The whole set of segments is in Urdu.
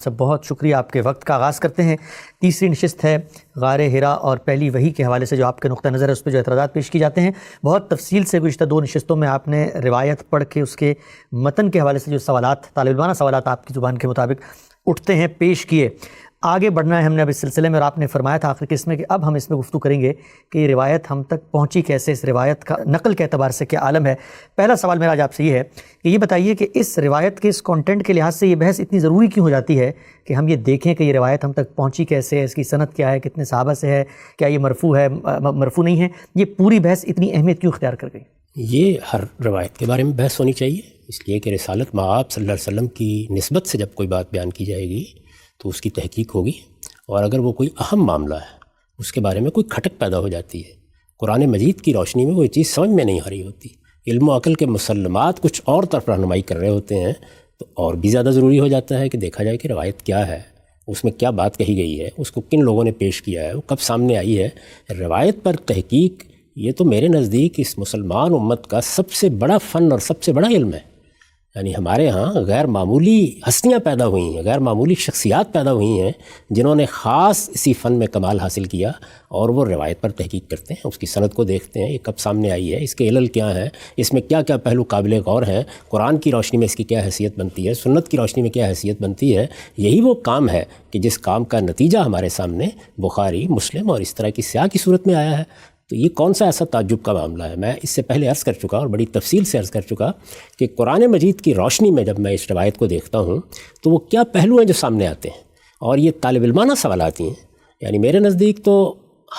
سب بہت شکریہ آپ کے وقت کا آغاز کرتے ہیں۔ تیسری نشست ہے غار حرا اور پہلی وحی کے حوالے سے جو آپ کے نقطہ نظر ہے اس پہ جو اعتراضات پیش کی جاتے ہیں، بہت تفصیل سے گزشتہ 2 نشستوں میں آپ نے روایت پڑھ کے اس کے متن کے حوالے سے جو سوالات، طالب علمانہ سوالات آپ کی زبان کے مطابق اٹھتے ہیں، پیش کیے۔ آگے بڑھنا ہے ہم نے اب اس سلسلے میں، اور آپ نے فرمایا تھا آخر قسم میں کہ اب ہم اس میں گفتگو کریں گے کہ یہ روایت ہم تک پہنچی کیسے، اس روایت کا نقل کے اعتبار سے کیا عالم ہے۔ پہلا سوال میرا آج آپ سے یہ ہے کہ یہ بتائیے کہ اس روایت کے اس کانٹینٹ کے لحاظ سے یہ بحث اتنی ضروری کیوں ہو جاتی ہے کہ ہم یہ دیکھیں کہ یہ روایت ہم تک پہنچی کیسے ہے، اس کی سند کیا ہے، کتنے صحابہ سے ہے، کیا یہ مرفوع ہے، مرفوع نہیں ہے، یہ پوری بحث اتنی اہمیت کیوں اختیار کر گئی؟ یہ ہر روایت کے بارے میں بحث ہونی چاہیے، اس لیے کہ رسالت مآب صلی اللہ علیہ وسلم کی نسبت سے جب کوئی بات بیان کی جائے گی تو اس کی تحقیق ہوگی، اور اگر وہ کوئی اہم معاملہ ہے، اس کے بارے میں کوئی کھٹک پیدا ہو جاتی ہے، قرآن مجید کی روشنی میں وہ چیز سمجھ میں نہیں آ رہی ہوتی، علم و عقل کے مسلمات کچھ اور طرف رہنمائی کر رہے ہوتے ہیں، تو اور بھی زیادہ ضروری ہو جاتا ہے کہ دیکھا جائے کہ روایت کیا ہے، اس میں کیا بات کہی گئی ہے، اس کو کن لوگوں نے پیش کیا ہے، وہ کب سامنے آئی ہے۔ روایت پر تحقیق یہ تو میرے نزدیک اس مسلمان امت کا سب سے بڑا فن اور سب سے بڑا علم ہے۔ یعنی ہمارے ہاں غیر معمولی ہستیاں پیدا ہوئی ہیں، غیر معمولی شخصیات پیدا ہوئی ہیں جنہوں نے خاص اسی فن میں کمال حاصل کیا، اور وہ روایت پر تحقیق کرتے ہیں، اس کی سند کو دیکھتے ہیں، یہ کب سامنے آئی ہے، اس کے علل کیا ہیں، اس میں کیا کیا پہلو قابل غور ہیں، قرآن کی روشنی میں اس کی کیا حیثیت بنتی ہے، سنت کی روشنی میں کیا حیثیت بنتی ہے۔ یہی وہ کام ہے کہ جس کام کا نتیجہ ہمارے سامنے بخاری، مسلم اور اس طرح کی سیاق کی صورت میں آیا ہے۔ تو یہ کون سا ایسا تعجب کا معاملہ ہے؟ میں اس سے پہلے عرض کر چکا اور بڑی تفصیل سے عرض کر چکا کہ قرآن مجید کی روشنی میں جب میں اس روایت کو دیکھتا ہوں تو وہ کیا پہلو ہیں جو سامنے آتے ہیں، اور یہ طالب علمانہ سوالات ہی ہیں۔ یعنی میرے نزدیک تو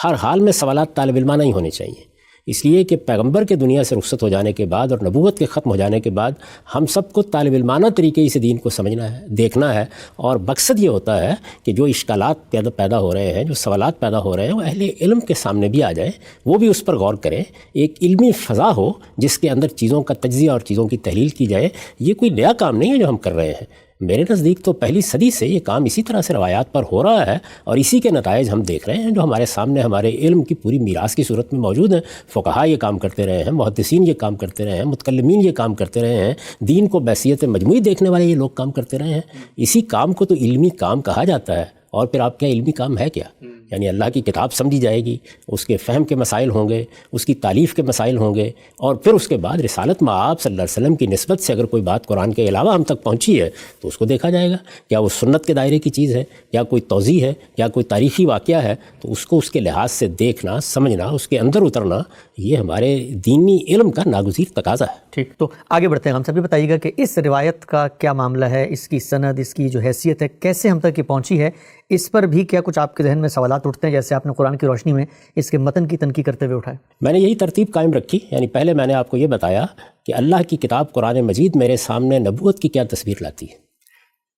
ہر حال میں سوالات طالب علمانہ ہی ہونے چاہیے، اس لیے کہ پیغمبر کے دنیا سے رخصت ہو جانے کے بعد اور نبوت کے ختم ہو جانے کے بعد ہم سب کو طالب علمانہ طریقے سے دین کو سمجھنا ہے، دیکھنا ہے، اور مقصد یہ ہوتا ہے کہ جو اشکالات پیدا ہو رہے ہیں، جو سوالات پیدا ہو رہے ہیں، وہ اہل علم کے سامنے بھی آ جائیں، وہ بھی اس پر غور کریں، ایک علمی فضا ہو جس کے اندر چیزوں کا تجزیہ اور چیزوں کی تحلیل کی جائے۔ یہ کوئی نیا کام نہیں ہے جو ہم کر رہے ہیں، میرے نزدیک تو پہلی صدی سے یہ کام اسی طرح سے روایات پر ہو رہا ہے، اور اسی کے نتائج ہم دیکھ رہے ہیں جو ہمارے سامنے ہمارے علم کی پوری میراث کی صورت میں موجود ہیں۔ فقہا یہ کام کرتے رہے ہیں، محدثین یہ کام کرتے رہے ہیں، متکلمین یہ کام کرتے رہے ہیں، دین کو بحیثیت مجموعی دیکھنے والے یہ لوگ کام کرتے رہے ہیں۔ اسی کام کو تو علمی کام کہا جاتا ہے، اور پھر آپ کیا علمی کام ہے کیا؟ یعنی اللہ کی کتاب سمجھی جائے گی، اس کے فہم کے مسائل ہوں گے، اس کی تالیف کے مسائل ہوں گے، اور پھر اس کے بعد رسالت مآب صلی اللہ علیہ وسلم کی نسبت سے اگر کوئی بات قرآن کے علاوہ ہم تک پہنچی ہے تو اس کو دیکھا جائے گا، کیا وہ سنت کے دائرے کی چیز ہے، یا کوئی توضیح ہے، یا کوئی تاریخی واقعہ ہے، تو اس کو اس کے لحاظ سے دیکھنا، سمجھنا، اس کے اندر اترنا، یہ ہمارے دینی علم کا ناگزیر تقاضا ہے۔ ٹھیک، تو آگے بڑھتے ہیں۔ ہم سب بھی بتائیے گا کہ اس روایت کا کیا معاملہ ہے، اس کی سند، اس کی جو حیثیت ہے، کیسے ہم تک یہ پہنچی ہے، اس پر بھی کیا کچھ آپ کے ذہن میں سوالات اٹھتے ہیں جیسے آپ نے قرآن کی روشنی میں اس کے متن کی تنقید کرتے ہوئے اٹھائے؟ میں نے یہی ترتیب قائم رکھی، یعنی پہلے میں نے آپ کو یہ بتایا کہ اللہ کی کتاب قرآن مجید میرے سامنے نبوت کی کیا تصویر لاتی ہے،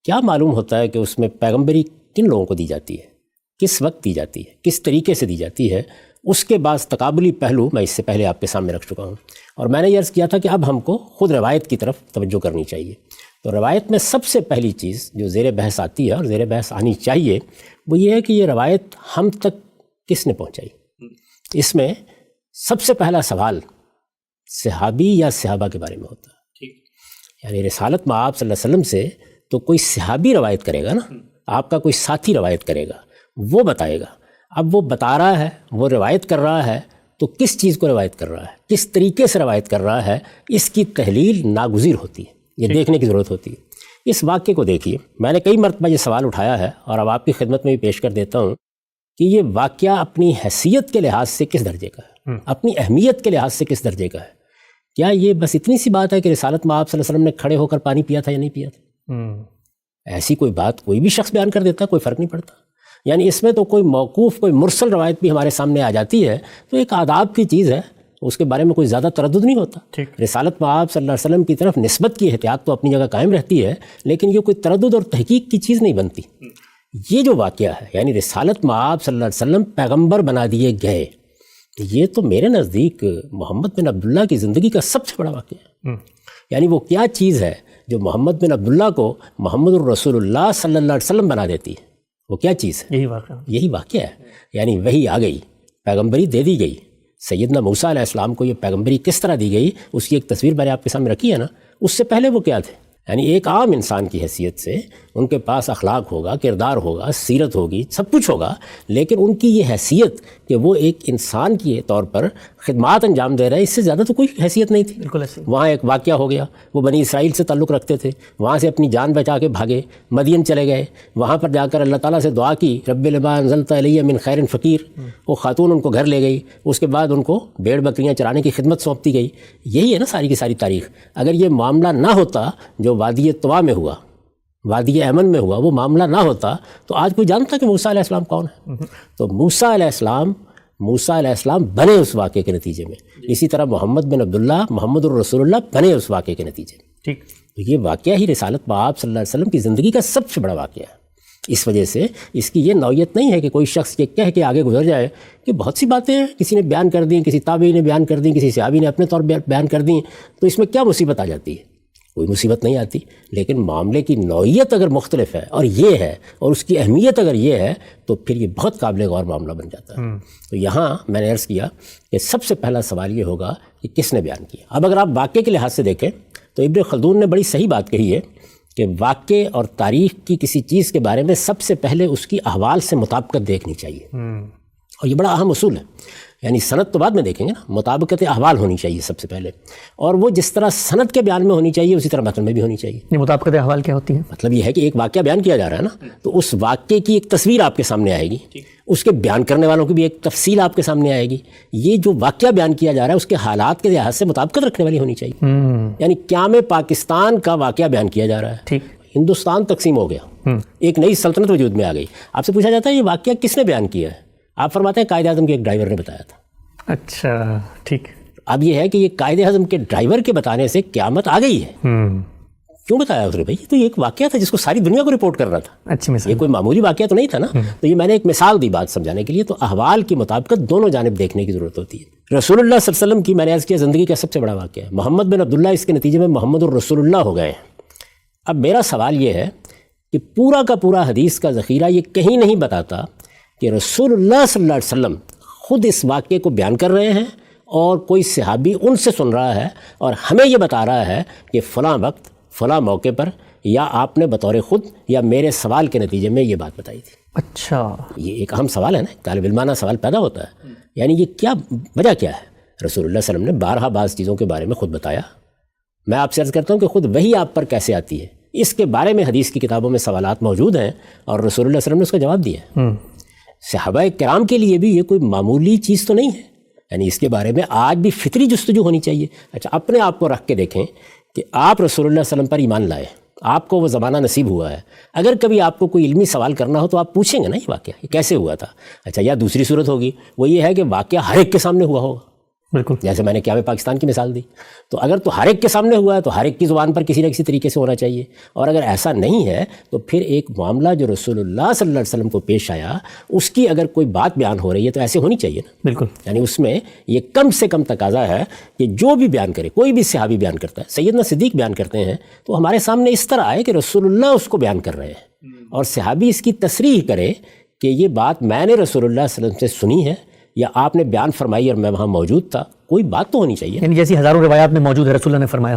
کیا معلوم ہوتا ہے کہ اس میں پیغمبری کن لوگوں کو دی جاتی ہے، کس وقت دی جاتی ہے، کس طریقے سے دی جاتی ہے، اس کے بعض تقابلی پہلو میں اس سے پہلے آپ کے سامنے رکھ چکا ہوں، اور میں نے یہ عرض کیا تھا کہ اب ہم کو خود روایت کی طرف توجہ کرنی چاہیے۔ تو روایت میں سب سے پہلی چیز جو زیر بحث آتی ہے اور زیر بحث آنی چاہیے وہ یہ ہے کہ یہ روایت ہم تک کس نے پہنچائی۔ اس میں سب سے پہلا سوال صحابی یا صحابہ کے بارے میں ہوتا ہے، یعنی رسالت مآب صلی اللہ علیہ وسلم سے تو کوئی صحابی روایت کرے گا نا، آپ کا کوئی ساتھی روایت کرے گا، وہ بتائے گا۔ اب وہ بتا رہا ہے، وہ روایت کر رہا ہے، تو کس چیز کو روایت کر رہا ہے، کس طریقے سے روایت کر رہا ہے، اس کی تحلیل ناگزیر ہوتی ہے، یہ دیکھنے کی ضرورت ہوتی ہے۔ اس واقعے کو دیکھیے، میں نے کئی مرتبہ یہ سوال اٹھایا ہے اور اب آپ کی خدمت میں بھی پیش کر دیتا ہوں کہ یہ واقعہ اپنی حیثیت کے لحاظ سے کس درجے کا ہے، اپنی اہمیت کے لحاظ سے کس درجے کا ہے۔ کیا یہ بس اتنی سی بات ہے کہ رسالت مآب صلی اللہ علیہ وسلم نے کھڑے ہو کر پانی پیا تھا یا نہیں پیا تھا؟ ایسی کوئی بات کوئی بھی شخص بیان کر دیتا، کوئی فرق نہیں پڑتا۔ یعنی اس میں تو کوئی موقوف، کوئی مرسل روایت بھی ہمارے سامنے آ جاتی ہے تو ایک آداب کی چیز ہے، اس کے بارے میں کوئی زیادہ تردد نہیں ہوتا۔ رسالت مآب صلی اللہ علیہ وسلم کی طرف نسبت کی احتیاط تو اپنی جگہ قائم رہتی ہے، لیکن یہ کوئی تردد اور تحقیق کی چیز نہیں بنتی۔ یہ جو واقعہ ہے، یعنی رسالت مآب صلی اللہ علیہ وسلم پیغمبر بنا دیے گئے، یہ تو میرے نزدیک محمد بن عبداللہ کی زندگی کا سب سے بڑا واقعہ ہے۔ یعنی وہ کیا چیز ہے جو محمد بن عبداللہ کو محمد الرسول اللہ صلی اللہ علیہ وسلم بنا دیتی ہے، وہ کیا چیز ہے؟ یہی واقعہ ہے۔ یعنی وحی آ گئی، پیغمبری دے دی گئی، سیدنا موسیٰ علیہ السلام کو یہ پیغمبری کس طرح دی گئی، اس کی ایک تصویر میں نے آپ کے سامنے رکھی ہے نا۔ اس سے پہلے وہ کیا تھے؟ یعنی ایک عام انسان کی حیثیت سے ان کے پاس اخلاق ہوگا، کردار ہوگا، سیرت ہوگی، سب کچھ ہوگا، لیکن ان کی یہ حیثیت کہ وہ ایک انسان کے طور پر خدمات انجام دے رہے ہیں، اس سے زیادہ تو کوئی حیثیت نہیں تھی. بالکل ایسے. وہاں ایک واقعہ ہو گیا، وہ بنی اسرائیل سے تعلق رکھتے تھے، وہاں سے اپنی جان بچا کے بھاگے، مدین چلے گئے، وہاں پر جا کر اللہ تعالیٰ سے دعا کی، رب لما انزلت علی من خیر فقیر. وہ خاتون ان کو گھر لے گئی، اس کے بعد ان کو بھیڑ بکریاں چرانے کی خدمت سونپتی گئی. یہی ہے نا ساری کی ساری تاریخ. اگر یہ معاملہ نہ ہوتا جو وادی طوا میں ہوا، وادی ایمن میں ہوا، وہ معاملہ نہ ہوتا تو آج کوئی جانتا کہ موسیٰ علیہ السلام کون ہے. تو موسیٰ علیہ السلام بنے اس واقعے کے نتیجے میں، اسی طرح محمد بن عبداللہ محمد الرسول اللہ بنے اس واقعے کے نتیجے میں. ٹھیک. تو یہ واقعہ ہی رسالت بآب صلی اللہ علیہ وسلم کی زندگی کا سب سے بڑا واقعہ ہے. اس وجہ سے اس کی یہ نوعیت نہیں ہے کہ کوئی شخص یہ کہہ کے آگے گزر جائے کہ بہت سی باتیں ہیں، کسی نے بیان کر دیں، کسی تابعی نے بیان کر دیں، کسی صحابی نے اپنے طور پہ بیان کر دیں، تو اس میں کیا مصیبت آ جاتی ہے؟ کوئی مصیبت نہیں آتی. لیکن معاملے کی نوعیت اگر مختلف ہے اور یہ ہے، اور اس کی اہمیت اگر یہ ہے، تو پھر یہ بہت قابل غور معاملہ بن جاتا ہے. تو یہاں میں نے عرض کیا کہ سب سے پہلا سوال یہ ہوگا کہ کس نے بیان کیا. اب اگر آپ واقعے کے لحاظ سے دیکھیں تو ابن خلدون نے بڑی صحیح بات کہی ہے کہ واقعے اور تاریخ کی کسی چیز کے بارے میں سب سے پہلے اس کی احوال سے مطابقت دیکھنی چاہیے. اور یہ بڑا اہم اصول ہے. یعنی سند تو بعد میں دیکھیں گے نا، مطابقت احوال ہونی چاہیے سب سے پہلے. اور وہ جس طرح سند کے بیان میں ہونی چاہیے اسی طرح متن میں بھی ہونی چاہیے. یہ مطابقت احوال کیا ہوتی ہے؟ مطلب یہ ہے کہ ایک واقعہ بیان کیا جا رہا ہے نا، تو اس واقعے کی ایک تصویر آپ کے سامنے آئے گی، اس کے بیان کرنے والوں کی بھی ایک تفصیل آپ کے سامنے آئے گی. یہ جو واقعہ بیان کیا جا رہا ہے اس کے حالات کے لحاظ سے مطابقت رکھنے والی ہونی چاہیے. یعنی قیام پاکستان کا واقعہ بیان کیا جا رہا ہے. ٹھیک. ہندوستان تقسیم ہو گیا، ایک نئی سلطنت وجود میں آ گئی. آپ سے پوچھا جاتا ہے یہ واقعہ کس نے بیان کیا ہے؟ آپ فرماتے ہیں قائد اعظم کے ایک ڈرائیور نے بتایا تھا. اچھا ٹھیک. اب یہ ہے کہ یہ قائد اعظم کے ڈرائیور کے بتانے سے قیامت آ گئی ہے. کیوں بتایا اس نے؟ بھائی تو یہ ایک واقعہ تھا جس کو ساری دنیا کو رپورٹ کرنا تھا. اچھی مثال. یہ کوئی معمولی واقعہ تو نہیں تھا نا. تو یہ میں نے ایک مثال دی بات سمجھانے کے لیے. تو احوال کی مطابقت دونوں جانب دیکھنے کی ضرورت ہوتی ہے. رسول اللہ صلی اللہ علیہ وسلم کی میں نے عرض کیا زندگی کا سب سے بڑا واقعہ ہے. محمد بن عبداللہ اس کے نتیجے میں محمد الرسول اللہ ہو گئے ہیں. اب میرا سوال یہ ہے کہ پورا کا پورا حدیث کا ذخیرہ یہ کہیں نہیں بتاتا کہ رسول اللہ صلی اللہ علیہ وسلم خود اس واقعے کو بیان کر رہے ہیں اور کوئی صحابی ان سے سن رہا ہے اور ہمیں یہ بتا رہا ہے کہ فلاں وقت فلاں موقع پر یا آپ نے بطور خود یا میرے سوال کے نتیجے میں یہ بات بتائی تھی. اچھا. یہ ایک اہم سوال ہے نا، طالب علمانہ سوال پیدا ہوتا ہے. یعنی یہ کیا وجہ کیا ہے؟ رسول اللہ صلی اللہ علیہ وسلم نے بارہا بعض چیزوں کے بارے میں خود بتایا. میں آپ سے عرض کرتا ہوں کہ خود وہی آپ پر کیسے آتی ہے، اس کے بارے میں حدیث کی کتابوں میں سوالات موجود ہیں اور رسول اللہ صلی اللہ علیہ وسلم نے اس کا جواب دیا ہے. صحابہ کرام کے لیے بھی یہ کوئی معمولی چیز تو نہیں ہے. یعنی اس کے بارے میں آج بھی فطری جستجو ہونی چاہیے. اچھا اپنے آپ کو رکھ کے دیکھیں کہ آپ رسول اللہ صلی اللہ علیہ وسلم پر ایمان لائے، آپ کو وہ زمانہ نصیب ہوا ہے. اگر کبھی آپ کو کوئی علمی سوال کرنا ہو تو آپ پوچھیں گے نا یہ واقعہ یہ کیسے ہوا تھا. اچھا یا دوسری صورت ہوگی وہ یہ ہے کہ واقعہ ہر ایک کے سامنے ہوا ہوگا. بالکل. جیسے میں نے قیام پاکستان کی مثال دی. تو اگر تو ہر ایک کے سامنے ہوا ہے تو ہر ایک کی زبان پر کسی نہ کسی طریقے سے ہونا چاہیے. اور اگر ایسا نہیں ہے تو پھر ایک معاملہ جو رسول اللہ صلی اللہ علیہ وسلم کو پیش آیا اس کی اگر کوئی بات بیان ہو رہی ہے تو ایسے ہونی چاہیے نا. بالکل. یعنی اس میں یہ کم سے کم تقاضا ہے کہ جو بھی بیان کرے، کوئی بھی صحابی بیان کرتا ہے، سیدنا صدیق بیان کرتے ہیں تو ہمارے سامنے اس طرح آئے کہ رسول اللہ اس کو بیان کر رہے ہیں اور صحابی اس کی تصریح کرے کہ یہ بات میں نے رسول اللہ صلی اللہ علیہ وسلم سے سنی ہے یا آپ نے بیان فرمائی اور میں وہاں موجود تھا. کوئی بات تو ہونی چاہیے. یعنی جیسی ہزاروں روایات میں موجود ہے رسول اللہ نے فرمایا،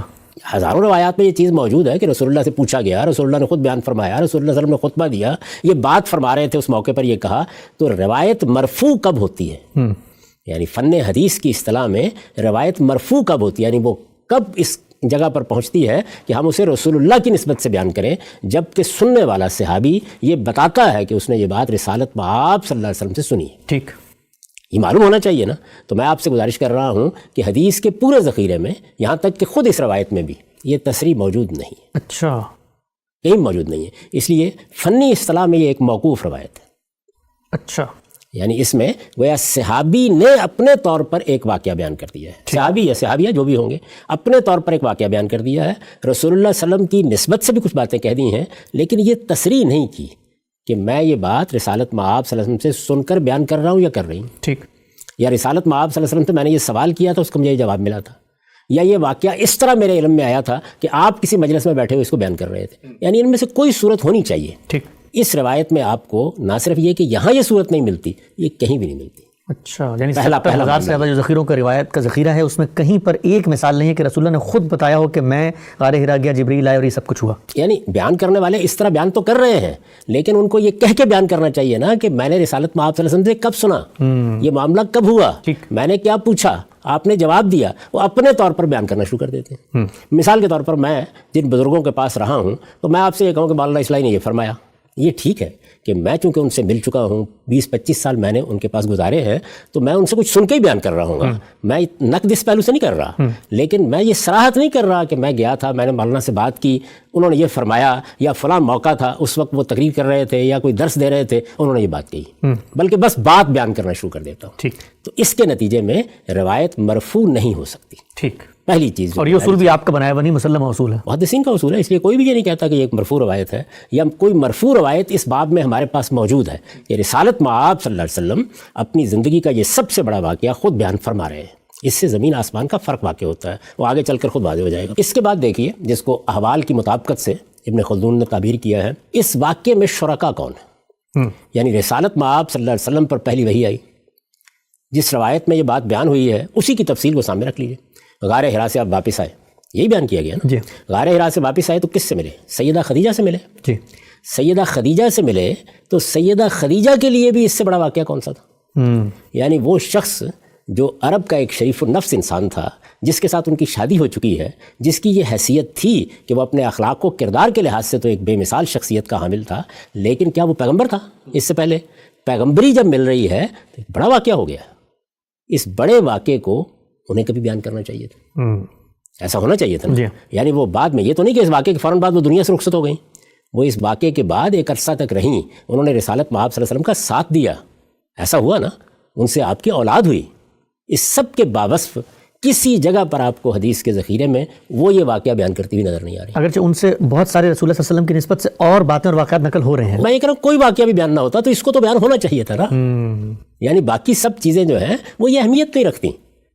ہزاروں روایات میں یہ چیز موجود ہے کہ رسول اللہ سے پوچھا گیا، رسول اللہ نے خود بیان فرمایا، رسول اللہ صلی اللہ علیہ وسلم نے خطبہ دیا، یہ بات فرما رہے تھے اس موقع پر یہ کہا. تو روایت مرفوع کب ہوتی ہے؟ یعنی فن حدیث کی اصطلاح میں روایت مرفوع کب ہوتی ہے؟ یعنی وہ کب اس جگہ پر پہنچتی ہے کہ ہم اسے رسول اللہ کی نسبت سے بیان کریں جب کہ سننے والا صحابی یہ بتاتا ہے کہ اس نے یہ بات رسالت بآب صلی اللہ علیہ وسلم سے سنی ہے. ٹھیک. یہ معلوم ہونا چاہیے نا. تو میں آپ سے گزارش کر رہا ہوں کہ حدیث کے پورے ذخیرے میں یہاں تک کہ خود اس روایت میں بھی یہ تصریح موجود نہیں ہے. اچھا. کہیں موجود نہیں ہے. اس لیے فنی اصطلاح میں یہ ایک موقوف روایت ہے. اچھا. یعنی اس میں گویا صحابی نے اپنے طور پر ایک واقعہ بیان کر دیا ہے. صحابی یا صحابیہ جو بھی ہوں گے اپنے طور پر ایک واقعہ بیان کر دیا ہے. رسول اللہ صلی اللہ علیہ وسلم کی نسبت سے بھی کچھ باتیں کہہ دی ہیں لیکن یہ تصریح نہیں کی کہ میں یہ بات رسالت مآب صلی اللہ علیہ وسلم سے سن کر بیان کر رہا ہوں یا کر رہی ہوں. ٹھیک. یا رسالت مآب صلی اللہ علیہ وسلم سے میں نے یہ سوال کیا تھا اس کو مجھے یہ جواب ملا تھا، یا یہ واقعہ اس طرح میرے علم میں آیا تھا کہ آپ کسی مجلس میں بیٹھے ہوئے اس کو بیان کر رہے تھے. یعنی ان میں سے کوئی صورت ہونی چاہیے. ٹھیک. اس روایت میں آپ کو نہ صرف یہ کہ یہاں یہ صورت نہیں ملتی، یہ کہیں بھی نہیں ملتی. اچھا، یعنی 70,000 سے زیادہ جو ذخیروں کا روایت کا ذخیرہ ہے اس میں کہیں پر ایک مثال نہیں ہے کہ رسول اللہ نے خود بتایا ہو کہ میں غار حرا گیا، جبریل آئے اور یہ سب کچھ ہوا. یعنی بیان کرنے والے اس طرح بیان تو کر رہے ہیں، لیکن ان کو یہ کہہ کے بیان کرنا چاہیے نا کہ میں نے رسالت میں آپ صلی اللہ علیہ وسلم سے کب سنا، یہ معاملہ کب ہوا، میں نے کیا پوچھا، آپ نے جواب دیا. وہ اپنے طور پر بیان کرنا شروع کر دیتے ہیں. مثال کے طور پر میں جن بزرگوں کے پاس رہا ہوں تو میں آپ سے یہ کہوں کہ مولانا اصلاحی نے یہ فرمایا. یہ ٹھیک ہے کہ میں چونکہ ان سے مل چکا ہوں، 20-25 سال میں نے ان کے پاس گزارے ہیں، تو میں ان سے کچھ سن کے ہی بیان کر رہا ہوں گا. میں نقد اس پہلو سے نہیں کر رہا، لیکن میں یہ صراحت نہیں کر رہا کہ میں گیا تھا، میں نے مولانا سے بات کی، انہوں نے یہ فرمایا، یا فلاں موقع تھا اس وقت وہ تقریر کر رہے تھے یا کوئی درس دے رہے تھے انہوں نے یہ بات کہی، بلکہ بس بات بیان کرنا شروع کر دیتا ہوں. تو اس کے نتیجے میں روایت مرفوع نہیں ہو سکتی. ٹھیک، پہلی چیز. اور یہ اصول بھی آپ کا بنایا ہوا نہیں، مسلم اصول ہے، محدثین کا اصول ہے، اس لیے کوئی بھی یہ نہیں کہتا کہ یہ ایک مرفوع روایت ہے یا کوئی مرفوع روایت اس باب میں ہمارے پاس موجود ہے. یہ رسالت مآب صلی اللہ علیہ وسلم اپنی زندگی کا یہ سب سے بڑا واقعہ خود بیان فرما رہے ہیں. اس سے زمین آسمان کا فرق واقع ہوتا ہے، وہ آگے چل کر خود واضح ہو جائے گا. اس کے بعد دیکھیے جس کو احوال کی مطابقت سے ابن خلدون نے تعبیر کیا ہے، اس واقعے میں شرکا کون ہے؟ یعنی رسالت مآب صلی اللہ علیہ وسلم پر پہلی وحی آئی، جس روایت میں یہ بات بیان ہوئی ہے اسی کی تفصیل کو سامنے رکھ لیجیے. غار حرا سے آپ واپس آئے، یہی بیان کیا گیا نا. جی. غار حرا سے واپس آئے تو کس سے ملے؟ سیدہ خدیجہ سے ملے. جی. سیدہ خدیجہ سے ملے تو سیدہ خدیجہ کے لیے بھی اس سے بڑا واقعہ کون سا تھا؟ یعنی وہ شخص جو عرب کا ایک شریف النفس انسان تھا، جس کے ساتھ ان کی شادی ہو چکی ہے، جس کی یہ حیثیت تھی کہ وہ اپنے اخلاق و کردار کے لحاظ سے تو ایک بے مثال شخصیت کا حامل تھا، لیکن کیا وہ پیغمبر تھا؟ اس سے پہلے پیغمبری جب مل رہی ہے تو ایک بڑا واقعہ ہو گیا. اس بڑے واقعے کو انہیں کبھی بیان کرنا چاہیے تھا، ایسا ہونا چاہیے تھا نا. یعنی وہ بعد میں، یہ تو نہیں کہ اس واقعے کے فوراً بعد وہ دنیا سے رخصت ہو گئیں، وہ اس واقعے کے بعد ایک عرصہ تک رہیں، انہوں نے رسالت مآب صلی اللہ علیہ وسلم کا ساتھ دیا. ایسا ہوا نا، ان سے آپ کی اولاد ہوئی. اس سب کے باوصف کسی جگہ پر آپ کو حدیث کے ذخیرے میں وہ یہ واقعہ بیان کرتی ہوئی نظر نہیں آ رہی. اگرچہ ان سے بہت سارے رسول اللہ صلی اللہ علیہ وسلم کی نسبت سے اور باتیں اور واقعات نقل ہو رہے ہیں. میں یہ کہہ رہا ہوں کوئی واقعہ بھی بیان نہ ہوتا تو اس کو تو بیان ہونا چاہیے تھا نا. یعنی باقی سب چیزیں جو ہیں وہ یہ اہمیت نہیں رکھتی.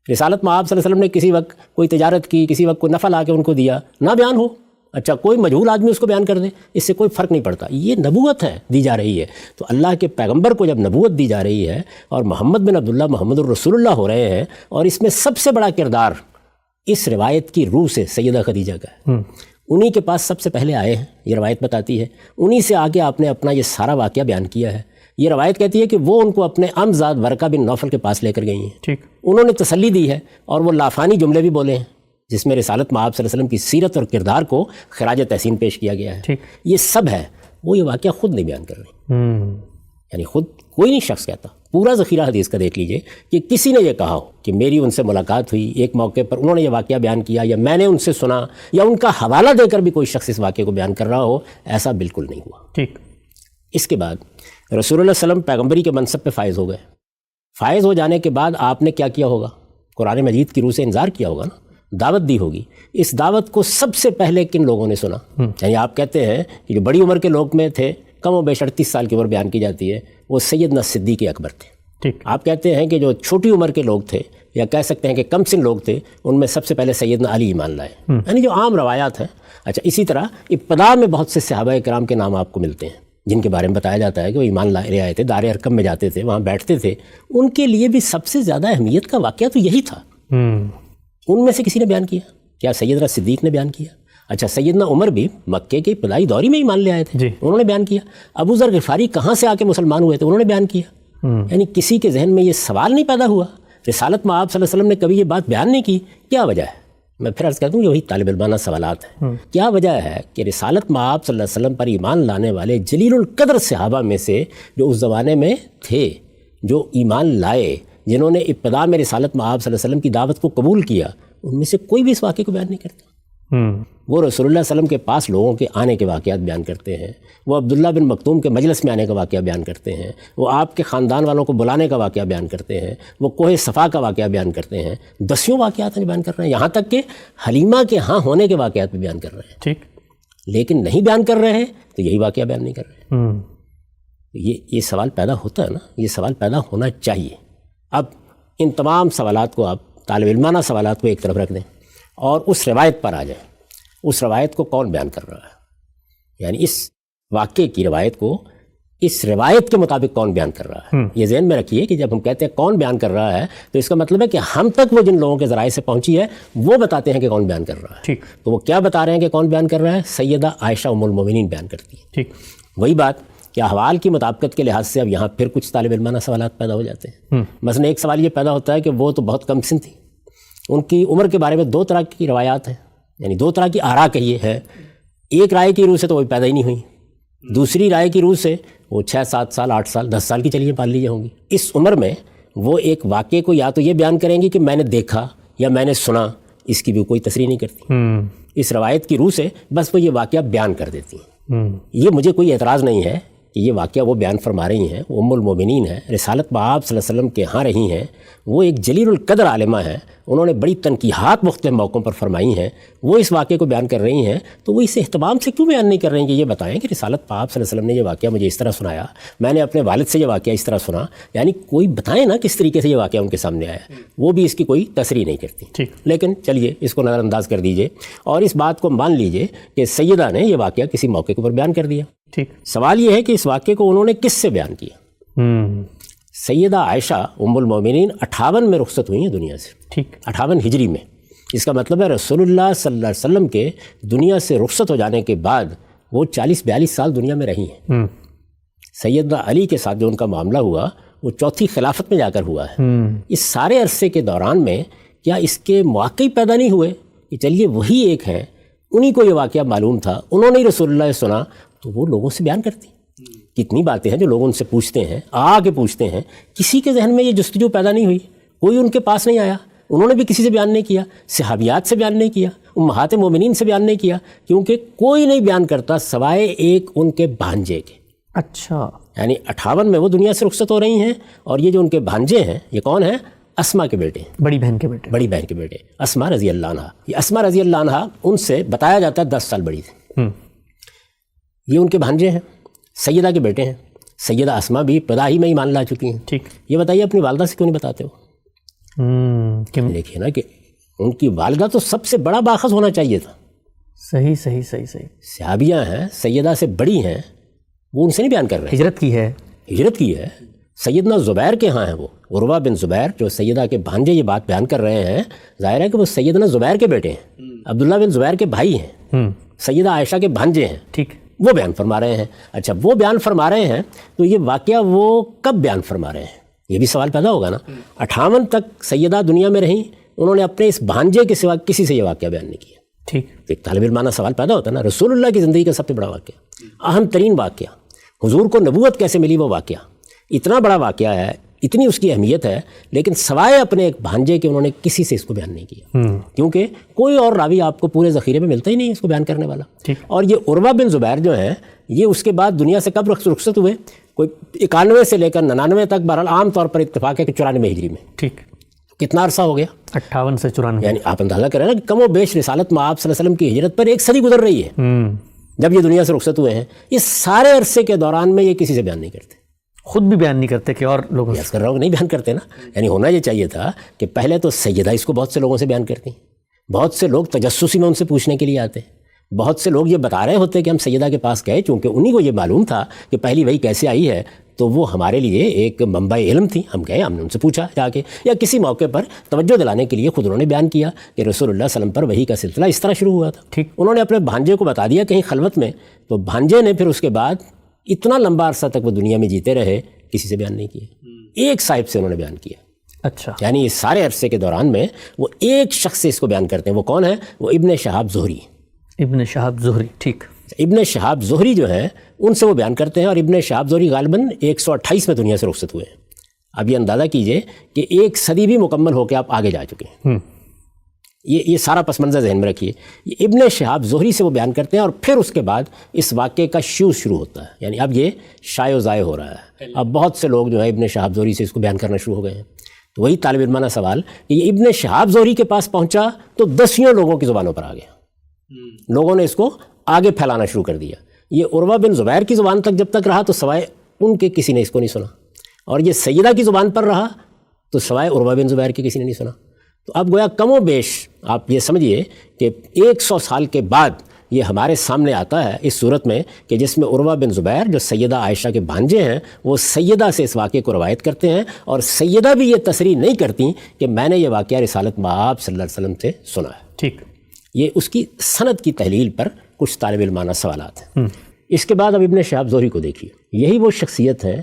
رسالت مآب صلی اللہ علیہ وسلم نے کسی وقت کوئی تجارت کی، کسی وقت کوئی نفع لا کے ان کو دیا، نہ بیان ہو، اچھا کوئی مجہول آدمی اس کو بیان کر دے، اس سے کوئی فرق نہیں پڑتا. یہ نبوت ہے، دی جا رہی ہے. تو اللہ کے پیغمبر کو جب نبوت دی جا رہی ہے اور محمد بن عبداللہ محمد الرسول اللہ ہو رہے ہیں، اور اس میں سب سے بڑا کردار اس روایت کی روح سے سیدہ خدیجہ کا ہے، انہی کے پاس سب سے پہلے آئے ہیں، یہ روایت بتاتی ہے. انہی سے آگے آپ نے اپنا یہ سارا واقعہ بیان کیا ہے. یہ روایت کہتی ہے کہ وہ ان کو اپنے امزاد ورقہ بن نوفل کے پاس لے کر گئی ہیں. ٹھیک. انہوں نے تسلی دی ہے اور وہ لافانی جملے بھی بولے ہیں جس میں رسالت مآب صلی اللہ علیہ وسلم کی سیرت اور کردار کو خراج تحسین پیش کیا گیا ہے. یہ سب ہے، وہ یہ واقعہ خود نہیں بیان کر رہے. یعنی خود کوئی نہیں شخص کہتا. پورا ذخیرہ حدیث کا دیکھ لیجئے کہ کسی نے یہ کہا ہو کہ میری ان سے ملاقات ہوئی، ایک موقع پر انہوں نے یہ واقعہ بیان کیا، یا میں نے ان سے سنا، یا ان کا حوالہ دے کر بھی کوئی شخص اس واقعے کو بیان کر رہا ہو، ایسا بالکل نہیں ہوا. ٹھیک. اس کے بعد رسول اللہ صلی اللہ علیہ وسلم پیغمبری کے منصب پہ فائز ہو گئے. فائز ہو جانے کے بعد آپ نے کیا کیا ہوگا؟ قرآن مجید کی روح سے انذار کیا ہوگا نا، دعوت دی ہوگی. اس دعوت کو سب سے پہلے کن لوگوں نے سنا؟ یعنی آپ کہتے ہیں کہ جو بڑی عمر کے لوگ میں تھے، کم و بیش 38 سال کی عمر بیان کی جاتی ہے، وہ سیدنا صدیق اکبر تھے. ٹھیک. آپ کہتے ہیں کہ جو چھوٹی عمر کے لوگ تھے، یا کہہ سکتے ہیں کہ کم سن لوگ تھے، ان میں سب سے پہلے سیدنا علی ایمان لائے. یعنی جو عام روایات ہیں. اچھا، اسی طرح ابتدا میں بہت سے صحابہ کرام کے نام آپ کو ملتے ہیں جن کے بارے میں بتایا جاتا ہے کہ وہ ایمان لے آئے تھے، دار ارقم میں جاتے تھے، وہاں بیٹھتے تھے. ان کے لیے بھی سب سے زیادہ اہمیت کا واقعہ تو یہی تھا. ان میں سے کسی نے بیان کیا؟ کیا سیدنا صدیق نے بیان کیا؟ اچھا، سیدنا عمر بھی مکے کے ابتدائی دوری میں ایمان لے آئے تھے، انہوں نے بیان کیا. ابو ذر غفاری کہاں سے آ کے مسلمان ہوئے تھے، انہوں نے بیان کیا. یعنی کسی کے ذہن میں یہ سوال نہیں پیدا ہوا، رسالت مآب صلی اللہ علیہ وسلم نے کبھی یہ بات بیان نہیں کی. کیا وجہ ہے؟ میں پھر عرض کہتا ہوں، یہ وہی طالب علمانہ سوالات ہیں. کیا وجہ ہے کہ رسالت مآب صلی اللہ علیہ وسلم پر ایمان لانے والے جلیل القدر صحابہ میں سے جو اس زمانے میں تھے، جو ایمان لائے، جنہوں نے ابتدا میں رسالت مآب صلی اللہ علیہ وسلم کی دعوت کو قبول کیا، ان میں سے کوئی بھی اس واقعے کو بیان نہیں کرتا. وہ رسول اللہ صلی اللہ علیہ وسلم کے پاس لوگوں کے آنے کے واقعات بیان کرتے ہیں، وہ عبداللہ بن مکتوم کے مجلس میں آنے کا واقعہ بیان کرتے ہیں، وہ آپ کے خاندان والوں کو بلانے کا واقعہ بیان کرتے ہیں، وہ کوہ صفا کا واقعہ بیان کرتے ہیں. دسیوں واقعات ہیں بیان کر رہے ہیں، یہاں تک کہ حلیمہ کے ہاں ہونے کے واقعات بھی بیان کر رہے ہیں. ٹھیک. لیکن نہیں بیان کر رہے ہیں تو یہی واقعہ بیان نہیں کر رہے. یہ سوال پیدا ہوتا ہے نا، یہ سوال پیدا ہونا چاہیے. اب ان تمام سوالات کو، آپ طالب علمانہ سوالات کو ایک طرف رکھ دیں اور اس روایت پر آ جائیں. اس روایت کو کون بیان کر رہا ہے؟ یعنی اس واقعے کی روایت کو اس روایت کے مطابق کون بیان کر رہا ہے. یہ ذہن میں رکھیے کہ جب ہم کہتے ہیں کون بیان کر رہا ہے تو اس کا مطلب ہے کہ ہم تک وہ جن لوگوں کے ذرائع سے پہنچی ہے وہ بتاتے ہیں کہ کون بیان کر رہا ہے. ٹھیک. تو وہ کیا بتا رہے ہیں کہ کون بیان کر رہا ہے؟ سیدہ عائشہ ام المومنین بیان کرتی ہے. ٹھیک. وہی بات کہ احوال کی مطابقت کے لحاظ سے اب یہاں پھر کچھ طالب علمانہ سوالات پیدا ہو جاتے ہیں. مثلا ایک سوال یہ پیدا ہوتا ہے کہ وہ تو بہت کم سن تھی، ان کی عمر کے بارے میں 2 طرح کی روایات ہیں، یعنی 2 طرح کی آراء کہیے ہے. ایک رائے کی روح سے تو وہ پیدا ہی نہیں ہوئی، دوسری رائے کی روح سے وہ 6 7 سال 8 سال 10 سال کی چلیے پال لیجیے ہوں گی. اس عمر میں وہ ایک واقعے کو یا تو یہ بیان کریں گی کہ میں نے دیکھا یا میں نے سنا، اس کی بھی کوئی تصریح نہیں کرتی. اس روایت کی روح سے بس وہ یہ واقعہ بیان کر دیتی ہیں. یہ مجھے کوئی اعتراض نہیں ہے کہ یہ واقعہ وہ بیان فرما رہی ہیں، وہ ام المومنین ہیں، رسالت بآب صلی اللہ علیہ وسلم کے ہاں رہی ہیں، وہ ایک جلیل القدر عالمہ ہیں، انہوں نے بڑی تنقیحات مختلف موقعوں پر فرمائی ہیں، وہ اس واقعے کو بیان کر رہی ہیں. تو وہ اس اہتمام سے کیوں بیان نہیں کر رہی ہیں کہ یہ بتائیں کہ رسالت بآب صلی اللہ علیہ وسلم نے یہ واقعہ مجھے اس طرح سنایا، میں نے اپنے والد سے یہ واقعہ اس طرح سنا. یعنی کوئی بتائیں نا کس طریقے سے یہ واقعہ ان کے سامنے آیا. وہ بھی اس کی کوئی تصریح نہیں کرتی. لیکن چلیے اس کو نظر انداز کر دیجئے اور اس بات کو مان لیجئے کہ سیدہ نے یہ واقعہ کسی موقع کے اوپر بیان کر دیا. ٹھیک. سوال یہ ہے کہ اس واقعے کو انہوں نے کس سے بیان کیا؟ سیدہ عائشہ ام المومنین 58 میں رخصت ہوئی ہیں دنیا سے. ٹھیک. 58 ہجری میں. اس کا مطلب ہے رسول اللہ صلی اللہ علیہ وسلم کے دنیا سے رخصت ہو جانے کے بعد وہ 40-42 سال دنیا میں رہی ہیں. سیدنا علی کے ساتھ جو ان کا معاملہ ہوا وہ 4تھی خلافت میں جا کر ہوا ہے. اس سارے عرصے کے دوران میں کیا اس کے مواقع پیدا نہیں ہوئے کہ چلیے وہی ایک ہیں، انہی کو یہ واقعہ معلوم تھا، انہوں نے ہی رسول اللہ سے سنا تو وہ لوگوں سے بیان کرتی. کتنی باتیں ہیں جو لوگ ان سے پوچھتے ہیں، آ کے پوچھتے ہیں، کسی کے ذہن میں یہ جستجو پیدا نہیں ہوئی، کوئی ان کے پاس نہیں آیا، انہوں نے بھی کسی سے بیان نہیں کیا، صحابیات سے بیان نہیں کیا، امہات مومنین سے بیان نہیں کیا، کیونکہ کوئی نہیں بیان کرتا سوائے ایک ان کے بھانجے کے. اچھا. یعنی 58 میں وہ دنیا سے رخصت ہو رہی ہیں اور یہ جو ان کے بھانجے ہیں یہ کون ہیں؟ اسما کے بیٹے ہیں، بڑی بہن کے بیٹے. بڑی بہن کے بیٹے اسما رضی اللہ عنہ. یہ اسما رضی اللہ عنہ ان سے بتایا جاتا ہے 10 سال بڑی تھی. یہ ان کے بھانجے ہیں، سیدہ کے بیٹے ہیں. سیدہ اسما بھی ابتدا ہی میں ایمان لا چکی ہیں. ٹھیک. یہ بتائیے اپنی والدہ سے کیوں نہیں بتاتے ہو؟ دیکھیے نا کہ ان کی والدہ تو سب سے بڑا باخذ ہونا چاہیے تھا. صحیح. صحابیہ ہیں، سیدہ سے بڑی ہیں، وہ ان سے نہیں بیان کر رہے. ہجرت کی ہے. سیدنا زبیر کے ہاں ہیں، وہ عروہ بن زبیر جو سیدہ کے بھانجے یہ بات بیان کر رہے ہیں. ظاہر ہے کہ وہ سیدنا زبیر کے بیٹے ہیں، عبداللہ بن زبیر کے بھائی ہیں، سیدہ عائشہ کے بھانجے ہیں. ٹھیک. وہ بیان فرما رہے ہیں. اچھا وہ بیان فرما رہے ہیں تو یہ واقعہ وہ کب بیان فرما رہے ہیں؟ یہ بھی سوال پیدا ہوگا نا. 58 تک سیدہ دنیا میں رہیں، انہوں نے اپنے اس بھانجے کے سوا کسی سے یہ واقعہ بیان نہیں کیا. ٹھیک. ایک طالب علمانہ سوال پیدا ہوتا ہے نا، رسول اللہ کی زندگی کا سب سے بڑا واقعہ، اہم ترین واقعہ، حضور کو نبوت کیسے ملی وہ واقعہ، اتنا بڑا واقعہ ہے، اتنی اس کی اہمیت ہے، لیکن سوائے اپنے ایک بھانجے کے انہوں نے کسی سے اس کو بیان نہیں کیا. کیونکہ کوئی اور راوی آپ کو پورے ذخیرے میں ملتا ہی نہیں اس کو بیان کرنے والا. اور یہ عروہ بن زبیر جو ہیں یہ اس کے بعد دنیا سے کب رخصت ہوئے؟ کوئی 91 سے لے کر 99 تک، بہرحال عام طور پر اتفاق ہے کہ 94 ہجری میں. ٹھیک. کتنا عرصہ ہو گیا؟ 58 سے 94. یعنی آپ اندازہ کریں نا کہ کم و بیش رسالت مآب صلی اللہ علیہ وسلم کی ہجرت پر 1 صدی گزر رہی ہے جب یہ دنیا سے رخصت ہوئے ہیں. اس سارے عرصے کے دوران میں یہ کسی سے بیان نہیں کرتے، خود بھی بیان نہیں کرتے کہ اور لوگوں سے. کر رہا ہوں نہیں بیان کرتے نا. یعنی ہونا یہ چاہیے تھا کہ پہلے تو سیدہ اس کو بہت سے لوگوں سے بیان کرتی، بہت سے لوگ تجسسی میں ان سے پوچھنے کے لیے آتے، بہت سے لوگ یہ بتا رہے ہوتے کہ ہم سیدہ کے پاس گئے، چونکہ انہی کو یہ معلوم تھا کہ پہلی وحی کیسے آئی ہے، تو وہ ہمارے لیے ایک منبع علم تھی. ہم گئے، ہم نے ان سے پوچھا جا کے، یا کسی موقع پر توجہ دلانے کے لیے خود انہوں نے بیان کیا کہ رسول اللہ صلی اللہ علیہ وسلم پر وحی کا سلسلہ اس طرح شروع ہوا تھا. ٹھیک. انہوں نے اپنے بھانجے کو بتا دیا کہیں خلوت میں، تو بھانجے نے پھر اس کے بعد اتنا لمبا عرصہ تک وہ دنیا میں جیتے رہے، کسی سے بیان نہیں کیا. ایک صاحب سے انہوں نے بیان کیا. اچھا. یعنی اس سارے عرصے کے دوران میں وہ ایک شخص سے اس کو بیان کرتے ہیں. وہ کون ہے؟ وہ ابن شہاب زہری. ٹھیک. ابن شہاب زہری جو ہیں ان سے وہ بیان کرتے ہیں، اور ابن شہاب زہری غالباً 128 میں دنیا سے رخصت ہوئے ہیں. اب یہ اندازہ کیجئے کہ 1 صدی بھی مکمل ہو کے آپ آگے جا چکے ہیں. یہ سارا پس منظر ذہن میں رکھیے. یہ ابن شہاب زہری سے وہ بیان کرتے ہیں، اور پھر اس کے بعد اس واقعے کا شروع ہوتا ہے. یعنی اب یہ شائع و ضائع ہو رہا ہے. اب بہت سے لوگ جو ہے ابن شہاب زہری سے اس کو بیان کرنا شروع ہو گئے ہیں. تو وہی طالب علمانہ سوال کہ یہ ابن شہاب زہری کے پاس پہنچا تو 10 لوگوں کی زبانوں پر آ گیا، لوگوں نے اس کو آگے پھیلانا شروع کر دیا. یہ عروہ بن زبیر کی زبان تک جب تک رہا تو سوائے ان کے کسی نے اس کو نہیں سنا، اور یہ سیدہ کی زبان پر رہا تو سوائے عروہ بن زبیر کے کسی نے نہیں سنا. تو اب گویا کم و بیش آپ یہ سمجھیے کہ 100 سال کے بعد یہ ہمارے سامنے آتا ہے اس صورت میں کہ جس میں عروہ بن زبیر جو سیدہ عائشہ کے بھانجے ہیں وہ سیدہ سے اس واقعے کو روایت کرتے ہیں، اور سیدہ بھی یہ تصریح نہیں کرتی کہ میں نے یہ واقعہ رسالت مآب صلی اللہ علیہ وسلم سے سنا ہے۔ ٹھیک، یہ اس کی سند کی تحلیل پر کچھ طالب علمانہ سوالات ہیں۔ اس کے بعد اب ابن شہاب زہری کو دیکھیے، یہی وہ شخصیت ہے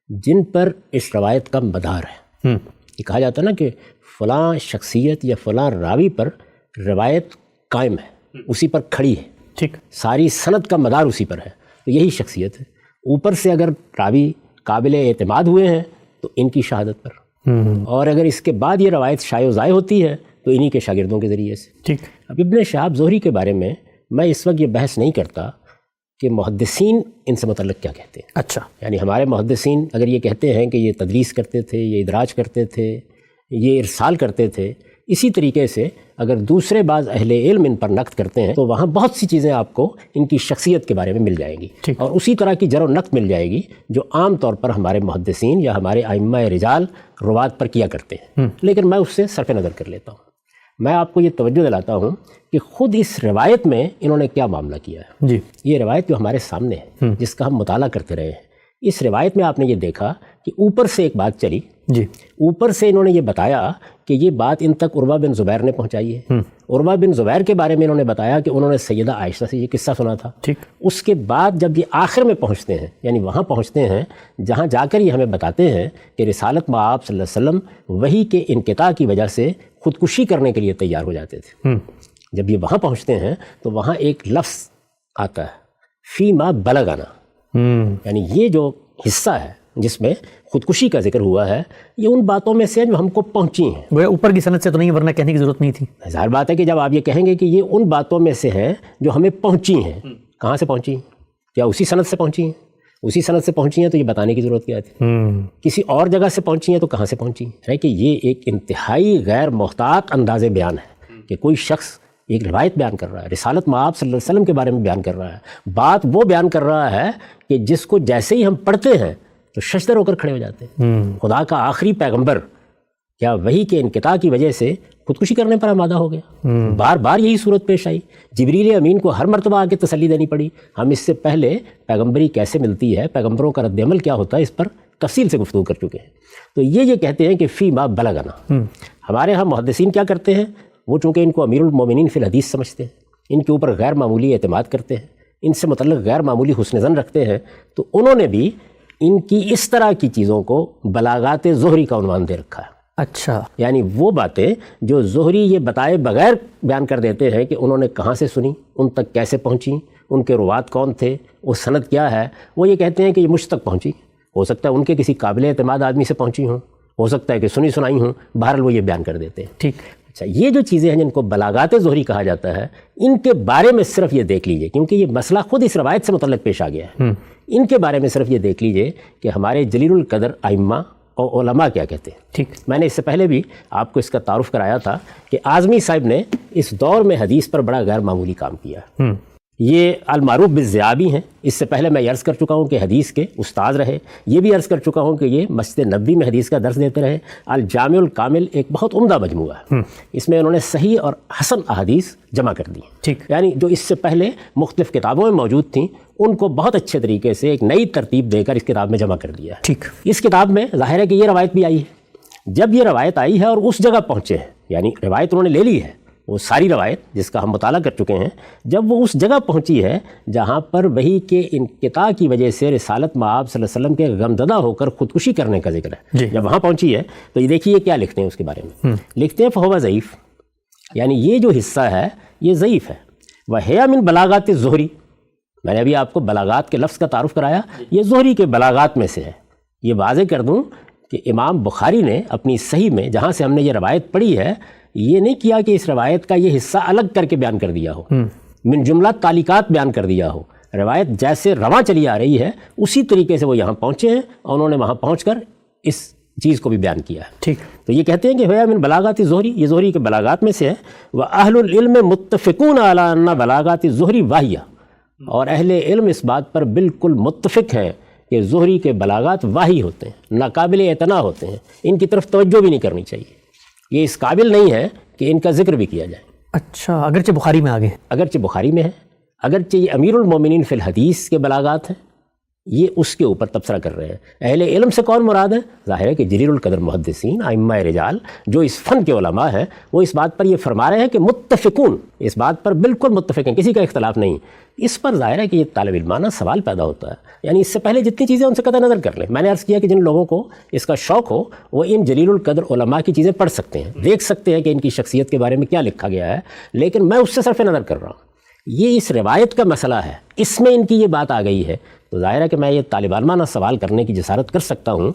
جن پر اس روایت کا مدار ہے۔ یہ کہا جاتا ہے نا کہ فلاں شخصیت یا فلاں راوی پر روایت قائم ہے، اسی پر کھڑی ہے، ٹھیک، ساری سند کا مدار اسی پر ہے، تو یہی شخصیت ہے۔ اوپر سے اگر راوی قابل اعتماد ہوئے ہیں تو ان کی شہادت پر، اور اگر اس کے بعد یہ روایت شائع و ضائع ہوتی ہے تو انہی کے شاگردوں کے ذریعے سے۔ ٹھیک، اب ابن شہاب زہری کے بارے میں اس وقت یہ بحث نہیں کرتا کہ محدثین ان سے متعلق کیا کہتے ہیں۔ اچھا، یعنی ہمارے محدثین اگر یہ کہتے ہیں کہ یہ تدریس کرتے تھے، یہ ادراج کرتے تھے، یہ ارسال کرتے تھے، اسی طریقے سے اگر دوسرے بعض اہل علم ان پر نقد کرتے ہیں تو وہاں بہت سی چیزیں آپ کو ان کی شخصیت کے بارے میں مل جائیں گی، اور اسی طرح کی جر و نقد مل جائے گی جو عام طور پر ہمارے محدثین یا ہمارے ائمہ رجال روات پر کیا کرتے ہیں، لیکن میں اس سے صرف نظر کر لیتا ہوں۔ میں آپ کو یہ توجہ دلاتا ہوں کہ خود اس روایت میں انہوں نے کیا معاملہ کیا ہے۔ جی، یہ روایت جو ہمارے سامنے ہے، جس کا ہم مطالعہ کرتے رہے ہیں، اس روایت میں آپ نے یہ دیکھا کہ اوپر سے ایک بات چلی، جی، اوپر سے انہوں نے یہ بتایا کہ یہ بات ان تک عروہ بن زبیر نے پہنچائی ہے۔ عروہ بن زبیر کے بارے میں انہوں نے بتایا کہ انہوں نے سیدہ عائشہ سے یہ قصہ سنا تھا۔ ٹھیک، اس کے بعد جب یہ آخر میں پہنچتے ہیں، یعنی وہاں پہنچتے ہیں جہاں جا کر یہ ہمیں بتاتے ہیں کہ رسالت مآب صلی اللہ علیہ وسلم وحی کے انقطاع کی وجہ سے خودکشی کرنے کے لیے تیار ہو جاتے تھے، جب یہ وہاں پہنچتے ہیں تو وہاں ایک لفظ آتا ہے فی ما بلغنا، یعنی یہ جو حصہ ہے جس میں خودکشی کا ذکر ہوا ہے، یہ ان باتوں میں سے جو ہم کو پہنچی ہیں۔ وہ اوپر کی سند سے تو نہیں، ورنہ کہنے کی ضرورت نہیں تھی۔ ظاہر بات ہے کہ جب آپ یہ کہیں گے کہ یہ ان باتوں میں سے ہیں جو ہمیں پہنچی ہیں، کہاں سے پہنچی ہیں؟ کیا اسی سند سے پہنچی ہیں؟ اسی سند سے پہنچی ہیں تو یہ بتانے کی ضرورت کیا تھی؟ کسی اور جگہ سے پہنچی ہیں تو کہاں سے پہنچی ہیں؟ ہے کہ یہ ایک انتہائی غیر محتاط انداز بیان ہے کہ کوئی شخص ایک روایت بیان کر رہا ہے، رسالت مآب صلی اللہ علیہ وسلم کے بارے میں بیان کر رہا ہے، بات وہ بیان کر رہا ہے کہ جس کو جیسے ہی ہم پڑھتے ہیں تو ششدر ہو کر کھڑے ہو جاتے ہیں۔ خدا کا آخری پیغمبر کیا وحی کے انقطاع کی وجہ سے خودکشی کرنے پر آمادہ ہو گیا؟ بار بار یہی صورت پیش آئی، جبریل امین کو ہر مرتبہ آ کے تسلی دینی پڑی۔ ہم اس سے پہلے پیغمبری کیسے ملتی ہے، پیغمبروں کا رد عمل کیا ہوتا ہے، اس پر تفصیل سے گفتگو کر چکے ہیں۔ تو یہ کہتے ہیں کہ فی ما بلغنا۔ ہمارے ہاں محدثین کیا کرتے ہیں، وہ چونکہ ان کو امیر المومنین فی الحدیث سمجھتے ہیں، ان کے اوپر غیر معمولی اعتماد کرتے ہیں، ان سے متعلق غیر معمولی حسن ظن رکھتے ہیں، تو انہوں نے بھی ان کی اس طرح کی چیزوں کو بلاغات زہری کا عنوان دے رکھا ہے۔ اچھا، یعنی وہ باتیں جو زہری یہ بتائے بغیر بیان کر دیتے ہیں کہ انہوں نے کہاں سے سنی، ان تک کیسے پہنچی، ان کے روات کون تھے، وہ سند کیا ہے، وہ یہ کہتے ہیں کہ یہ مجھ تک پہنچی، ہو سکتا ہے ان کے کسی قابل اعتماد آدمی سے پہنچی ہوں، ہو سکتا ہے کہ سنی سنائی ہوں، بہرحال وہ یہ بیان کر دیتے ہیں۔ ٹھیک، اچھا، یہ جو چیزیں ہیں جن کو بلاغات زہری کہا جاتا ہے، ان کے بارے میں صرف یہ دیکھ لیجئے، کیونکہ یہ مسئلہ خود اس روایت سے متعلق پیش آ گیا ہے، ان کے بارے میں صرف یہ دیکھ لیجئے کہ ہمارے جلیل القدر ائمہ اور علماء کیا کہتے ہیں۔ ٹھیک، میں نے اس سے پہلے بھی آپ کو اس کا تعارف کرایا تھا کہ اعظمی صاحب نے اس دور میں حدیث پر بڑا غیر معمولی کام کیا۔ یہ المعروف بالذیابی ہیں، اس سے پہلے میں یہ عرض کر چکا ہوں کہ حدیث کے استاد رہے، یہ بھی عرض کر چکا ہوں کہ یہ مسجد نبوی میں حدیث کا درس دیتے رہے۔ الجامع الکامل ایک بہت عمدہ مجموعہ ہے، اس میں انہوں نے صحیح اور حسن احادیث جمع کر دی، ٹھیک، یعنی جو اس سے پہلے مختلف کتابوں میں موجود تھیں ان کو بہت اچھے طریقے سے ایک نئی ترتیب دے کر اس کتاب میں جمع کر دیا ہے۔ ٹھیک، اس کتاب میں ظاہر ہے کہ یہ روایت بھی آئی ہے، جب یہ روایت آئی ہے اور اس جگہ پہنچے ہیں، یعنی روایت انہوں نے لے لی ہے، وہ ساری روایت جس کا ہم مطالعہ کر چکے ہیں، جب وہ اس جگہ پہنچی ہے جہاں پر وحی کے انقطاع کی وجہ سے رسالت مآب صلی اللہ علیہ وسلم کے غمزدہ ہو کر خودکشی کرنے کا ذکر ہے، جب وہاں پہنچی ہے تو یہ دیکھیے کیا لکھتے ہیں اس کے بارے میں، لکھتے ہیں فہو ضعیف، یعنی یہ جو حصہ ہے یہ ضعیف ہے، وحیا من بلاغات زہری، میں نے ابھی آپ کو بلاغات کے لفظ کا تعارف کرایا، یہ زہری کے بلاغات میں سے ہے۔ یہ واضح کر دوں کہ امام بخاری نے اپنی صحیح میں جہاں سے ہم نے یہ روایت پڑھی ہے، یہ نہیں کیا کہ اس روایت کا یہ حصہ الگ کر کے بیان کر دیا ہو، من جملہ تعلیقات بیان کر دیا ہو، روایت جیسے رواں چلی آ رہی ہے اسی طریقے سے وہ یہاں پہنچے ہیں اور انہوں نے وہاں پہنچ کر اس چیز کو بھی بیان کیا ہے۔ ٹھیک، تو یہ کہتے ہیں کہ ہویا من بلاغات زہری، یہ زہری کے بلاغات میں سے ہے، وَأَهْلُ الْعِلْمِ مُتَّفِقُونَ عَلَىٰ أَنَّ بلاغات زہری واہیہ، اور اہل علم اس بات پر بالکل متفق ہیں کہ زہری کے بلاغات واہی ہوتے ہیں، ناقابل اعتنا ہوتے ہیں، ان کی طرف توجہ بھی نہیں کرنی چاہیے، یہ اس قابل نہیں ہے کہ ان کا ذکر بھی کیا جائے۔ اچھا، اگرچہ بخاری میں آگے، اگرچہ بخاری میں ہے، اگرچہ یہ امیر المومنین فی الحدیث کے بلاغات ہیں، یہ اس کے اوپر تبصرہ کر رہے ہیں۔ اہل علم سے کون مراد ہے؟ ظاہر ہے کہ جلیل القدر محدثین، ائمہ رجال جو اس فن کے علماء ہیں، وہ اس بات پر یہ فرما رہے ہیں کہ متفقون، اس بات پر بالکل متفق ہیں، کسی کا اختلاف نہیں۔ اس پر ظاہر ہے کہ یہ طالب علمانہ سوال پیدا ہوتا ہے، یعنی اس سے پہلے جتنی چیزیں ان سے قطع نظر کر لیں۔ میں نے عرض کیا کہ جن لوگوں کو اس کا شوق ہو وہ ان جلیل القدر علماء کی چیزیں پڑھ سکتے ہیں، دیکھ سکتے ہیں کہ ان کی شخصیت کے بارے میں کیا لکھا گیا ہے، لیکن میں اس سے صرف نظر کر رہا ہوں۔ یہ اس روایت کا مسئلہ ہے، اس میں ان کی یہ بات آ گئی ہے، تو ظاہر ہے کہ میں یہ طالب علمانہ سوال کرنے کی جسارت کر سکتا ہوں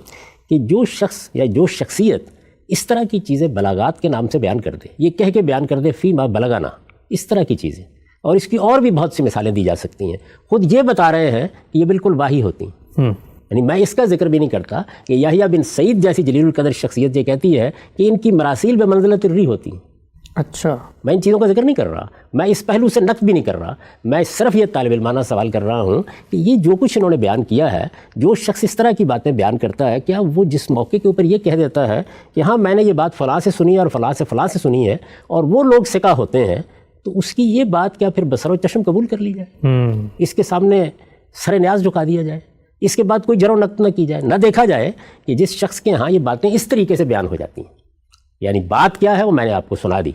کہ جو شخص یا جو شخصیت اس طرح کی چیزیں بلاغات کے نام سے بیان کر دے، یہ کہہ کے بیان کر دے فی ما بلغنا، اس طرح کی چیزیں، اور اس کی اور بھی بہت سی مثالیں دی جا سکتی ہیں، خود یہ بتا رہے ہیں کہ یہ بالکل واہی ہوتی ہیں۔ یعنی میں اس کا ذکر بھی نہیں کرتا کہ یحییٰ بن سعید جیسی جلیل القدر شخصیت یہ کہتی ہے کہ ان کی مراسیل بمنزلۃ الريح ہوتی ہیں۔ اچھا، میں ان چیزوں کا ذکر نہیں کر رہا، میں اس پہلو سے نقد بھی نہیں کر رہا، میں صرف یہ طالب علمانہ سوال کر رہا ہوں کہ یہ جو کچھ انہوں نے بیان کیا ہے، جو شخص اس طرح کی باتیں بیان کرتا ہے، کیا وہ جس موقع کے اوپر یہ کہہ دیتا ہے کہ ہاں میں نے یہ بات فلاں سے سنی اور فلاں سے سنی ہے، اور وہ لوگ ثقہ ہوتے ہیں، تو اس کی یہ بات کیا پھر بصر و چشم قبول کر لی جائے، اس کے سامنے سر نیاز جھکا دیا جائے، اس کے بعد کوئی جر و نقد نہ کی جائے، نہ دیکھا جائے کہ جس شخص کے ہاں یہ باتیں اس طریقے سے بیان ہو جاتی ہیں، یعنی بات کیا ہے وہ میں نے آپ کو سنا دی،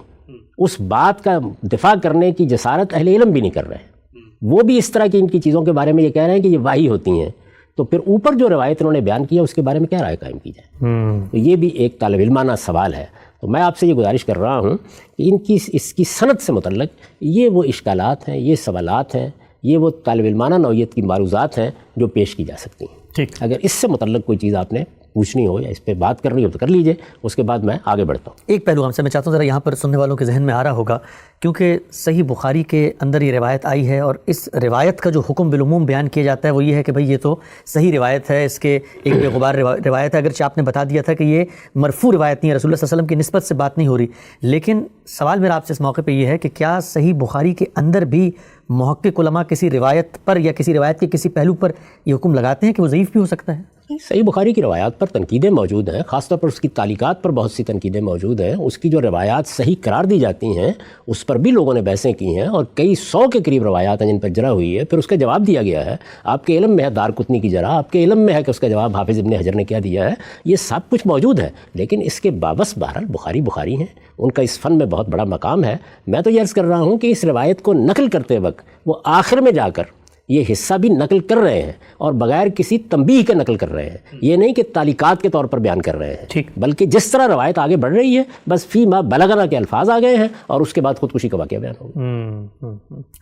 اس بات کا دفاع کرنے کی جسارت اہل علم بھی نہیں کر رہے ہیں، وہ بھی اس طرح کی ان کی چیزوں کے بارے میں یہ کہہ رہے ہیں کہ یہ واہی ہوتی ہیں، تو پھر اوپر جو روایت انہوں نے بیان کیا اس کے بارے میں کیا رائے قائم کی جائے؟ تو یہ بھی ایک طالب علمانہ سوال ہے۔ تو میں آپ سے یہ گزارش کر رہا ہوں کہ اس کی سند سے متعلق یہ وہ اشکالات ہیں، یہ سوالات ہیں، یہ وہ طالب علمانہ نوعیت کی معروضات ہیں جو پیش کی جا سکتی ہیں۔ ٹھیک، اگر اس سے متعلق کوئی چیز آپ نے پوچھنی ہو یا اس پہ بات کرنی ہو تو کر لیجئے، اس کے بعد میں آگے بڑھتا ہوں۔ ایک پہلو ہم سے میں چاہتا ہوں ذرا یہاں پر سننے والوں کے ذہن میں آ رہا ہوگا، کیونکہ صحیح بخاری کے اندر یہ روایت آئی ہے، اور اس روایت کا جو حکم بالعموم بیان کیا جاتا ہے وہ یہ ہے کہ بھئی یہ تو صحیح روایت ہے، اس کے ایک بے غبار روایت ہے، اگرچہ آپ نے بتا دیا تھا کہ یہ مرفوع روایت نہیں ہے، رسول اللہ صلی اللہ علیہ وسلم کی نسبت سے بات نہیں ہو رہی، لیکن سوال میرا آپ سے اس موقع پہ یہ ہے کہ کیا صحیح بخاری کے اندر بھی محقق علماء کسی روایت پر یا کسی روایت کے کسی پہلو پر یہ حکم لگاتے ہیں کہ وہ ضعیف بھی ہو سکتا ہے؟ صحیح بخاری کی روایات پر تنقیدیں موجود ہیں، خاص طور پر اس کی تعلیقات پر بہت سی تنقیدیں موجود ہیں، اس کی جو روایات صحیح قرار دی جاتی ہیں اس پر بھی لوگوں نے بحثیں کی ہیں، اور کئی 100 کے قریب روایات ہیں جن پر جرح ہوئی ہے، پھر اس کا جواب دیا گیا ہے۔ آپ کے علم میں ہے دارقطنی کی جرح، آپ کے علم میں ہے کہ اس کا جواب حافظ ابن حجر نے کیا دیا ہے، یہ سب کچھ موجود ہے، لیکن اس کے بابس بہرحال بخاری ہیں، ان کا اس فن میں بہت بڑا مقام ہے۔ میں تو یہ عرض کر رہا ہوں کہ اس روایت کو نقل کرتے وقت وہ آخر میں جا کر یہ حصہ بھی نقل کر رہے ہیں، اور بغیر کسی تنبیہ کے نقل کر رہے ہیں، یہ نہیں کہ تعلیقات کے طور پر بیان کر رہے ہیں، بلکہ جس طرح روایت آگے بڑھ رہی ہے بس فی ما بلغنا کے الفاظ آ گئے ہیں، اور اس کے بعد خودکشی کا واقعہ بیان ہوگا۔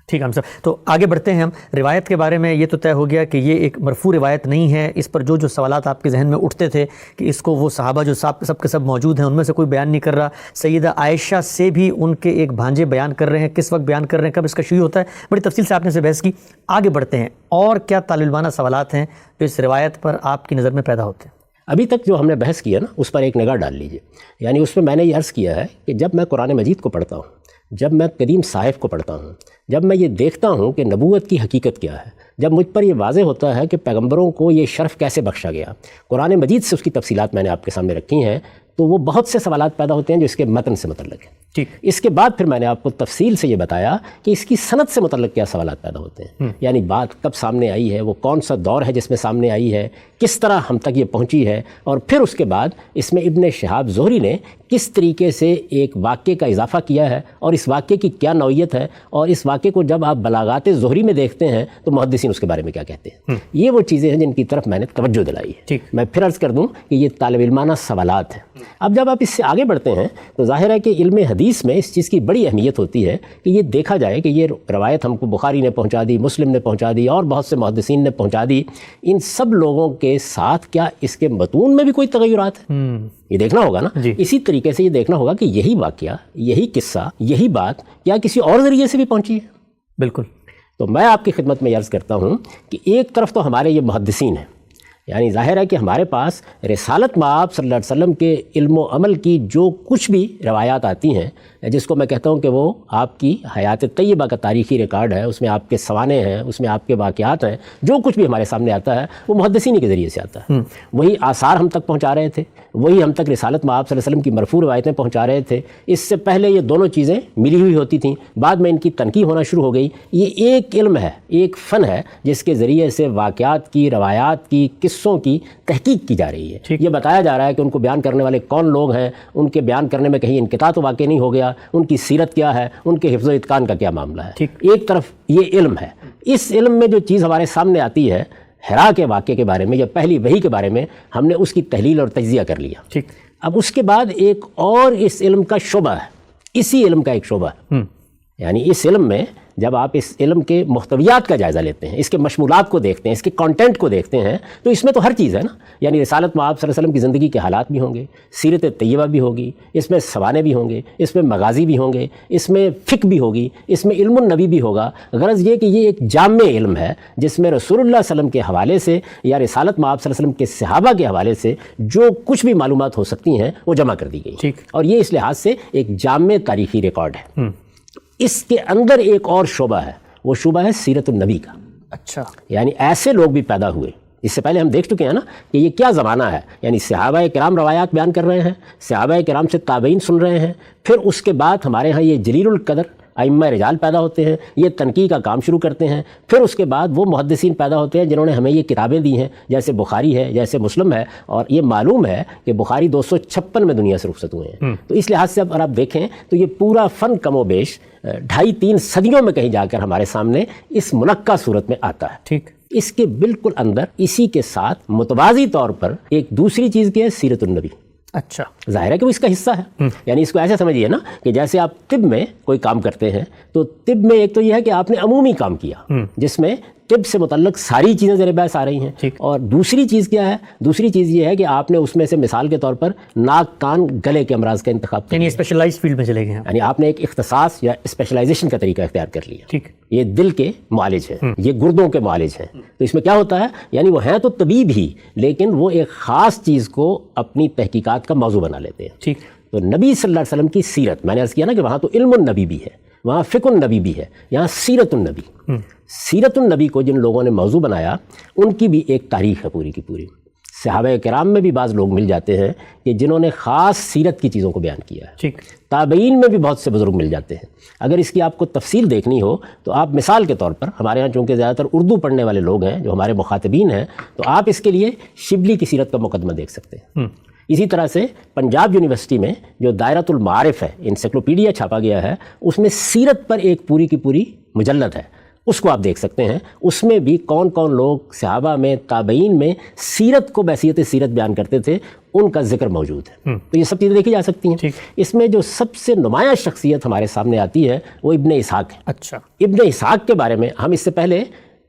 ٹھیک ہے ہم صاحب، تو آگے بڑھتے ہیں ہم۔ روایت کے بارے میں یہ تو طے ہو گیا کہ یہ ایک مرفوع روایت نہیں ہے، اس پر جو سوالات آپ کے ذہن میں اٹھتے تھے کہ اس کو وہ صحابہ جو سب کے سب موجود ہیں ان میں سے کوئی بیان نہیں کر رہا، سیدہ عائشہ سے بھی ان کے ایک بھانجے بیان کر رہے ہیں، کس وقت بیان کر رہے ہیں، کب اس کا شیوع ہوتا ہے، بڑی تفصیل سے آپ نے سے بحث کی۔ آگے بڑھتے ہیں، اور کیا طالب علمانہ سوالات ہیں جو اس روایت پر آپ کی نظر میں پیدا ہوتے ہیں؟ ابھی تک جو ہم نے بحث کیا نا اس پر ایک نگاہ ڈال لیجئے، یعنی اس میں میں نے یہ عرض کیا ہے کہ جب میں قرآن مجید کو پڑھتا ہوں، جب میں قدیم صحائف کو پڑھتا ہوں، جب میں یہ دیکھتا ہوں کہ نبوت کی حقیقت کیا ہے، جب مجھ پر یہ واضح ہوتا ہے کہ پیغمبروں کو یہ شرف کیسے بخشا گیا، قرآن مجید سے اس کی تفصیلات میں نے آپ کے سامنے رکھی ہیں، تو وہ بہت سے سوالات پیدا ہوتے ہیں جو اس کے متن سے متعلق ہیں۔ ٹھیک، اس کے بعد پھر میں نے آپ کو تفصیل سے یہ بتایا کہ اس کی سند سے متعلق کیا سوالات پیدا ہوتے ہیں، یعنی بات کب سامنے آئی ہے، وہ کون سا دور ہے جس میں سامنے آئی ہے، کس طرح ہم تک یہ پہنچی ہے، اور پھر اس کے بعد اس میں ابن شہاب زہری نے کس طریقے سے ایک واقعے کا اضافہ کیا ہے، اور اس واقعے کی کیا نوعیت ہے، اور اس واقعے کو جب آپ بلاغات زہری میں دیکھتے ہیں تو محدثین اس کے بارے میں کیا کہتے ہیں۔ یہ وہ چیزیں ہیں جن کی طرف میں نے توجہ دلائی ہے۔ میں پھر عرض کر دوں کہ یہ طالب علمانہ سوالات ہیں۔ اب جب آپ اس سے آگے بڑھتے ہیں تو ظاہر ہے کہ علم حدیث میں اس چیز کی بڑی اہمیت ہوتی ہے کہ یہ دیکھا جائے کہ یہ روایت ہم کو بخاری نے پہنچا دی، مسلم نے پہنچا دی، اور بہت سے محدثین نے پہنچا دی، ان سب لوگوں کے ساتھ کیا اس کے متون میں بھی کوئی تغیرات ہیں؟ یہ دیکھنا ہوگا نا۔ اسی طریقے سے یہ دیکھنا ہوگا کہ یہی واقعہ، یہی قصہ، یہی بات کیا کسی اور ذریعے سے بھی پہنچی ہے؟ بالکل۔ تو میں آپ کی خدمت میں عرض کرتا ہوں کہ ایک طرف تو ہمارے یہ محدثین ہیں یعنی ظاہر ہے کہ ہمارے پاس رسالت مآب صلی اللہ علیہ وسلم کے علم و عمل کی جو کچھ بھی روایات آتی ہیں، جس کو میں کہتا ہوں کہ وہ آپ کی حیات طیبہ کا تاریخی ریکارڈ ہے، اس میں آپ کے سوانح ہیں، اس میں آپ کے واقعات ہیں، جو کچھ بھی ہمارے سامنے آتا ہے وہ محدثین کے ذریعے سے آتا ہے۔ وہی آثار ہم تک پہنچا رہے تھے، وہی ہم تک رسالت مآب صلی اللہ علیہ وسلم کی مرفوع روایتیں پہنچا رہے تھے۔ اس سے پہلے یہ دونوں چیزیں ملی ہوئی ہوتی تھیں، بعد میں ان کی تنقیح ہونا شروع ہو گئی۔ یہ ایک علم ہے، ایک فن ہے، جس کے ذریعے سے واقعات کی، روایات کی، قصوں کی تحقیق کی جا رہی ہے۔ یہ بتایا جا رہا ہے کہ ان کو بیان کرنے والے کون لوگ ہیں، ان کے بیان کرنے میں کہیں انقطاع تو واقع نہیں ہو گیا، ان کی سیرت کیا ہے، ان کے حفظ و اتقان کا کیا معاملہ ہے۔ ایک طرف یہ علم ہے، اس علم میں جو چیز ہمارے سامنے آتی ہے حرا کے واقعے کے بارے میں یا پہلی وحی کے بارے میں، ہم نے اس کی تحلیل اور تجزیہ کر لیا۔ اب اس کے بعد ایک اور اس علم کا شعبہ ہے، اسی علم کا ایک شعبہ ہے، یعنی اس علم میں جب آپ اس علم کے محتویات کا جائزہ لیتے ہیں، اس کے مشمولات کو دیکھتے ہیں، اس کے کانٹینٹ کو دیکھتے ہیں، تو اس میں تو ہر چیز ہے نا، یعنی رسالت مآب صلی اللہ علیہ وسلم کی زندگی کے حالات بھی ہوں گے، سیرت طیبہ بھی ہوگی، اس میں سوانح بھی ہوں گے، اس میں مغازی بھی ہوں گے، اس میں فقہ بھی ہوگی، اس میں علم النبی بھی ہوگا۔ غرض یہ کہ یہ ایک جامع علم ہے جس میں رسول اللہ صلی اللہ علیہ وسلم کے حوالے سے یا رسالت مآب صلی اللہ علیہ وسلم کے صحابہ کے حوالے سے جو کچھ بھی معلومات ہو سکتی ہیں وہ جمع کر دی گئی، اور یہ اس لحاظ سے ایک جامع تاریخی ریکارڈ ہے۔ اس کے اندر ایک اور شعبہ ہے، وہ شعبہ ہے سیرت النبی کا۔ اچھا، یعنی ایسے لوگ بھی پیدا ہوئے، اس سے پہلے ہم دیکھ چکے ہیں نا کہ یہ کیا زمانہ ہے، یعنی صحابہ کرام روایات بیان کر رہے ہیں، صحابہ کرام سے تابعین سن رہے ہیں، پھر اس کے بعد ہمارے ہاں یہ جلیل القدر ائمہ رجال پیدا ہوتے ہیں، یہ تنقیح کا کام شروع کرتے ہیں، پھر اس کے بعد وہ محدثین پیدا ہوتے ہیں جنہوں نے ہمیں یہ کتابیں دی ہیں، جیسے بخاری ہے، جیسے مسلم ہے، اور یہ معلوم ہے کہ بخاری 256 میں دنیا سے رخصت ہوئے ہیں۔ تو اس لحاظ سے اگر آپ دیکھیں تو یہ پورا فن کم و بیش 2.5-3 صدیوں میں کہیں جا کر ہمارے سامنے اس منقع صورت میں آتا ہے۔ اس کے بالکل اندر اسی کے ساتھ متوازی طور پر ایک دوسری چیز کی ہے سیرت النبی۔ اچھا، ظاہر ہے کہ وہ اس کا حصہ ہے، یعنی اس کو ایسے سمجھیے نا کہ جیسے آپ طب میں کوئی کام کرتے ہیں تو طب میں ایک تو یہ ہے کہ آپ نے عمومی کام کیا جس میں طب سے متعلق ساری چیزیں زیر بحث آ رہی ہیں، اور دوسری چیز کیا ہے، دوسری چیز یہ ہے کہ آپ نے اس میں سے مثال کے طور پر ناک کان گلے کے امراض کا انتخاب کیا، یعنی اسپیشلائز فیلڈ میں چلے گئے ہیں، یعنی آپ نے ایک اختصاص یا اسپیشلائزیشن کا طریقہ اختیار کر لیا۔ یہ دل کے معالج ہیں، یہ گردوں کے معالج ہیں، تو اس میں کیا ہوتا ہے، یعنی وہ ہیں تو طبیب ہی لیکن وہ ایک خاص چیز کو اپنی تحقیقات کا موضوع بنا لیتے ہیں۔ تو نبی صلی اللہ علیہ وسلم کی سیرت، میں نے عرض کیا نا کہ وہاں تو علم النبی بھی ہے، وہاں فقہ النبی بھی ہے، یہاں سیرت النبی۔ سیرت النبی کو جن لوگوں نے موضوع بنایا ان کی بھی ایک تاریخ ہے پوری کی پوری۔ صحابہ کرام میں بھی بعض لوگ مل جاتے ہیں کہ جنہوں نے خاص سیرت کی چیزوں کو بیان کیا ہے، تابعین میں بھی بہت سے بزرگ مل جاتے ہیں۔ اگر اس کی آپ کو تفصیل دیکھنی ہو تو آپ مثال کے طور پر، ہمارے ہاں چونکہ زیادہ تر اردو پڑھنے والے لوگ ہیں جو ہمارے مخاطبین ہیں، تو آپ اس کے لیے شبلی کی سیرت کا مقدمہ دیکھ سکتے ہیں۔ اسی طرح سے پنجاب یونیورسٹی میں جو دائرۃ المعارف ہے، انسائکلوپیڈیا چھاپا گیا ہے، اس میں سیرت پر ایک پوری کی پوری مجلد ہے، اس کو آپ دیکھ سکتے ہیں۔ اس میں بھی کون کون لوگ صحابہ میں، تابعین میں سیرت کو بحیثیت سیرت بیان کرتے تھے، ان کا ذکر موجود ہے۔ تو یہ سب چیزیں دیکھی جا سکتی ہیں۔ اس میں جو سب سے نمایاں شخصیت ہمارے سامنے آتی ہے وہ ابن اسحاق ہے۔ اچھا، ابن اسحاق کے بارے میں ہم اس سے پہلے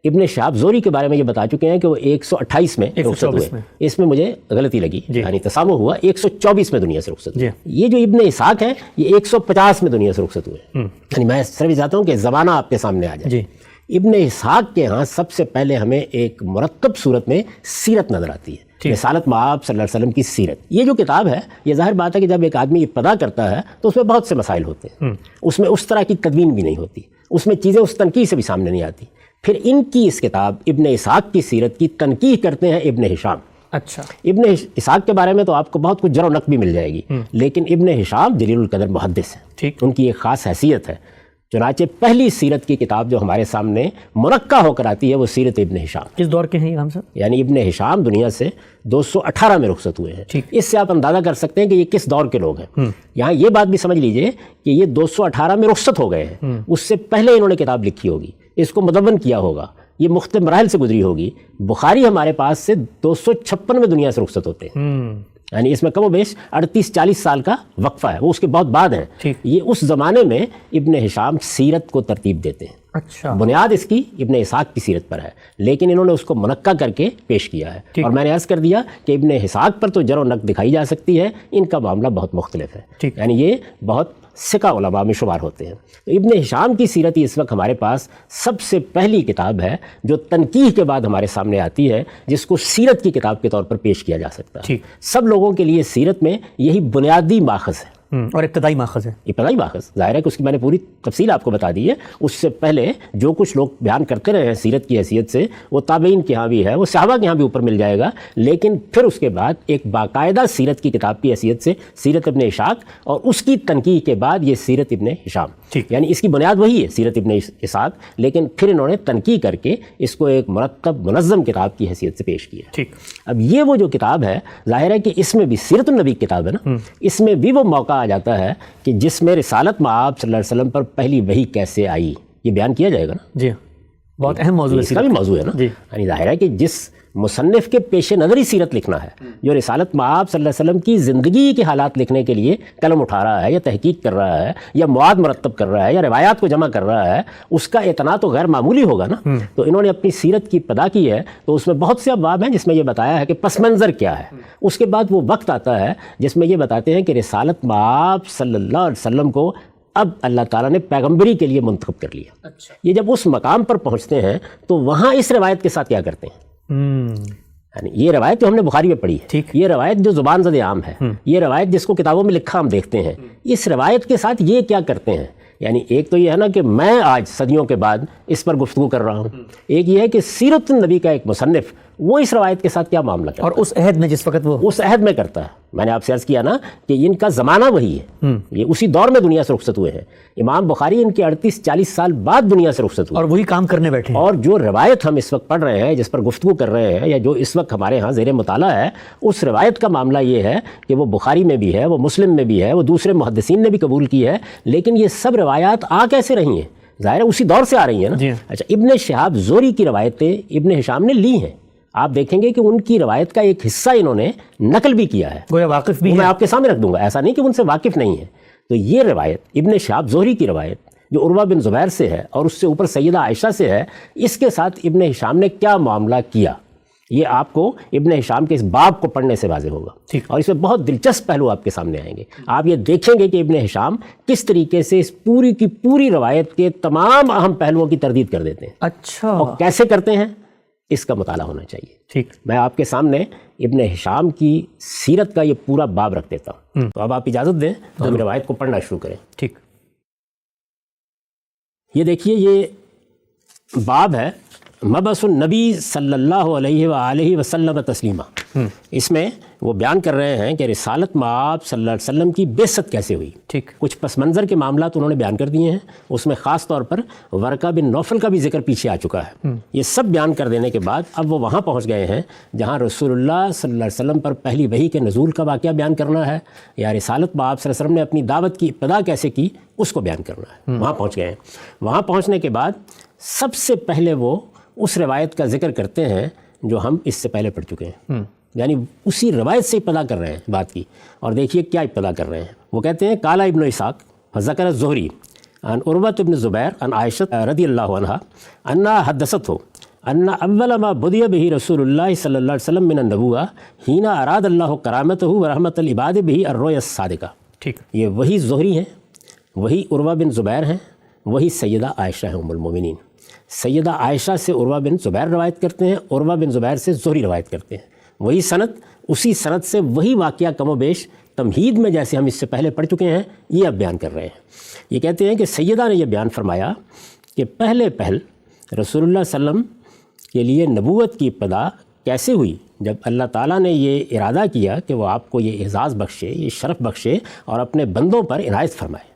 ابن شہاب زہری کے بارے میں یہ بتا چکے ہیں کہ وہ 128 میں رخصت ہوئے۔ اس میں مجھے غلطی لگی، یعنی تسامح ہوا، 124 میں دنیا سے رخصت ہوئے۔ یہ جو ابن اسحاق ہیں یہ 150 میں دنیا سے رخصت ہوئے، یعنی میں صرف چاہتا ہوں کہ زمانہ آپ کے سامنے آ جائے۔ ابن اسحاق کے ہاں سب سے پہلے ہمیں ایک مرتب صورت میں سیرت نظر آتی ہے، رسالت مآب صلی اللہ علیہ وسلم کی سیرت۔ یہ جو کتاب ہے، یہ ظاہر بات ہے کہ جب ایک آدمی ابتدا کرتا ہے تو اس میں بہت سے مسائل ہوتے ہیں، اس میں اس طرح کی تدوین بھی نہیں ہوتی، اس میں چیزیں اس تنقیح سے بھی سامنے نہیں آتی۔ پھر ان کی اس کتاب ابن اسحاق کی سیرت کی تنقیح کرتے ہیں ابن ہشام۔ اچھا، ابن اسحاق کے بارے میں تو آپ کو بہت کچھ جر و نقد بھی مل جائے گی، لیکن ابن ہشام جلیل القدر محدث ہیں، ان کی ایک خاص حیثیت ہے۔ چنانچہ پہلی سیرت کی کتاب جو ہمارے سامنے منقع ہو کر آتی ہے وہ سیرت ابن ہشام۔ کس دور کے ہیں یہ ہم سب؟ یعنی ابن ہشام دنیا سے 218 میں رخصت ہوئے ہیں۔ اس سے آپ اندازہ کر سکتے ہیں کہ یہ کس دور کے لوگ ہیں۔ یہاں یہ بات بھی سمجھ لیجئے کہ یہ 218 میں رخصت ہو گئے ہیں، اس سے پہلے انہوں نے کتاب لکھی ہوگی، اس کو مدون کیا ہوگا، یہ مختلف مراحل سے گزری ہوگی۔ بخاری ہمارے پاس سے 256 میں دنیا سے رخصت ہوتے ہیں، یعنی اس میں کم و بیش 38-40 سال کا وقفہ ہے، وہ اس کے بہت بعد ہیں۔ یہ اس زمانے میں ابن ہشام سیرت کو ترتیب دیتے ہیں۔ اچھا، بنیاد اس کی ابن اسحاق کی سیرت پر ہے، لیکن انہوں نے اس کو منقع کر کے پیش کیا ہے۔ اور میں نے عرض کر دیا کہ ابن اسحاق پر تو جر و نقد دکھائی جا سکتی ہے، ان کا معاملہ بہت مختلف ہے، یعنی یہ بہت ثقہ علماء میں شمار ہوتے ہیں۔ تو ابن ہشام کی سیرت ہی اس وقت ہمارے پاس سب سے پہلی کتاب ہے جو تنقیح کے بعد ہمارے سامنے آتی ہے، جس کو سیرت کی کتاب کے طور پر پیش کیا جا سکتا ہے۔ سب لوگوں کے لیے سیرت میں یہی بنیادی ماخذ ہے اور ابتدائی ماخذ ہے۔ ابتدائی ماخذ ظاہر ہے کہ اس کی میں نے پوری تفصیل آپ کو بتا دی ہے۔ اس سے پہلے جو کچھ لوگ بیان کرتے رہے ہیں سیرت کی حیثیت سے، وہ تابعین کے ہاں بھی ہے، وہ صحابہ کے ہاں بھی اوپر مل جائے گا، لیکن پھر اس کے بعد ایک باقاعدہ سیرت کی کتاب کی حیثیت سے سیرت ابن اسحاق، اور اس کی تنقیح کے بعد یہ سیرت ابن ہشام، یعنی اس کی بنیاد وہی ہے سیرت ابن اسحاق، لیکن پھر انہوں نے تنقیح کر کے اس کو ایک مرتب منظم کتاب کی حیثیت سے پیش کیا۔ اب یہ وہ جو کتاب ہے، ظاہر ہے کہ اس میں بھی سیرت النبی کی کتاب ہے نا، اس میں بھی وہ موقع آ جاتا ہے کہ جس میں رسالت مآب صلی اللہ علیہ وسلم پر پہلی وحی کیسے آئی، یہ بیان کیا جائے گا نا۔ جی بہت اہم موضوع ہے، اس کا بھی موضوع ہے نا۔ یعنی ظاہر ہے کہ جس مصنف کے پیش نظر ہی سیرت لکھنا ہے، جو رسالت مآب صلی اللہ علیہ وسلم کی زندگی کے حالات لکھنے کے لیے قلم اٹھا رہا ہے یا تحقیق کر رہا ہے یا مواد مرتب کر رہا ہے یا روایات کو جمع کر رہا ہے، اس کا اعتنا تو غیر معمولی ہوگا نا۔ تو انہوں نے اپنی سیرت کی ابتدا کی ہے، تو اس میں بہت سے ابواب ہیں جس میں یہ بتایا ہے کہ پس منظر کیا ہے۔ اس کے بعد وہ وقت آتا ہے جس میں یہ بتاتے ہیں کہ رسالت مآب صلی اللہ علیہ وسلم کو اب اللہ تعالیٰ نے پیغمبری کے لیے منتخب کر لیا۔ یہ جب اس مقام پر پہنچتے ہیں تو وہاں اس روایت کے ساتھ کیا کرتے ہیں؟ یعنی یہ روایت جو ہم نے بخاری میں پڑھی ہے، یہ روایت جو زبان زد عام ہے، یہ روایت جس کو کتابوں میں لکھا ہم دیکھتے ہیں، اس روایت کے ساتھ یہ کیا کرتے ہیں؟ یعنی ایک تو یہ ہے نا کہ میں آج صدیوں کے بعد اس پر گفتگو کر رہا ہوں، ایک یہ ہے کہ سیرت النبی کا ایک مصنف وہ اس روایت کے ساتھ کیا معاملہ کرتا ہے، اور اس عہد میں جس وقت وہ اس عہد میں کرتا ہے۔ میں نے آپ سے عرض کیا نا کہ ان کا زمانہ وہی ہے، یہ اسی دور میں دنیا سے رخصت ہوئے ہیں۔ امام بخاری ان کے 38-40 سال بعد دنیا سے رخصت ہوئے، اور وہی کام کرنے بیٹھے ہیں۔ اور جو روایت ہم اس وقت پڑھ رہے ہیں، جس پر گفتگو کر رہے ہیں، یا جو اس وقت ہمارے ہاں زیر مطالعہ ہے، اس روایت کا معاملہ یہ ہے کہ وہ بخاری میں بھی ہے، وہ مسلم میں بھی ہے، وہ دوسرے محدثین نے بھی قبول کی ہے، لیکن یہ سب روایات آ کیسے رہی ہیں؟ ظاہر ہے اسی دور سے آ رہی ہیں نا۔ اچھا، ابن شہاب زہری کی روایتیں ابن ہشام نے لی ہیں، آپ دیکھیں گے کہ ان کی روایت کا ایک حصہ انہوں نے نقل بھی کیا ہے، گویا واقف بھی میں آپ کے سامنے رکھ دوں گا، ایسا نہیں کہ ان سے واقف نہیں ہے۔ تو یہ روایت ابن شہاب زہری کی روایت جو عروہ بن زبیر سے ہے اور اس سے اوپر سیدہ عائشہ سے ہے، اس کے ساتھ ابن ہشام نے کیا معاملہ کیا، یہ آپ کو ابن ہشام کے اس باب کو پڑھنے سے واضح ہوگا، اور اس میں بہت دلچسپ پہلو آپ کے سامنے آئیں گے۔ آپ یہ دیکھیں گے کہ ابن ہشام کس طریقے سے اس پوری کی پوری روایت کے تمام اہم پہلوؤں کی تردید کر دیتے ہیں۔ اچھا، اور کیسے کرتے ہیں اس کا مطالعہ ہونا چاہیے۔ ٹھیک، میں آپ کے سامنے ابن ہشام کی سیرت کا یہ پورا باب رکھ دیتا ہوں، تو اب آپ اجازت دیں تو ہم روایت کو پڑھنا شروع کریں۔ ٹھیک، یہ دیکھیے، یہ باب ہے مبعث النبی صلی اللہ علیہ وآلہ وسلم تسلیمہ۔ اس میں وہ بیان کر رہے ہیں کہ رسالت مآب صلی اللہ علیہ وسلم کی بعثت کیسے ہوئی۔ ٹھیک، کچھ پس منظر کے معاملات انہوں نے بیان کر دیے ہیں، اس میں خاص طور پر ورقہ بن نوفل کا بھی ذکر پیچھے آ چکا ہے۔ یہ سب بیان کر دینے کے بعد اب وہ وہاں پہنچ گئے ہیں جہاں رسول اللہ صلی اللہ علیہ وسلم پر پہلی وحی کے نزول کا واقعہ بیان کرنا ہے، یا رسالت مآب صلی اللہ علیہ وسلم نے اپنی دعوت کی ابتدا کیسے کی اس کو بیان کرنا ہے۔ وہاں پہنچ گئے ہیں۔ وہاں پہنچنے کے بعد سب سے پہلے وہ اس روایت کا ذکر کرتے ہیں جو ہم اس سے پہلے پڑھ چکے ہیں، یعنی اسی روایت سے ابتدا کر رہے ہیں بات کی۔ اور دیکھیے کیا ابتدا کر رہے ہیں، وہ کہتے ہیں قال ابن اسحاق فذکر الزہری عن عروہ بن زبیر عن عائشہ رضی اللہ عنہا انہا حدثتہ ان اول ما بدی به رسول اللہ صلی اللہ علیہ وسلم من النبوہ حین اراد اللہ کرامتہ ورحمت العباد به الرؤیا الصادقہ۔ ٹھیک، یہ وہی زہری ہیں، وہی عروہ بن زبیر ہیں، وہی سیدہ عائشہ ہیں ام المومنین۔ سیدہ عائشہ سے عروہ بن زبیر روایت کرتے ہیں، عروہ بن زبیر سے زہری روایت کرتے ہیں، وہی سند، اسی سند سے وہی واقعہ کم و بیش تمہید میں جیسے ہم اس سے پہلے پڑھ چکے ہیں یہ اب بیان کر رہے ہیں۔ یہ کہتے ہیں کہ سیدہ نے یہ بیان فرمایا کہ پہلے پہل رسول اللہ صلی اللہ علیہ وسلم کے لیے نبوت کی ابتدا کیسے ہوئی، جب اللہ تعالیٰ نے یہ ارادہ کیا کہ وہ آپ کو یہ اعزاز بخشے، یہ شرف بخشے اور اپنے بندوں پر عنایت فرمائے۔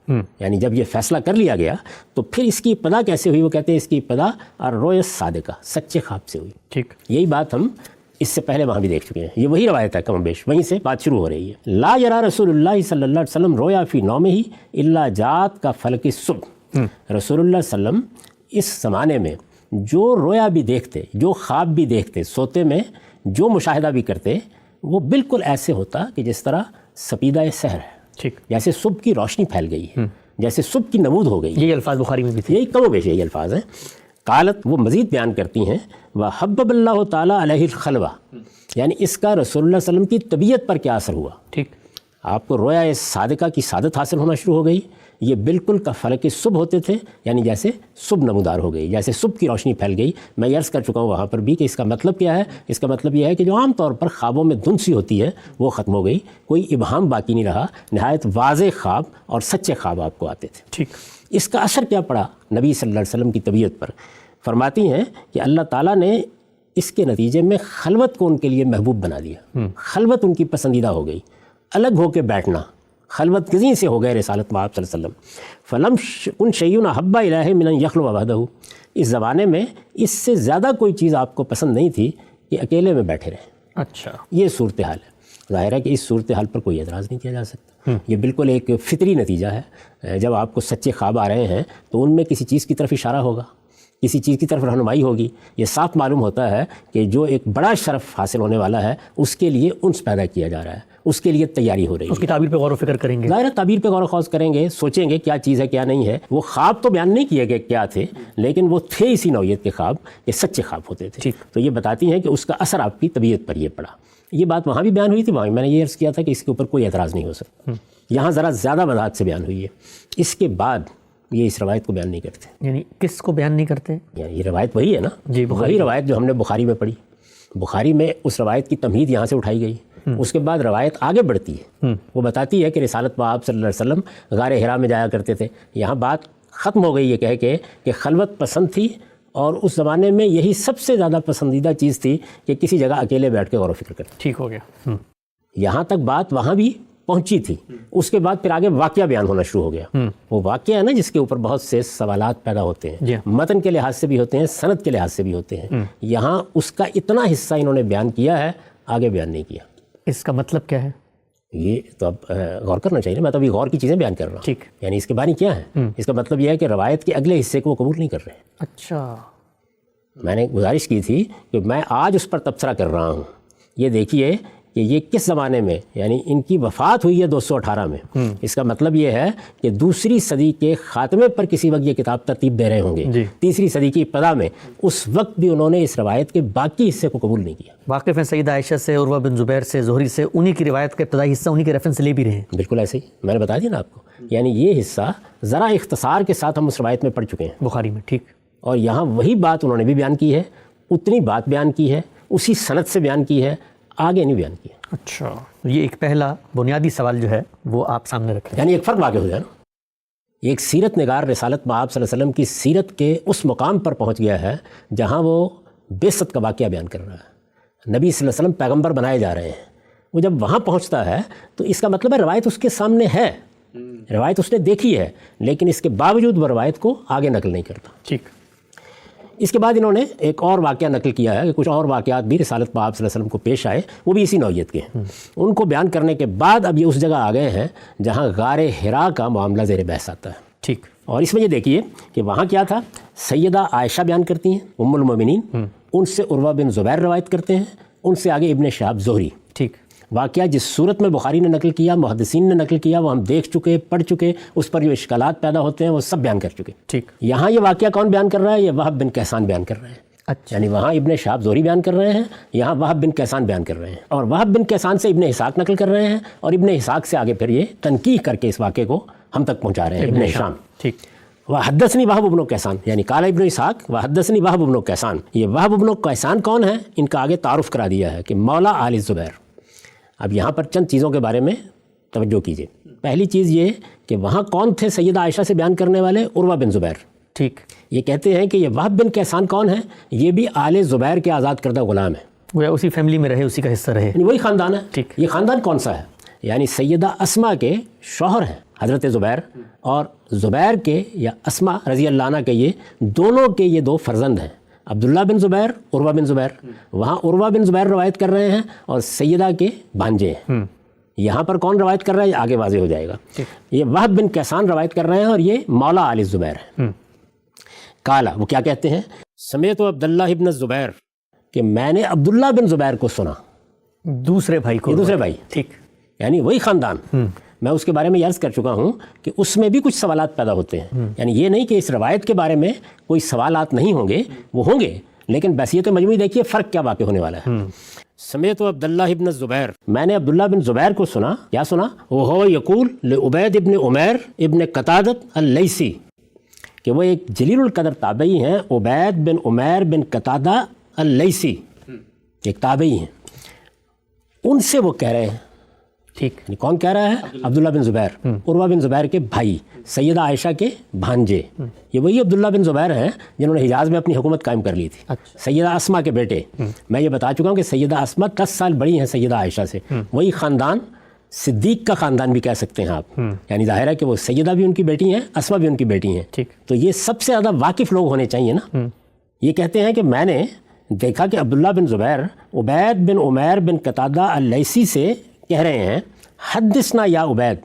یعنی جب یہ فیصلہ کر لیا گیا تو پھر اس کی ابتدا کیسے ہوئی، وہ کہتے ہیں اس کی ابتدا الرؤیا الصادقہ، سچے خواب سے ہوئی۔ ٹھیک، یہی بات ہم اس سے پہلے وہاں بھی دیکھ چکے ہیں، یہ وہی روایت ہے کم بیش، وہیں سے بات شروع ہو رہی ہے۔ لا یرا رسول اللہ صلی اللہ علیہ وسلم رویا فی نومہ ہی الا جات کا فلک الصبح۔ رسول اللہ صلی اللہ علیہ وسلم اس زمانے میں جو رویا بھی دیکھتے، جو خواب بھی دیکھتے، سوتے میں جو مشاہدہ بھی کرتے، وہ بالکل ایسے ہوتا کہ جس طرح سپیدہ سحر ہے، ٹھیک، جیسے صبح کی روشنی پھیل گئی ہے، جیسے صبح کی نمود ہو گئی۔ یہی الفاظ بخاری میں بھی تھے۔ یہی کم و بیش یہی الفاظ ہیں۔ قالت، وہ مزید بیان کرتی ہیں، وحبب اللہ تعالیٰ علیہ الخلوہ، یعنی اس کا رسول اللہ صلی اللہ علیہ وسلم کی طبیعت پر کیا اثر ہوا۔ ٹھیک، آپ کو رویا صادقہ کی سعادت حاصل ہونا شروع ہو گئی. یہ بالکل کا فلک صبح ہوتے تھے، یعنی جیسے صبح نمودار ہو گئی، جیسے صبح کی روشنی پھیل گئی. میں عرض کر چکا ہوں وہاں پر بھی کہ اس کا مطلب کیا ہے. اس کا مطلب یہ ہے کہ جو عام طور پر خوابوں میں دھند سی ہوتی ہے وہ ختم ہو گئی، کوئی ابہام باقی نہیں رہا، نہایت واضح خواب اور سچے خواب آپ کو آتے تھے. ٹھیک. اس کا اثر کیا پڑا نبی صلی اللہ علیہ وسلم کی طبیعت پر؟ فرماتی ہیں کہ اللہ تعالیٰ نے اس کے نتیجے میں خلوت کو ان کے لیے محبوب بنا دیا. خلوت ان کی پسندیدہ ہو گئی، الگ ہو کے بیٹھنا، خلوت گزین سے ہو گئے رسالت مآب صلی اللہ علیہ وسلم. فلم ان شیون احب الیہ من ان یخلو وحدہ. اس زمانے میں اس سے زیادہ کوئی چیز آپ کو پسند نہیں تھی کہ اکیلے میں بیٹھے رہیں. اچھا. یہ صورتحال ہے. ظاہر ہے کہ اس صورتحال پر کوئی اعتراض نہیں کیا جا سکتا. یہ بالکل ایک فطری نتیجہ ہے. جب آپ کو سچے خواب آ رہے ہیں تو ان میں کسی چیز کی طرف اشارہ ہوگا، کسی چیز کی طرف رہنمائی ہوگی. یہ صاف معلوم ہوتا ہے کہ جو ایک بڑا شرف حاصل ہونے والا ہے اس کے لیے انس پیدا کیا جا رہا ہے، اس کے لیے تیاری ہو رہی ہے. اس کی تعبیر پہ غور و فکر کریں گے. ظاہر تعبیر پہ غور و خوض کریں گے، سوچیں گے کیا چیز ہے کیا نہیں ہے. وہ خواب تو بیان نہیں کیے کہ کیا تھے، لیکن وہ تھے اسی نوعیت کے خواب، یہ سچے خواب ہوتے تھے. تو یہ بتاتی ہیں کہ اس کا اثر آپ کی طبیعت پر یہ پڑا. یہ بات وہاں بھی بیان ہوئی تھی، وہاں میں نے یہ عرض کیا تھا کہ اس کے اوپر کوئی اعتراض نہیں ہو سکتا. یہاں ذرا زیادہ وضاحت سے بیان ہوئی ہے. اس کے بعد یہ اس روایت کو بیان نہیں کرتے. یعنی کس کو بیان نہیں کرتے؟ یعنی یہ روایت وہی ہے نا جی، وہی روایت جو ہم نے بخاری میں پڑھی. بخاری میں اس روایت کی تمہید یہاں سے اٹھائی گئی. اس کے بعد روایت آگے بڑھتی ہے، وہ بتاتی ہے کہ رسالت مآب صلی اللہ علیہ وسلم غار حرا میں جایا کرتے تھے. یہاں بات ختم ہو گئی یہ کہہ کے کہ خلوت پسند تھی، اور اس زمانے میں یہی سب سے زیادہ پسندیدہ چیز تھی کہ کسی جگہ اکیلے بیٹھ کے غور و فکر کرتے. ٹھیک ہو گیا. یہاں تک بات وہاں بھی پہنچی تھی. اس کے بعد پھر آگے واقعہ بیان ہونا شروع ہو گیا. وہ واقعہ ہے نا جس کے اوپر بہت سے سوالات پیدا ہوتے ہیں، متن کے لحاظ سے بھی ہوتے ہیں، سند کے لحاظ سے بھی ہوتے ہیں. یہاں اس کا اتنا حصہ انہوں نے بیان کیا ہے، آگے بیان نہیں کیا. اس کا مطلب کیا ہے؟ یہ تو اب غور کرنا چاہیے. میں تو ابھی غور کی چیزیں بیان کر رہا ہوں. ٹھیک. یعنی اس کے بانی کیا ہے؟ اس کا مطلب یہ ہے کہ روایت کے اگلے حصے کو وہ قبول نہیں کر رہے. اچھا. میں نے گزارش کی تھی کہ میں آج اس پر تبصرہ کر رہا ہوں. یہ دیکھیے کہ یہ کس زمانے میں، یعنی ان کی وفات ہوئی ہے 218 میں. اس کا مطلب یہ ہے کہ دوسری صدی کے خاتمے پر کسی وقت یہ کتاب ترتیب دے رہے ہوں گے. تیسری صدی کی ابتدا میں اس وقت بھی انہوں نے اس روایت کے باقی حصے کو قبول نہیں کیا. واقف ہیں سیدہ عائشہ سے، عروہ بن زبیر سے، زہری سے، انہی کی روایت کا ابتدائی حصہ انہی کے ریفرنس سے لے بھی رہے ہیں. بالکل ایسے ہی میں نے بتا دیا نا آپ کو. یعنی یہ حصہ ذرا اختصار کے ساتھ ہم اس روایت میں پڑھ چکے ہیں بخاری میں. ٹھیک. اور یہاں وہی بات انہوں نے بھی بیان کی ہے، اتنی بات بیان کی ہے، اسی سند سے بیان کی ہے، آگے نہیں بیان کیا. اچھا. یہ ایک پہلا بنیادی سوال جو ہے وہ آپ سامنے رکھیں. یعنی ایک فرق واقع ہو جائے نا. ایک سیرت نگار رسالت مآب صلی اللہ علیہ وسلم کی سیرت کے اس مقام پر پہنچ گیا ہے جہاں وہ بعثت کا واقعہ بیان کر رہا ہے. نبی صلی اللہ علیہ وسلم پیغمبر بنائے جا رہے ہیں. وہ جب وہاں پہنچتا ہے تو اس کا مطلب ہے روایت اس کے سامنے ہے، روایت اس نے دیکھی ہے، لیکن اس کے باوجود وہ روایت کو آگے نقل نہیں کرتا. ٹھیک. اس کے بعد انہوں نے ایک اور واقعہ نقل کیا ہے کہ کچھ اور واقعات بھی رسالت مآب صلی اللہ علیہ وسلم کو پیش آئے، وہ بھی اسی نوعیت کے ہیں. ان کو بیان کرنے کے بعد اب یہ اس جگہ آ گئے ہیں جہاں غار حرا کا معاملہ زیر بحث آتا ہے. ٹھیک. اور اس میں یہ دیکھیے کہ وہاں کیا تھا. سیدہ عائشہ بیان کرتی ہیں ام المومنین، ان سے عروہ بن زبیر روایت کرتے ہیں، ان سے آگے ابن شہاب زہری. ٹھیک. واقعہ جس صورت میں بخاری نے نقل کیا، محدثین نے نقل کیا، وہ ہم دیکھ چکے، پڑھ چکے، اس پر جو اشکالات پیدا ہوتے ہیں وہ سب بیان کر چکے. ٹھیک. یہاں یہ واقعہ کون بیان کر رہا ہے؟ یہ وہب بن کیسان بیان کر رہے ہیں. اچھا. یعنی وہاں ابن شہاب زہری بیان کر رہے ہیں، یہاں وہب بن کیسان بیان کر رہے ہیں. اور وہب بن کیسان سے ابن اسحاق نقل کر رہے ہیں، اور ابن اسحاق سے آگے پھر یہ تنقیح کر کے اس واقعے کو ہم تک پہنچا رہے ہیں. ابن ہشام. ٹھیک. وحدثنی وہب بن کیسان، یعنی قال ابن اسحاق وحدثنی وہب بن کیسان. یہ وہب بن کیسان کون ہیں؟ ان کا آگے تعارف کرا دیا ہے کہ مولا آل زبیر. اب یہاں پر چند چیزوں کے بارے میں توجہ کیجیے. پہلی چیز یہ کہ وہاں کون تھے سیدہ عائشہ سے بیان کرنے والے؟ عروہ بن زبیر. ٹھیک. یہ کہتے ہیں کہ یہ وہب بن کیسان کون ہیں؟ یہ بھی آل زبیر کے آزاد کردہ غلام ہیں. وہ اسی فیملی میں رہے، اسی کا حصہ رہے. یعنی وہی خاندان ہے. ٹھیک. یہ خاندان کون سا ہے؟ یعنی سیدہ اسما کے شوہر ہیں حضرت زبیر، اور زبیر کے یا اسما رضی اللہ عنہ کے یہ دونوں کے یہ دو فرزند ہیں، عبداللہ بن زبیر، عروہ بن زبیر. وہاں عروہ بن زبیر روایت کر رہے ہیں اور سیدہ کے بھانجے ہیں. یہاں پر کون روایت کر رہا ہے یہ آگے واضح ہو جائے گا. یہ وہب بن کیسان روایت کر رہے ہیں اور یہ مولا آل زبیر ہیں. کالا، وہ کیا کہتے ہیں؟ سمیت عبداللہ ابن زبیر، کہ میں نے عبداللہ بن زبیر کو سنا. دوسرے بھائی کو. دوسرے بھائی. ٹھیک. یعنی وہی خاندان. میں اس کے بارے میں عرض کر چکا ہوں کہ اس میں بھی کچھ سوالات پیدا ہوتے ہیں. یعنی یہ نہیں کہ اس روایت کے بارے میں کوئی سوالات نہیں ہوں گے، وہ ہوں گے، لیکن بحثیت مجموعی دیکھیے فرق کیا واقع ہونے والا ہے. سمیت عبداللہ ابن زبیر، میں نے عبداللہ بن زبیر کو سنا، کیا سنا؟ وہ یقول لعبید ابن عمیر ابن قتادۃ اللیثی، کہ وہ ایک جلیل القدر تابعی ہیں، عبید بن عمیر بن قتادہ اللیثی، ایک تابعی ہیں، ان سے وہ کہہ رہے ہیں، ٹھیک، کون کہہ رہا ہے؟ عبداللہ بن زبیر، عروہ بن زبیر کے بھائی، سیدہ عائشہ کے بھانجے، یہ وہی عبداللہ بن زبیر ہیں جنہوں نے حجاز میں اپنی حکومت قائم کر لی تھی، سیدہ اسما کے بیٹے۔ میں یہ بتا چکا ہوں کہ سیدہ اسما 10 سال بڑی ہیں سیدہ عائشہ سے، وہی خاندان، صدیق کا خاندان بھی کہہ سکتے ہیں آپ، یعنی ظاہر ہے کہ وہ سیدہ بھی ان کی بیٹی ہیں، اسما بھی ان کی بیٹی ہیں، تو یہ سب سے زیادہ واقف لوگ ہونے چاہیے نا۔ یہ کہتے ہیں کہ میں نے دیکھا کہ عبداللہ بن زبیر عبید بن عمیر بن قتادہ اللیثی سے کہہ رہے ہیں، حدثنا یا عبید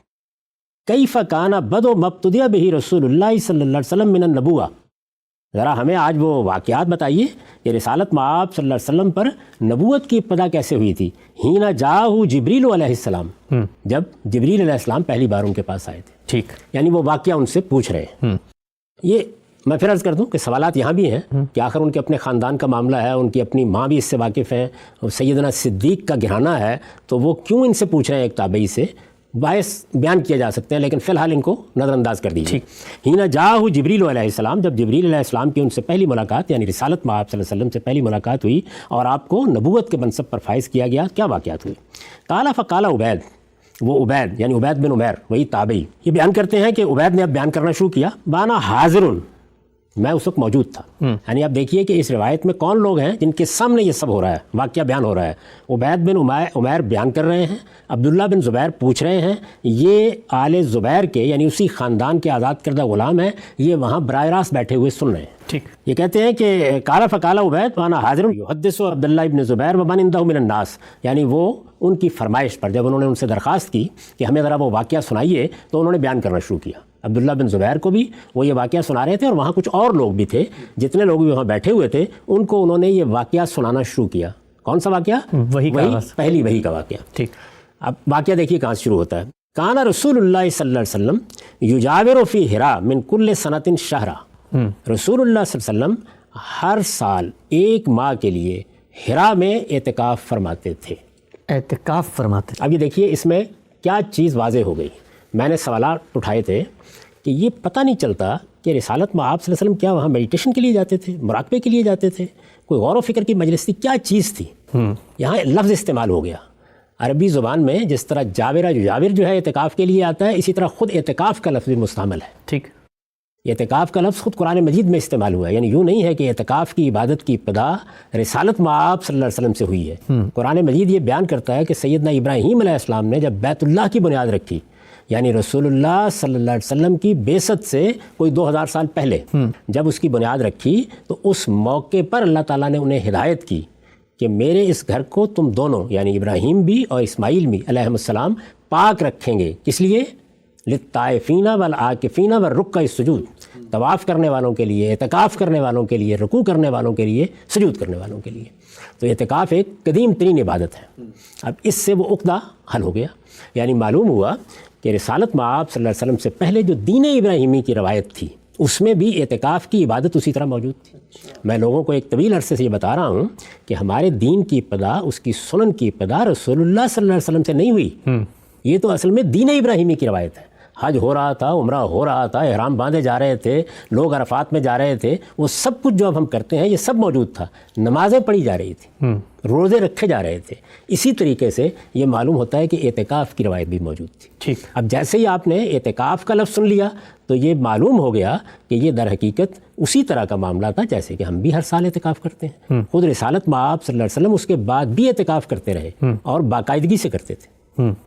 کیف کان بدء ما ابتدأ بہ رسول اللہ صلی اللہ علیہ وسلم من النبوہ، ذرا ہمیں آج وہ واقعات بتائیے کہ رسالت مآب صلی اللہ علیہ وسلم پر نبوت کی ابتدا کیسے ہوئی تھی۔ حین جاءہ جبریل علیہ السلام، جب جبریل علیہ السلام پہلی بار ان کے پاس آئے تھے، ٹھیک، یعنی وہ واقعہ ان سے پوچھ رہے ہیں۔ یہ میں پھر عرض کر دوں کہ سوالات یہاں بھی ہیں کہ آخر ان کے اپنے خاندان کا معاملہ ہے، ان کی اپنی ماں بھی اس سے واقف ہیں، سیدنا صدیق کا گھرانہ ہے، تو وہ کیوں ان سے پوچھ رہے ہیں ایک تابعی سے، باعث بیان کیا جا سکتے ہیں، لیکن فی الحال ان کو نظر انداز کر دیجیے۔ حین جاءہ جبریل علیہ السلام، جب جبریل علیہ السلام کی ان سے پہلی ملاقات، یعنی رسالت مآب صلی اللہ علیہ وسلم سے پہلی ملاقات ہوئی اور آپ کو نبوت کے منصب پر فائز کیا گیا، کیا واقعات ہوئی؟ قال فقال عبید، وہ عبید یعنی عبید بن عمیر، وہی تابعی، یہ بیان کرتے ہیں کہ عبید نے اب بیان کرنا شروع کیا، بانا حاضرن، میں اس وقت موجود تھا۔ یعنی آپ دیکھیے کہ اس روایت میں کون لوگ ہیں جن کے سامنے یہ سب ہو رہا ہے، واقعہ بیان ہو رہا ہے۔ عبید بن عمیر بیان کر رہے ہیں، عبداللہ بن زبیر پوچھ رہے ہیں، یہ آل زبیر کے یعنی اسی خاندان کے آزاد کردہ غلام ہیں، یہ وہاں براہ راست بیٹھے ہوئے سن رہے ہیں، ٹھیک۔ یہ کہتے ہیں کہ قال فقال عبید وانا حاضر یحدث عبداللہ بن زبیر ومن عنده من الناس، یعنی وہ ان کی فرمائش پر جب انہوں نے ان سے درخواست کی کہ ہمیں ذرا وہ واقعہ سنائیے، تو انہوں نے بیان کرنا شروع کیا۔ عبداللہ بن زبیر کو بھی وہ یہ واقعہ سنا رہے تھے، اور وہاں کچھ اور لوگ بھی تھے، جتنے لوگ بھی وہاں بیٹھے ہوئے تھے ان کو انہوں نے یہ واقعہ سنانا شروع کیا۔ کون سا واقعہ؟ وہی پہلی وحی کا واقعہ، ٹھیک۔ اب واقعہ دیکھیے کہاں سے شروع ہوتا ہے۔ کان رسول اللہ صلی اللہ علیہ وسلم یجاور فی حراء من کل سنۃ شہرا، رسول اللہ صلی اللہ علیہ وسلم ہر سال 1 ماہ کے لیے حراء میں اعتکاف فرماتے تھے، اعتکاف فرماتے تھے۔ اب یہ دیکھیے اس میں کیا چیز واضح ہو گئی۔ میں نے سوالات اٹھائے تھے کہ یہ پتہ نہیں چلتا کہ رسالت مآب صلی اللہ علیہ وسلم کیا وہاں میڈیٹیشن کے لیے جاتے تھے، مراقبے کے لیے جاتے تھے، کوئی غور و فکر کی مجلس تھی، کیا چیز تھی؟ یہاں لفظ استعمال ہو گیا عربی زبان میں، جس طرح جاورہ جاور جو ہے اعتکاف کے لیے آتا ہے، اسی طرح خود اعتکاف کا لفظ بھی مستعمل ہے، ٹھیک۔ اعتکاف کا لفظ خود قرآن مجید میں استعمال ہوا ہے، یعنی یوں نہیں ہے کہ اعتکاف کی عبادت کی ابتدا رسالت مآب صلی اللہ علیہ وسلم سے ہوئی ہے۔ قرآن مجید یہ بیان کرتا ہے کہ سیدنا ابراہیم علیہ السلام نے جب بیت اللہ کی بنیاد رکھی، یعنی رسول اللہ صلی اللہ علیہ وسلم کی بعثت سے کوئی 2000 سال پہلے جب اس کی بنیاد رکھی، تو اس موقع پر اللہ تعالیٰ نے انہیں ہدایت کی کہ میرے اس گھر کو تم دونوں یعنی ابراہیم بھی اور اسماعیل بھی علیہ السلام پاک رکھیں گے، کس لیے؟ للطائفین والعاکفین والرکع السجود، طواف کرنے والوں کے لیے، اعتکاف کرنے والوں کے لیے، رکوع کرنے والوں کے لیے، سجود کرنے والوں کے لیے۔ تو اعتکاف ایک قدیم ترین عبادت ہے۔ اب اس سے وہ عقدہ حل ہو گیا، یعنی معلوم ہوا کہ رسالت مآب صلی اللہ علیہ وسلم سے پہلے جو دین ابراہیمی کی روایت تھی اس میں بھی اعتکاف کی عبادت اسی طرح موجود تھی۔ میں لوگوں کو ایک طویل عرصے سے یہ بتا رہا ہوں کہ ہمارے دین کی ابتدا، اس کی سنن کی ابتدا رسول اللہ صلی اللہ علیہ وسلم سے نہیں ہوئی، یہ تو اصل میں دین ابراہیمی کی روایت ہے۔ حج ہو رہا تھا، عمرہ ہو رہا تھا، احرام باندھے جا رہے تھے، لوگ عرفات میں جا رہے تھے، وہ سب کچھ جو اب ہم کرتے ہیں یہ سب موجود تھا، نمازیں پڑھی جا رہی تھی، روزے رکھے جا رہے تھے۔ اسی طریقے سے یہ معلوم ہوتا ہے کہ اعتکاف کی روایت بھی موجود تھی، ٹھیک۔ اب جیسے ہی آپ نے اعتکاف کا لفظ سن لیا تو یہ معلوم ہو گیا کہ یہ در حقیقت اسی طرح کا معاملہ تھا جیسے کہ ہم بھی ہر سال اعتکاف کرتے ہیں۔ خود رسالت مآب صلی اللہ علیہ وسلم اس کے بعد بھی اعتکاف کرتے رہے اور باقاعدگی سے کرتے تھے،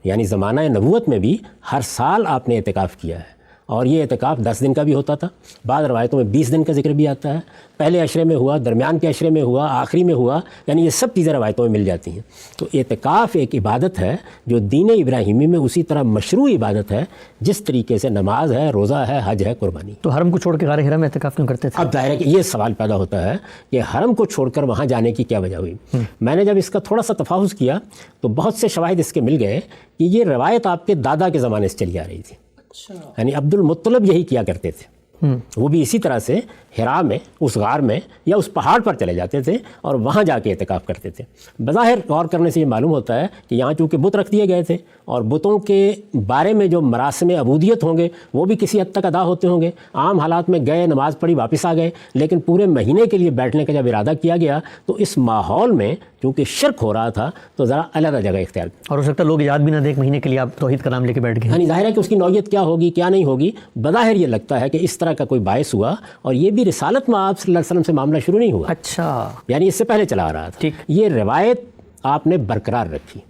یعنی زمانہ نبوت میں بھی ہر سال آپ نے اعتکاف کیا ہے، اور یہ اعتکاف 10 دن کا بھی ہوتا تھا، بعض روایتوں میں 20 دن کا ذکر بھی آتا ہے، پہلے عشرے میں ہوا، درمیان کے عشرے میں ہوا، آخری میں ہوا، یعنی یہ سب چیزیں روایتوں میں مل جاتی ہیں۔ تو اعتکاف ایک عبادت ہے جو دین ابراہیمی میں اسی طرح مشروع عبادت ہے جس طریقے سے نماز ہے، روزہ ہے، حج ہے، قربانی۔ تو حرم کو چھوڑ کے غار حرا میں اعتکاف کیوں کرتے تھے؟ اب ظاہر ہے کہ یہ سوال پیدا ہوتا ہے کہ حرم کو چھوڑ کر وہاں جانے کی کیا وجہ ہوئی۔ میں نے جب اس کا تھوڑا سا تفاحص کیا تو بہت سے شواہد اس کے مل گئے کہ یہ روایت آپ کے دادا کے زمانے سے چلی آ رہی تھی، یعنی عبد المطلب یہی کیا کرتے تھے۔ وہ بھی اسی طرح سے ہرا میں، اس غار میں یا اس پہاڑ پر چلے جاتے تھے اور وہاں جا کے اعتکاف کرتے تھے۔ بظاہر غور کرنے سے یہ معلوم ہوتا ہے کہ یہاں چونکہ بت رکھ دیے گئے تھے اور بتوں کے بارے میں جو مراسم عبودیت ہوں گے وہ بھی کسی حد تک ادا ہوتے ہوں گے۔ عام حالات میں گئے، نماز پڑھی، واپس آ گئے، لیکن پورے مہینے کے لیے بیٹھنے کا جب ارادہ کیا گیا تو اس ماحول میں چونکہ شرک ہو رہا تھا تو ذرا علیحدہ جگہ اختیار کی، اور ہو سکتا ہے لوگ یاد بھی نہ دیں، مہینے کے لیے آپ توحید کا نام لے کے بیٹھ گئے۔ یعنی ظاہر ہے کہ اس کی نوعیت کیا ہوگی کیا نہیں ہوگی، بظاہر یہ لگتا ہے کہ اس طرح کا کوئی باعث ہوا، اور یہ بھی رسالت میں آپ صلی اللہ علیہ وسلم سے معاملہ شروع نہیں ہوا، اچھا، یعنی اس سے پہلے چلا آ رہا تھا۔ ٹھیک۔ یہ روایت آپ نے برقرار رکھی۔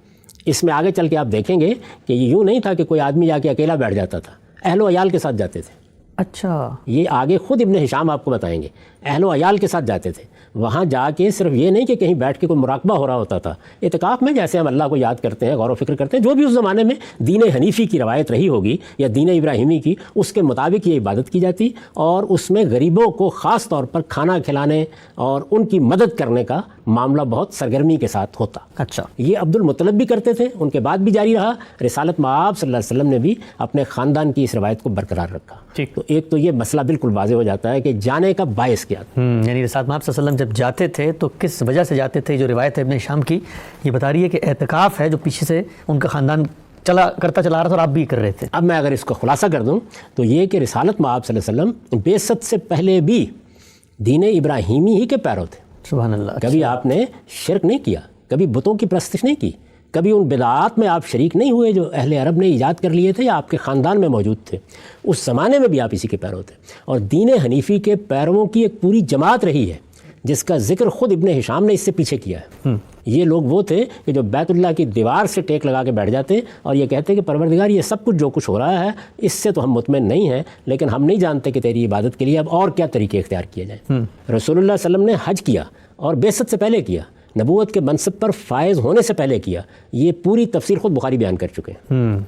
اس میں آگے چل کے آپ دیکھیں گے کہ یہ یوں نہیں تھا کہ کوئی آدمی جا کے اکیلا بیٹھ جاتا تھا، اہل و عیال کے ساتھ جاتے تھے۔ اچھا، یہ آگے خود ابن ہشام آپ کو بتائیں گے، اہل و عیال کے ساتھ جاتے تھے۔ وہاں جا کے صرف یہ نہیں کہ کہیں بیٹھ کے کوئی مراقبہ ہو رہا ہوتا تھا، اعتکاف میں جیسے ہم اللہ کو یاد کرتے ہیں، غور و فکر کرتے ہیں، جو بھی اس زمانے میں دین حنیفی کی روایت رہی ہوگی یا دین ابراہیمی کی، اس کے مطابق یہ عبادت کی جاتی، اور اس میں غریبوں کو خاص طور پر کھانا کھلانے اور ان کی مدد کرنے کا معاملہ بہت سرگرمی کے ساتھ ہوتا۔ اچھا، یہ عبد المطلب بھی کرتے تھے، ان کے بعد بھی جاری رہا۔ رسالت مآب صلی اللہ علیہ وسلم نے بھی اپنے خاندان کی اس روایت کو برقرار رکھا۔ ٹھیک۔ تو ایک تو یہ مسئلہ بالکل واضح ہو جاتا ہے کہ جانے کا باعث کیا تھا۔ یعنی رسالت مآب صلی اللہ علیہ وسلم جب جاتے تھے تو کس وجہ سے جاتے تھے؟ جو روایت ہے ابن ہشام کی یہ بتا رہی ہے کہ اعتکاف ہے جو پیچھے سے ان کا خاندان چلا رہا تھا اور آپ بھی کر رہے تھے۔ اب میں اگر اس کو خلاصہ کر دوں تو یہ کہ رسالت مآب صلی اللہ علیہ وسلم بعثت سے پہلے بھی دین ابراہیمی ہی کے پیرو تھے۔ سبحان اللہ۔ کبھی آپ نے شرک نہیں کیا، کبھی بتوں کی پرستش نہیں کی، کبھی ان بدعات میں آپ شریک نہیں ہوئے جو اہل عرب نے ایجاد کر لیے تھے یا آپ کے خاندان میں موجود تھے۔ اس زمانے میں بھی آپ اسی کے پیرو تھے، اور دین حنیفی کے پیرووں کی ایک پوری جماعت رہی ہے جس کا ذکر خود ابن ہشام نے اس سے پیچھے کیا ہے۔ یہ لوگ وہ تھے کہ جو بیت اللہ کی دیوار سے ٹیک لگا کے بیٹھ جاتے اور یہ کہتے کہ پروردگار یہ سب کچھ جو کچھ ہو رہا ہے اس سے تو ہم مطمئن نہیں ہیں، لیکن ہم نہیں جانتے کہ تیری عبادت کے لیے اب اور کیا طریقے اختیار کیے جائیں۔ رسول اللہ صلی اللہ علیہ وسلم نے حج کیا اور بعثت سے پہلے کیا، نبوت کے منصب پر فائز ہونے سے پہلے کیا۔ یہ پوری تفصیل خود بخاری بیان کر چکے ہیں۔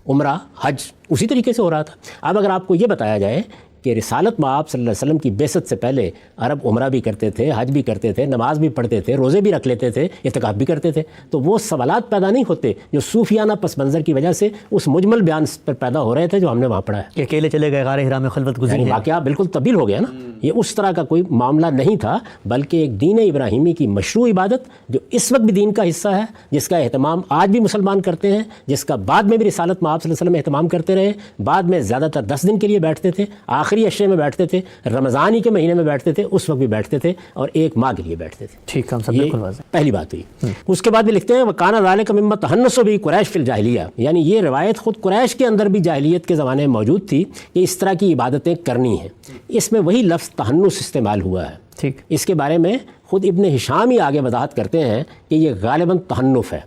عمرہ، حج اسی طریقے سے ہو رہا تھا۔ اب اگر آپ کو یہ بتایا جائے کہ رسالت مآب صلی اللہ علیہ وسلم کی بعثت سے پہلے عرب عمرہ بھی کرتے تھے، حج بھی کرتے تھے، نماز بھی پڑھتے تھے، روزے بھی رکھ لیتے تھے، اعتکاف بھی کرتے تھے، تو وہ سوالات پیدا نہیں ہوتے جو صوفیانہ پس منظر کی وجہ سے اس مجمل بیان پر پیدا ہو رہے تھے جو ہم نے وہاں پڑھا ہے۔ کہ اکیلے چلے گئے غار ہرا میں خلوت گزری یعنی واقعہ بالکل تبدیل ہو گیا نا۔ یہ اس طرح کا کوئی معاملہ نہیں تھا، بلکہ ایک دین ابراہیمی کی مشروع عبادت جو اس وقت بھی دین کا حصہ ہے، جس کا اہتمام آج بھی مسلمان کرتے ہیں، جس کا بعد میں بھی رسالت مآب صلی اللہ علیہ وسلم اہتمام کرتے رہے۔ بعد میں زیادہ تر 10 دن کے لیے بیٹھتے تھے، آخری عشرے میں بیٹھتے تھے، رمضان ہی کے مہینے میں بیٹھتے تھے، اس وقت بھی بیٹھتے تھے، اور 1 ماہ کے لیے بیٹھتے تھے۔ ٹھیک، ہم سب یہ بالکل واضح۔ پہلی بات ہوئی۔ اس کے بعد بھی لکھتے ہیں وَكَانَ ذَلِكَ مِمَّا تَحَنَّسُ بِهِ قُرَيْشُ فِي الْجَاهِلِيَّةِ، یعنی یہ روایت خود قریش کے اندر بھی جاہلیت کے زمانے میں موجود تھی کہ اس طرح کی عبادتیں کرنی ہیں۔ اس میں وہی لفظ تحنس استعمال ہوا ہے۔ ٹھیک، اس کے بارے میں خود ابن ہشام ہی آگے وضاحت کرتے ہیں کہ یہ غالباً تحنف ہے۔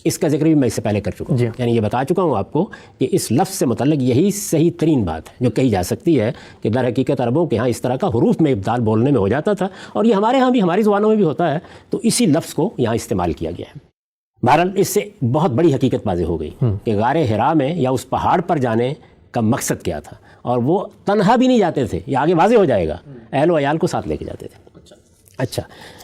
اس کا ذکر بھی میں اس سے پہلے کر چکا ہوں، یعنی یہ بتا چکا ہوں آپ کو کہ اس لفظ سے متعلق یہی صحیح ترین بات ہے جو کہی جا سکتی ہے کہ در حقیقت عربوں کے ہاں اس طرح کا حروف میں ابدال بولنے میں ہو جاتا تھا، اور یہ ہمارے ہاں بھی، ہماری زبانوں میں بھی ہوتا ہے، تو اسی لفظ کو یہاں استعمال کیا گیا ہے۔ بہرحال اس سے بہت بڑی حقیقت واضح ہو گئی کہ غار ہرا میں یا اس پہاڑ پر جانے کا مقصد کیا تھا، اور وہ تنہا بھی نہیں جاتے تھے، یہ آگے واضح ہو جائے گا، اہل و عیال کو ساتھ لے کے جاتے تھے۔ اچھا،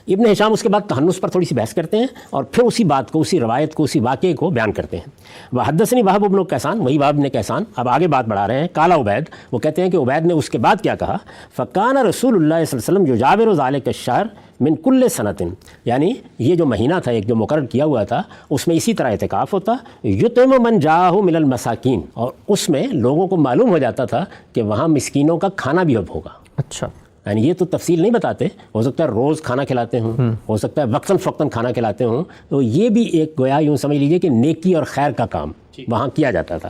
ابن ہشام اس کے بعد تحنس پر تھوڑی سی بحث کرتے ہیں اور پھر اسی بات کو، اسی روایت کو، اسی واقعے کو بیان کرتے ہیں۔ وحدثنی وہب بن کیسان، وہی وہب بن کیسان اب آگے بات بڑھا رہے ہیں۔ قال عبید، وہ کہتے ہیں کہ عبید نے اس کے بعد کیا کہا، فکان رسول اللہ صلی اللہ علیہ وسلم یجاور ذلک الشہر من کل سنۃ، یعنی یہ جو مہینہ تھا ایک جو مقرر کیا ہوا تھا اس میں اسی طرح اعتکاف ہوتا، یطعم من جاءہ من المساکین، اور اس میں لوگوں کو معلوم ہو جاتا تھا کہ وہاں مسکینوں کا کھانا بھی اب ہوگا۔ اچھا، یعنی یہ تو تفصیل نہیں بتاتے، ہو سکتا ہے روز کھانا کھلاتے ہوں، ہو سکتا ہے وقتاً فوقتاً کھانا کھلاتے ہوں، تو یہ بھی ایک گویا یوں سمجھ لیجئے کہ نیکی اور خیر کا کام وہاں کیا جاتا تھا۔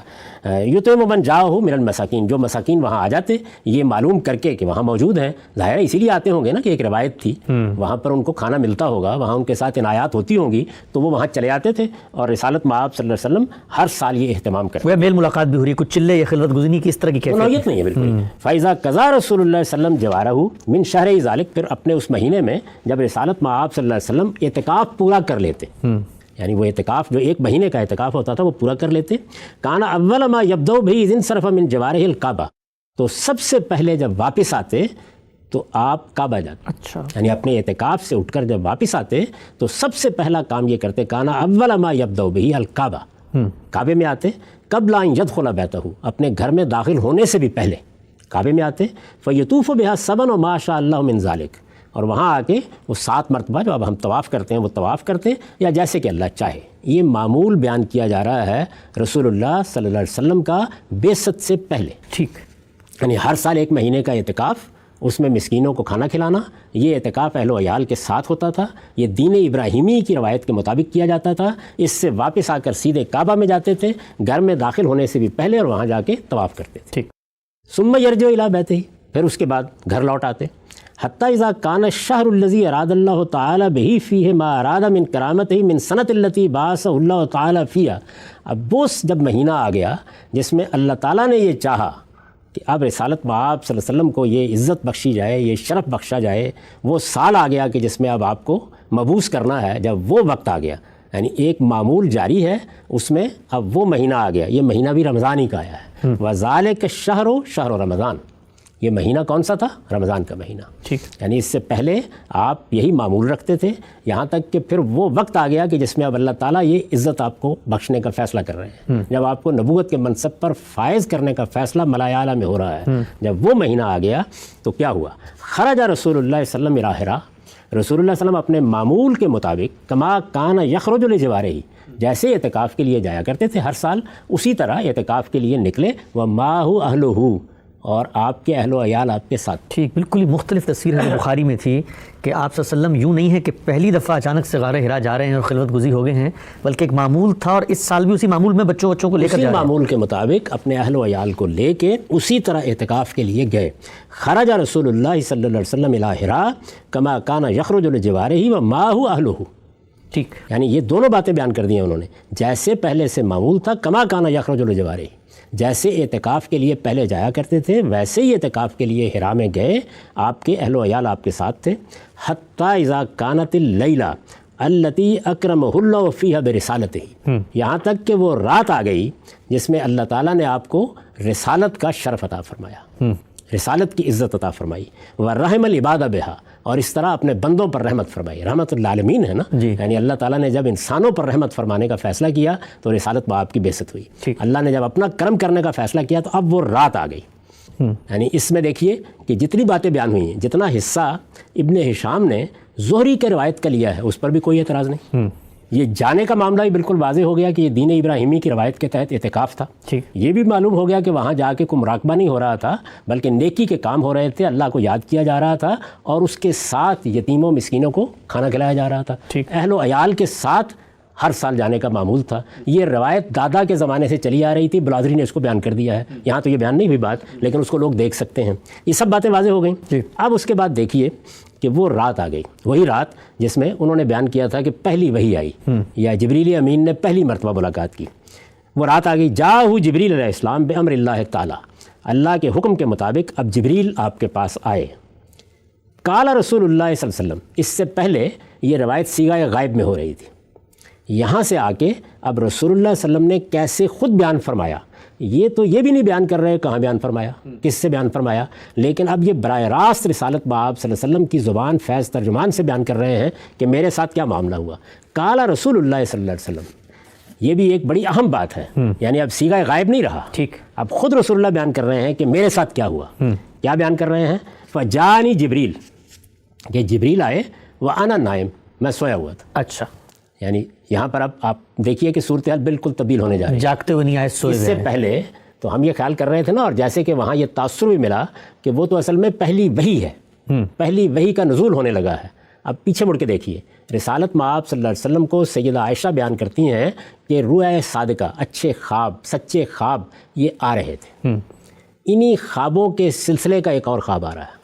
یطعم من جاءہ من المساکین، جو مساکین وہاں آ جاتے یہ معلوم کر کے کہ وہاں موجود ہیں، ظاہر ہے اسی لیے آتے ہوں گے نا کہ ایک روایت تھی، وہاں پر ان کو کھانا ملتا ہوگا، وہاں ان کے ساتھ عنایات ہوتی ہوں گی، تو وہ وہاں چلے آتے تھے، اور رسالت مآب صلی اللہ علیہ وسلم ہر سال یہ اہتمام کرتے وہ میل ملاقات بھی ہو رہی، کچھ چلے یا خلوت گزنی کی اس طرح کی کیفیت نوعیت نہیں ہے بالکل۔ فَإِذَا قَضَىٰ رسول اللہ صلی اللہ علیہ وسلم جوارہ من شہر ذالک، پھر اپنے اس مہینے میں جب رسالت مآب صلی اللہ علیہ وسلم اعتکاف پورا کر لیتے، یعنی وہ اعتکاف جو 1 مہینے کا اعتکاف ہوتا تھا وہ پورا کر لیتے، کانا اول ما یبدأ بہ اذ انصرف من جوارہ الکعبہ، تو سب سے پہلے جب واپس آتے تو آپ کعبہ جاتے، اچھا، یعنی اپنے اعتکاف سے اٹھ کر جب واپس آتے تو سب سے پہلا کام یہ کرتے، کانا اول ما یبدأ بہ الکعبہ، کعبے میں آتے، قبل ان یدخل بیتہ، اپنے گھر میں داخل ہونے سے بھی پہلے کعبے میں آتے فیطوف بہا سبن و ما شاء اللہ من ذالک، اور وہاں آ کے وہ 7 مرتبہ جو اب ہم طواف کرتے ہیں وہ طواف کرتے ہیں یا جیسے کہ اللہ چاہے۔ یہ معمول بیان کیا جا رہا ہے رسول اللہ صلی اللہ علیہ وسلم کا بعثت سے پہلے، ٹھیک، یعنی ہر سال 1 مہینے کا اعتکاف، اس میں مسکینوں کو کھانا کھلانا، یہ اعتکاف اہل و عیال کے ساتھ ہوتا تھا، یہ دین ابراہیمی کی روایت کے مطابق کیا جاتا تھا۔ اس سے واپس آ کر سیدھے کعبہ میں جاتے تھے، گھر میں داخل ہونے سے بھی پہلے، اور وہاں جا کے طواف کرتے تھے۔ ٹھیک، ثم یرجع الی بیتہ، پھر اس کے بعد گھر لوٹ آتے۔ حتی اذا کان الشہر الذی اراد اللہ تعالی بہ فیہ ما اراد من کرامتہ من سنۃ التی بعثہ اللہ تعالی فیہا، اب وہ جب مہینہ آ گیا جس میں اللہ تعالیٰ نے یہ چاہا کہ اب رسالت مآب صلی اللہ علیہ وسلم کو یہ عزت بخشی جائے، یہ شرف بخشا جائے، وہ سال آ گیا کہ جس میں اب آپ کو مبعوث کرنا ہے، جب وہ وقت آ گیا، یعنی ایک معمول جاری ہے، اس میں اب وہ مہینہ آ گیا، یہ مہینہ بھی رمضان ہی کا آیا ہے۔ وذالک الشہر شہر رمضان، یہ مہینہ کون سا تھا؟ رمضان کا مہینہ، ٹھیک، یعنی اس سے پہلے آپ یہی معمول رکھتے تھے، یہاں تک کہ پھر وہ وقت آ گیا کہ جس میں اب اللہ تعالیٰ یہ عزت آپ کو بخشنے کا فیصلہ کر رہے ہیں، جب آپ کو نبوت کے منصب پر فائز کرنے کا فیصلہ ملائے اعلیٰ میں ہو رہا ہے۔ جب وہ مہینہ آ گیا تو کیا ہوا؟ خرج رسول اللہ صلی اللہ علیہ وسلم الی حرا، رسول اللہ صلی اللہ علیہ وسلم اپنے معمول کے مطابق کما کان یخرج لجوارہ، جیسے اعتکاف کے لیے جایا کرتے تھے ہر سال، اسی طرح اعتکاف کے لیے نکلے، ومعہ اہلہ، اور آپ کے اہل و عیال آپ کے ساتھ۔ ٹھیک، بالکل ہی مختلف تصویر ہے بخاری میں تھی کہ آپ صلی اللہ علیہ وسلم یوں نہیں ہے کہ پہلی دفعہ اچانک سے غار ہرا جا رہے ہیں اور خلوت گزی ہو گئے ہیں، بلکہ ایک معمول تھا، اور اس سال بھی اسی معمول میں بچوں کو لے کر اسی جا رہے ہیں۔ معمول کے مطابق اپنے اہل و عیال کو لے کے اسی طرح اعتکاف کے لیے گئے۔ خرج رسول اللہ صلی اللہ علیہ وسلم الی حرا کما کان یخرج لجوارہ ومعہ اہلہ، ٹھیک، یعنی یہ دونوں باتیں بیان کر دی ہیں انہوں نے، جیسے پہلے سے معمول تھا کما کان یخرج لجوارہ، جیسے اعتکاف کے لیے پہلے جایا کرتے تھے ویسے ہی اعتکاف کے لیے حرا میں گئے، آپ کے اہل و عیال آپ کے ساتھ تھے۔ حتی اذا کانت اللیلہ التی اکرمہ اللہ فیہا برسالتہ، یہاں تک کہ وہ رات آ گئی جس میں اللہ تعالیٰ نے آپ کو رسالت کا شرف عطا فرمایا، رسالت کی عزت عطا فرمائی، ورحم العباد بہا، اور اس طرح اپنے بندوں پر رحمت فرمائی۔ رحمت للعالمین ہے نا، یعنی اللہ تعالیٰ نے جب انسانوں پر رحمت فرمانے کا فیصلہ کیا تو رسالت میں آپ کی بعثت ہوئی۔ اللہ نے جب اپنا کرم کرنے کا فیصلہ کیا تو اب وہ رات آ گئی۔ یعنی اس میں دیکھیے کہ جتنی باتیں بیان ہوئی ہیں، جتنا حصہ ابن ہشام نے زہری کے روایت کا لیا ہے اس پر بھی کوئی اعتراض نہیں۔ یہ جانے کا معاملہ بھی بالکل واضح ہو گیا کہ یہ دین ابراہیمی کی روایت کے تحت اعتکاف تھا۔ یہ بھی معلوم ہو گیا کہ وہاں جا کے کوئی مراقبہ نہیں ہو رہا تھا، بلکہ نیکی کے کام ہو رہے تھے، اللہ کو یاد کیا جا رہا تھا، اور اس کے ساتھ یتیموں مسکینوں کو کھانا کھلایا جا رہا تھا۔ اہل و عیال کے ساتھ ہر سال جانے کا معمول تھا۔ یہ روایت دادا کے زمانے سے چلی آ رہی تھی، بلادری نے اس کو بیان کر دیا ہے، یہاں تو یہ بیان نہیں ہوئی بات، لیکن اس کو لوگ دیکھ سکتے ہیں۔ یہ سب باتیں واضح ہو گئیں۔ اب اس کے بعد دیکھیے کہ وہ رات آ گئی، وہی رات جس میں انہوں نے بیان کیا تھا کہ پہلی وحی آئی، یا جبریل امین نے پہلی مرتبہ ملاقات کی۔ وہ رات آ گئی، جاءہ جبریل علیہ السلام بامر اللہ تعالی، اللہ کے حکم کے مطابق اب جبریل آپ کے پاس آئے۔ قال رسول اللہ صلی اللہ علیہ وسلم، اس سے پہلے یہ روایت صیغہ غائب میں ہو رہی تھی، یہاں سے آ کے اب رسول اللہ صلی اللہ علیہ وسلم نے کیسے خود بیان فرمایا، یہ تو یہ بھی نہیں بیان کر رہے کہاں بیان فرمایا، کس سے بیان فرمایا، لیکن اب یہ براہ راست رسالت مآب صلی اللہ علیہ وسلم کی زبان فیض ترجمان سے بیان کر رہے ہیں کہ میرے ساتھ کیا معاملہ ہوا۔ قال رسول اللہ صلی اللہ علیہ وسلم، یہ بھی ایک بڑی اہم بات ہے، یعنی اب صیغہ غائب نہیں رہا، ٹھیک، اب خود رسول اللہ بیان کر رہے ہیں کہ میرے ساتھ کیا ہوا۔ کیا بیان کر رہے ہیں؟ فجانی جبریل، کہ جبریل آئے، وانا نائم، میں سویا ہوا تھا۔ اچھا، یعنی یہاں پر اب آپ دیکھیے کہ صورتحال بالکل تبدیل ہونے جا رہی ہے، جاگتے ہوئے نہیں آئے، سوئے اس سے پہلے تو ہم یہ خیال کر رہے تھے نا، اور جیسے کہ وہاں یہ تاثر بھی ملا کہ وہ تو اصل میں پہلی وحی ہے، پہلی وحی کا نزول ہونے لگا ہے۔ اب پیچھے مڑ کے دیکھیے، رسالت مآب صلی اللہ علیہ وسلم کو سیدہ عائشہ بیان کرتی ہیں کہ رؤیا صادقہ، اچھے خواب، سچے خواب یہ آ رہے تھے، انہی خوابوں کے سلسلے کا ایک اور خواب آ رہا ہے۔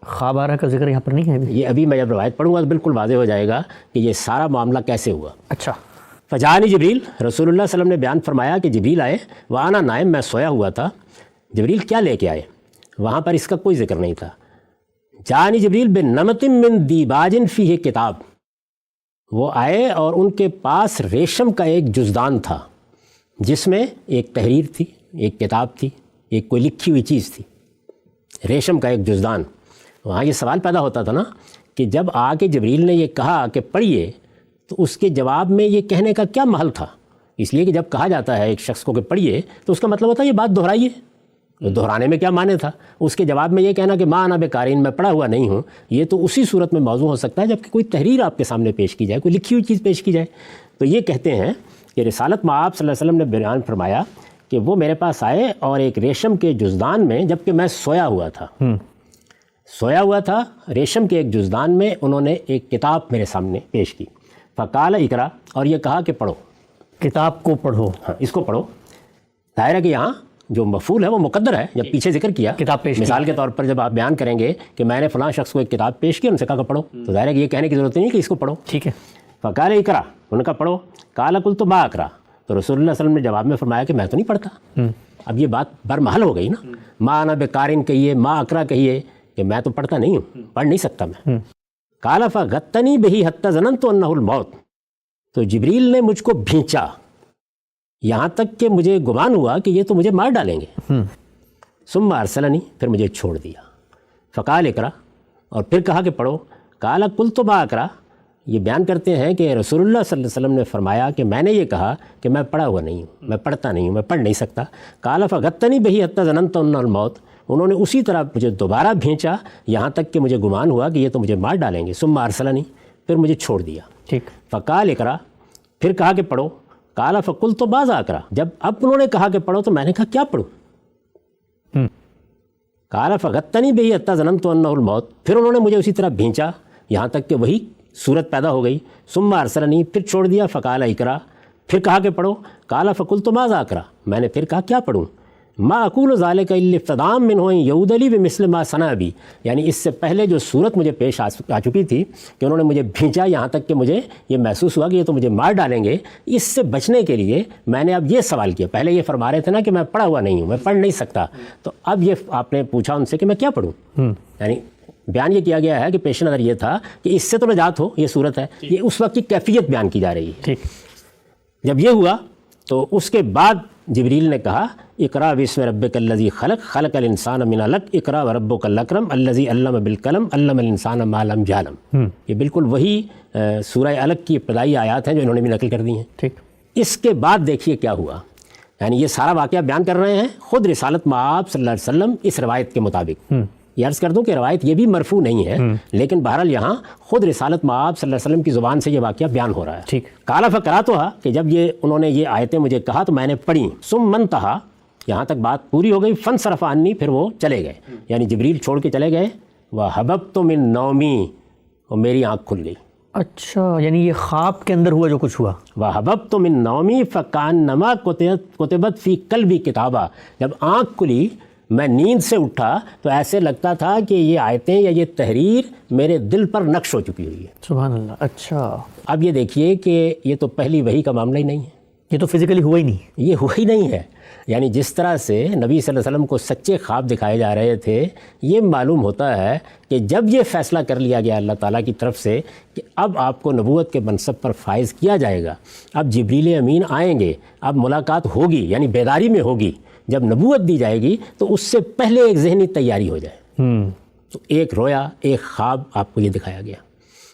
خواب آ رہا کا ذکر یہاں پر نہیں ہے، یہ ابھی میں جب روایت پڑھوں گا تو بالکل واضح ہو جائے گا کہ یہ سارا معاملہ کیسے ہوا۔ اچھا، فجانی جبریل، رسول اللہ صلی اللہ علیہ وسلم نے بیان فرمایا کہ جبریل آئے، وانا نائم، میں سویا ہوا تھا۔ جبریل کیا لے کے آئے؟ وہاں پر اس کا کوئی ذکر نہیں تھا۔ جانی جبریل بنمط من دیباج فیہ کتاب، وہ آئے اور ان کے پاس ریشم کا ایک جزدان تھا جس میں ایک تحریر تھی، ایک کتاب تھی، ایک کوئی لکھی ہوئی چیز تھی، ریشم کا ایک جزدان۔ وہاں یہ سوال پیدا ہوتا تھا نا کہ جب آ کے جبریل نے یہ کہا کہ پڑھیے تو اس کے جواب میں یہ کہنے کا کیا محل تھا؟ اس لیے کہ جب کہا جاتا ہے ایک شخص کو کہ پڑھیے تو اس کا مطلب ہوتا ہے یہ بات دہرائیے، دہرانے میں کیا معنی تھا؟ اس کے جواب میں یہ کہنا کہ ما انا بقارئ، میں پڑھا ہوا نہیں ہوں، یہ تو اسی صورت میں موضوع ہو سکتا ہے جب کہ کوئی تحریر آپ کے سامنے پیش کی جائے، کوئی لکھی ہوئی چیز پیش کی جائے۔ تو یہ کہتے ہیں کہ رسالت مآب صلی اللہ علیہ وسلم نے بیان فرمایا کہ وہ میرے پاس آئے اور ایک ریشم کے جزدان میں، جب کہ میں سویا ہوا تھا ریشم کے ایک جزدان میں انہوں نے ایک کتاب میرے سامنے پیش کی، فقال اقرا، اور یہ کہا کہ پڑھو، کتاب کو پڑھو، ہاں اس کو پڑھو۔ ظاہر ہے کہ یہاں جو مفعول ہے وہ مقدر ہے، جب پیچھے ذکر کیا کتاب پیش کی، مثال کے طور پر جب آپ بیان کریں گے کہ میں نے فلاں شخص کو ایک کتاب پیش کی، ان سے کہا کہ پڑھو، تو ظاہر ہے کہ یہ کہنے کی ضرورت نہیں کہ اس کو پڑھو، ٹھیک ہے۔ فقال اقرا، انہوں نے کہا پڑھو، قال قلت ما اقرا، تو رسول اللہ صلی اللہ علیہ وسلم نے جواب میں فرمایا کہ میں تو نہیں پڑھتا۔ اب یہ بات برمحل ہو گئی نا، ما انا بقارئ کہیے، ما اقرا کہیے کہ میں تو پڑھتا نہیں ہوں، پڑھ نہیں سکتا میں۔ قال فغطنی بہ حتی ظننت انہ الموت، تو جبریل نے مجھ کو بھینچا یہاں تک کہ مجھے گمان ہوا کہ یہ تو مجھے مار ڈالیں گے۔ ثم ارسلنی، پھر مجھے چھوڑ دیا۔ فقال اقرا، اور پھر کہا کہ پڑھو۔ قال قلت ما اقرا، یہ بیان کرتے ہیں کہ رسول اللہ صلی اللہ علیہ وسلم نے فرمایا کہ میں نے یہ کہا کہ میں پڑھا ہوا نہیں ہوں، میں پڑھتا نہیں ہوں، میں پڑھ نہیں سکتا۔ قال فغطنی بہ حتی ظننت انہ الموت، انہوں نے اسی طرح مجھے دوبارہ بھینچا یہاں تک کہ مجھے گمان ہوا کہ یہ تو مجھے مار ڈالیں گے۔ ثم ارسلنی، پھر مجھے چھوڑ دیا۔ ٹھیک۔ فقال اقرا، پھر کہا کہ پڑھو۔ قال فقلت ماذا اقرا، جب اب انہوں نے کہا کہ پڑھو تو میں نے کہا کیا پڑھوں؟ قال فغطنی بہ حتی ظننت انہ الموت، پھر انہوں نے مجھے اسی طرح بھینچا یہاں تک کہ وہی صورت پیدا ہو گئی۔ ثم ارسلنی، پھر چھوڑ دیا۔ فقال اقرا، پھر کہا کہ پڑھو۔ قال فقلت ماذا اقرا، میں نے پھر کہا کیا پڑھوں؟ ما اقول ذلك الا ابتداء من هو يعود لي بمثل ما صنع بي، یعنی اس سے پہلے جو صورت مجھے پیش آ چکی تھی کہ انہوں نے مجھے بھینچا یہاں تک کہ مجھے یہ محسوس ہوا کہ یہ تو مجھے مار ڈالیں گے، اس سے بچنے کے لیے میں نے اب یہ سوال کیا۔ پہلے یہ فرما رہے تھے نا کہ میں پڑھا ہوا نہیں ہوں، میں پڑھ نہیں سکتا، تو اب یہ آپ نے پوچھا ان سے کہ میں کیا پڑھوں، یعنی بیان یہ کیا گیا ہے کہ پیش نظر یہ تھا کہ اس سے تو نجات ہو، یہ صورت ہے، یہ اس وقت کی کیفیت بیان کی جا رہی ہے۔ جب یہ ہوا تو اس کے بعد جبریل نے کہا اقرا بسم ربک الذی خلق، خلق الانسان من علق، اقرا وربک الاکرم الذی علم بالقلم، علم الانسان ما لم یعلم۔ یہ بالکل وہی سورہ علق کی ابتدائی آیات ہیں جو انہوں نے بھی نقل کر دی ہیں۔ ٹھیک۔ اس کے بعد دیکھیے کیا ہوا، یعنی یہ سارا واقعہ بیان کر رہے ہیں خود رسالت مآب صلی اللہ علیہ وسلم اس روایت کے مطابق۔ یہ عرض کر دوں کہ روایت یہ بھی مرفوع نہیں ہے، لیکن بہرحال یہاں خود رسالت مآب صلی اللہ علیہ وسلم کی زبان سے یہ واقعہ بیان ہو رہا ہے۔ ٹھیک۔ قال فقرأتها، کہ جب انہوں نے یہ آیتیں مجھے کہا تو میں نے پڑھی۔ ثم انتہا، یہاں تک بات پوری ہو گئی۔ فانصرف عنی، پھر وہ چلے گئے، یعنی جبریل چھوڑ کے چلے گئے۔ وحببت من نومی، اور میری آنکھ کھل گئی۔ اچھا، یعنی یہ خواب کے اندر ہوا جو کچھ ہوا۔ وحببت من نومی فکانما کتبت فی قلبی کتابا، جب آنکھ کھلی میں نیند سے اٹھا تو ایسے لگتا تھا کہ یہ آیتیں یا یہ تحریر میرے دل پر نقش ہو چکی ہوئی ہے۔ سبحان اللہ۔ اچھا، اب یہ دیکھیے کہ یہ تو پہلی وحی کا معاملہ ہی نہیں ہے، یہ تو فزیکلی ہوا ہی نہیں، یہ ہوا ہی نہیں ہے۔ یعنی جس طرح سے نبی صلی اللہ علیہ وسلم کو سچے خواب دکھائے جا رہے تھے، یہ معلوم ہوتا ہے کہ جب یہ فیصلہ کر لیا گیا اللہ تعالیٰ کی طرف سے کہ اب آپ کو نبوت کے منصب پر فائز کیا جائے گا، اب جبریل امین آئیں گے، اب ملاقات ہوگی، یعنی بیداری میں ہوگی، جب نبوت دی جائے گی تو اس سے پہلے ایک ذہنی تیاری ہو جائے۔ تو ایک رویا، ایک خواب آپ کو یہ دکھایا گیا۔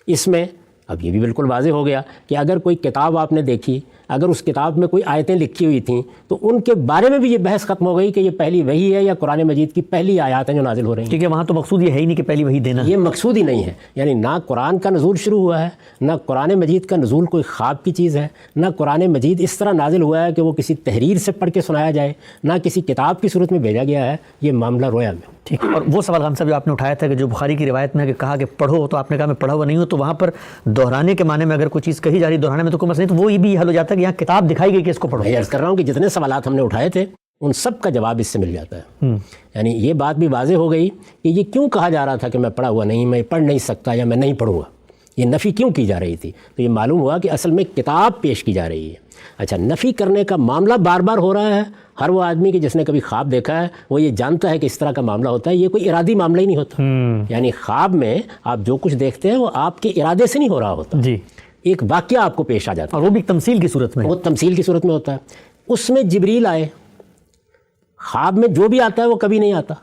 اس میں اب یہ بھی بالکل واضح ہو گیا کہ اگر کوئی کتاب آپ نے دیکھی، اگر اس کتاب میں کوئی آیتیں لکھی ہوئی تھیں تو ان کے بارے میں بھی یہ بحث ختم ہو گئی کہ یہ پہلی وحی ہے یا قرآن مجید کی پہلی آیات ہیں جو نازل ہو رہی ہیں، ٹھیک ہے۔ وہاں تو مقصود یہ ہے ہی نہیں کہ پہلی وحی دینا، یہ مقصود ہی نہیں ہے۔ یعنی نہ قرآن کا نزول شروع ہوا ہے، نہ قرآن مجید کا نزول کوئی خواب کی چیز ہے، نہ قرآن مجید اس طرح نازل ہوا ہے کہ وہ کسی تحریر سے پڑھ کے سنایا جائے، نہ کسی کتاب کی صورت میں بھیجا گیا ہے، یہ معاملہ رویا میں۔ ٹھیک۔ اور وہ سوال خان صاحب جو آپ نے اٹھایا تھا کہ جو بخاری کی روایت میں کہا کہ پڑھو، تو آپ نے کہا میں پڑھا ہوا نہیں ہوں، تو وہاں پر دہرانے کے معنی میں اگر کوئی چیز کہی جا رہی دہرانے میں تو کوئی مسئلہ نہیں، تو وہ یہ بھی حل ہو جاتا ہے کہ یہاں کتاب دکھائی گئی کہ اس کو پڑھو۔ میں عرض کر رہا ہوں کہ جتنے سوالات ہم نے اٹھائے تھے ان سب کا جواب اس سے مل جاتا ہے۔ یعنی یہ بات بھی واضح ہو گئی کہ یہ کیوں کہا جا رہا تھا کہ میں پڑھا ہوا نہیں، میں پڑھ نہیں سکتا یا میں نہیں پڑھوں گا، یہ نفی کیوں کی جا رہی تھی؟ تو یہ معلوم ہوا کہ اصل میں کتاب پیش کی جا رہی ہے۔ اچھا، نفی کرنے کا معاملہ بار بار ہو رہا ہے۔ ہر وہ آدمی کہ جس نے کبھی خواب دیکھا ہے وہ یہ جانتا ہے کہ اس طرح کا معاملہ ہوتا ہے، یہ کوئی ارادی معاملہ ہی نہیں ہوتا۔ یعنی خواب میں آپ جو کچھ دیکھتے ہیں وہ آپ کے ارادے سے نہیں ہو رہا ہوتا، جی، ایک واقعہ آپ کو پیش آ جاتا ہے، اور وہ بھی تمثیل کی صورت میں، وہ تمثیل کی صورت میں ہوتا ہے۔ اس میں جبریل آئے، خواب میں جو بھی آتا ہے وہ کبھی نہیں آتا۔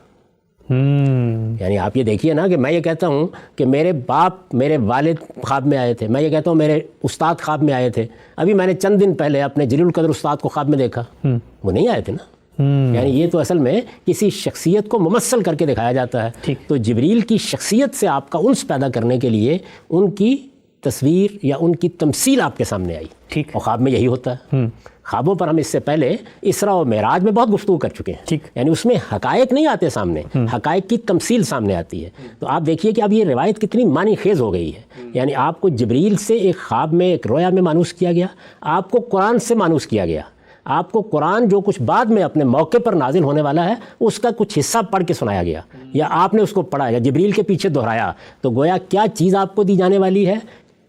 یعنی آپ یہ دیکھیے نا کہ میں یہ کہتا ہوں کہ میرے باپ، میرے والد خواب میں آئے تھے، میں یہ کہتا ہوں میرے استاد خواب میں آئے تھے، ابھی میں نے چند دن پہلے اپنے جلیل القدر استاد کو خواب میں دیکھا، وہ نہیں آئے تھے نا۔ یعنی یہ تو اصل میں کسی شخصیت کو ممثل کر کے دکھایا جاتا ہے. تو جبریل کی شخصیت سے آپ کا انس پیدا کرنے کے لیے ان کی تصویر یا ان کی تمثیل آپ کے سامنے آئی. اور خواب میں یہی ہوتا ہے. خوابوں پر ہم اس سے پہلے اسراء و معراج میں بہت گفتگو کر چکے ہیں. یعنی اس میں حقائق نہیں آتے سامنے, حقائق کی تمثیل سامنے آتی ہے. تو آپ دیکھیے کہ اب یہ روایت کتنی معنی خیز ہو گئی ہے. یعنی آپ کو جبریل سے ایک خواب میں, ایک رویا میں مانوس کیا گیا, آپ کو قرآن سے مانوس کیا گیا, آپ کو قرآن جو کچھ بعد میں اپنے موقع پر نازل ہونے والا ہے اس کا کچھ حصہ پڑھ کے سنایا گیا, یا آپ نے اس کو پڑھا یا جبریل کے پیچھے دہرایا. تو گویا کیا چیز آپ کو دی جانے والی ہے,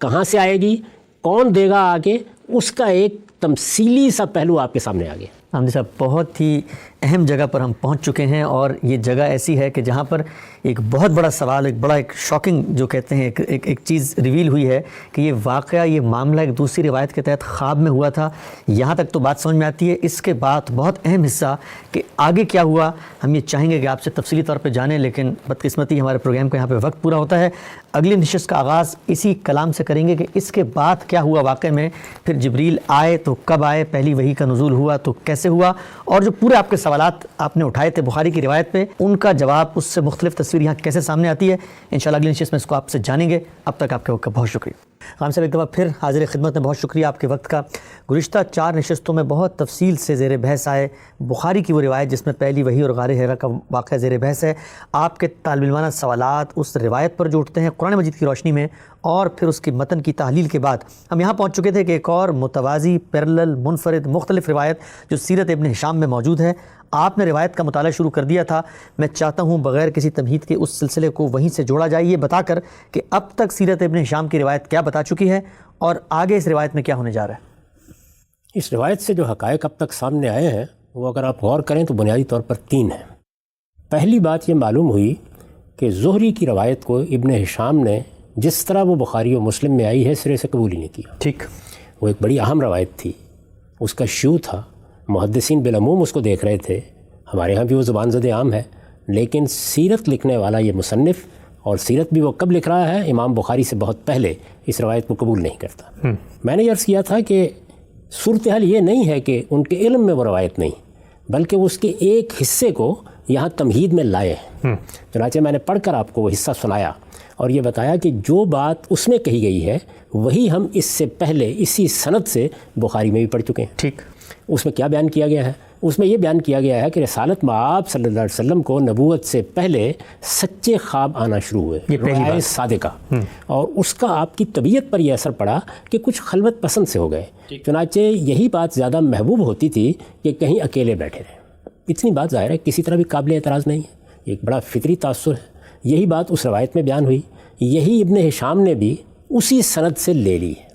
کہاں سے آئے گی, کون دے گا آگے, اس کا ایک تمثیلی سا پہلو آپ کے سامنے آ گیا. حامدی صاحب, بہت ہی اہم جگہ پر ہم پہنچ چکے ہیں, اور یہ جگہ ایسی ہے کہ جہاں پر ایک بہت بڑا سوال, ایک شاکنگ جو کہتے ہیں ایک چیز ریویل ہوئی ہے کہ یہ واقعہ, یہ معاملہ ایک دوسری روایت کے تحت خواب میں ہوا تھا. یہاں تک تو بات سمجھ میں آتی ہے. اس کے بعد بہت اہم حصہ کہ آگے کیا ہوا, ہم یہ چاہیں گے کہ آپ سے تفصیلی طور پہ جانیں, لیکن بدقسمتی ہمارے پروگرام کا یہاں پہ وقت پورا ہوتا ہے. اگلی نشست کا آغاز اسی کلام سے کریں گے کہ اس کے بعد کیا ہوا واقعے میں, پھر جبریل آئے تو کب آئے, پہلی وحی کا نزول ہوا تو کیسے ہوا, اور جو پورے آپ کے سوالات آپ نے اٹھائے تھے بخاری کی روایت پہ, ان کا جواب, اس سے مختلف تصویر یہاں کیسے سامنے آتی ہے, انشاءاللہ اگلی نشست میں اس کو آپ سے جانیں گے. اب تک آپ کے وقت کا بہت شکریہ. خان صاحب ایک دفعہ پھر حاضر خدمت میں, بہت شکریہ آپ کے وقت کا. گزشتہ 4 نشستوں میں بہت تفصیل سے زیر بحث آئے بخاری کی وہ روایت جس میں پہلی وحی اور غار حرا کا واقعہ زیر بحث ہے. آپ کے طالب علمانہ سوالات اس روایت پر جو اٹھتے ہیں قرآن مجید کی روشنی میں, اور پھر اس کی متن کی تحلیل کے بعد ہم یہاں پہنچ چکے تھے کہ ایک اور متوازی, پیرلل, منفرد, مختلف روایت جو سیرت ابن ہشام میں موجود ہے. آپ نے روایت کا مطالعہ شروع کر دیا تھا. میں چاہتا ہوں بغیر کسی تمہید کے اس سلسلے کو وہیں سے جوڑا جائے, یہ بتا کر کہ اب تک سیرت ابن ہشام کی روایت کیا بتا چکی ہے اور آگے اس روایت میں کیا ہونے جا رہا ہے. اس روایت سے جو حقائق اب تک سامنے آئے ہیں وہ اگر آپ غور کریں تو بنیادی طور پر 3 ہیں. پہلی بات یہ معلوم ہوئی کہ زہری کی روایت کو ابن ہشام نے جس طرح وہ بخاری و مسلم میں آئی ہے سرے سے قبول ہی نہیں کیا. وہ ایک بڑی اہم روایت تھی, اس کا شیوع تھا, محدثین بالعموم اس کو دیکھ رہے تھے. ہمارے ہاں بھی وہ زبان زد عام ہے, لیکن سیرت لکھنے والا یہ مصنف, اور سیرت بھی وہ کب لکھ رہا ہے, امام بخاری سے بہت پہلے, اس روایت کو قبول نہیں کرتا. میں نے عرض کیا تھا کہ صورتحال یہ نہیں ہے کہ ان کے علم میں وہ روایت نہیں, بلکہ وہ اس کے ایک حصے کو یہاں تمہید میں لائے ہیں. چنانچہ میں نے پڑھ کر آپ کو وہ حصہ سنایا اور یہ بتایا کہ جو بات اس میں کہی گئی ہے وہی ہم اس سے پہلے اسی سند سے بخاری میں بھی پڑھ چکے ہیں. اس میں کیا بیان کیا گیا ہے؟ اس میں یہ بیان کیا گیا ہے کہ رسالت مآب صلی اللہ علیہ وسلم کو نبوت سے پہلے سچے خواب آنا شروع ہوئے, رؤیا صادقہ, اور اس کا آپ کی طبیعت پر یہ اثر پڑا کہ کچھ خلوت پسند سے ہو گئے. چنانچہ یہی بات زیادہ محبوب ہوتی تھی کہ کہیں اکیلے بیٹھے رہیں. اتنی بات ظاہر ہے کسی طرح بھی قابل اعتراض نہیں ہے, یہ ایک بڑا فطری تاثر ہے. یہی بات اس روایت میں بیان ہوئی, یہی ابن ہشام نے بھی اسی سند سے لے لی ہے.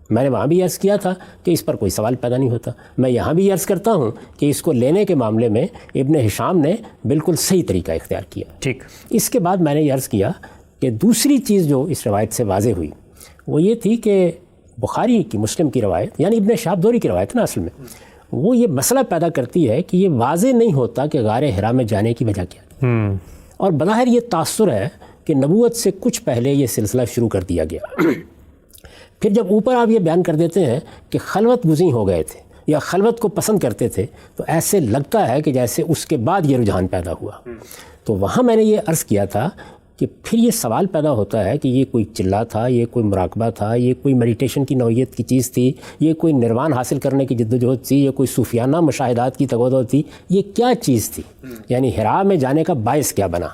میں نے وہاں بھی عرض کیا تھا کہ اس پر کوئی سوال پیدا نہیں ہوتا. میں یہاں بھی عرض کرتا ہوں کہ اس کو لینے کے معاملے میں ابن ہشام نے بالکل صحیح طریقہ اختیار کیا. اس کے بعد میں نے یہ عرض کیا کہ دوسری چیز جو اس روایت سے واضح ہوئی وہ یہ تھی کہ بخاری کی مسلم کی روایت, یعنی ابن شہاب زہری کی روایت نا, اصل میں وہ یہ مسئلہ پیدا کرتی ہے کہ یہ واضح نہیں ہوتا کہ غار حرا میں جانے کی وجہ کیا تھی. اور بظاہر یہ تاثر ہے کہ نبوت سے کچھ پہلے یہ سلسلہ شروع کر دیا گیا. پھر جب اوپر آپ یہ بیان کر دیتے ہیں کہ خلوت گزین ہو گئے تھے یا خلوت کو پسند کرتے تھے, تو ایسے لگتا ہے کہ جیسے اس کے بعد یہ رجحان پیدا ہوا. تو وہاں میں نے یہ عرض کیا تھا کہ پھر یہ سوال پیدا ہوتا ہے کہ یہ کوئی چلا تھا, یہ کوئی مراقبہ تھا, یہ کوئی میڈیٹیشن کی نوعیت کی چیز تھی, یہ کوئی نروان حاصل کرنے کی جد و جہد تھی, یہ کوئی صوفیانہ مشاہدات کی تغودو تھی, یہ کیا چیز تھی, یعنی حرا میں جانے کا باعث کیا بنا.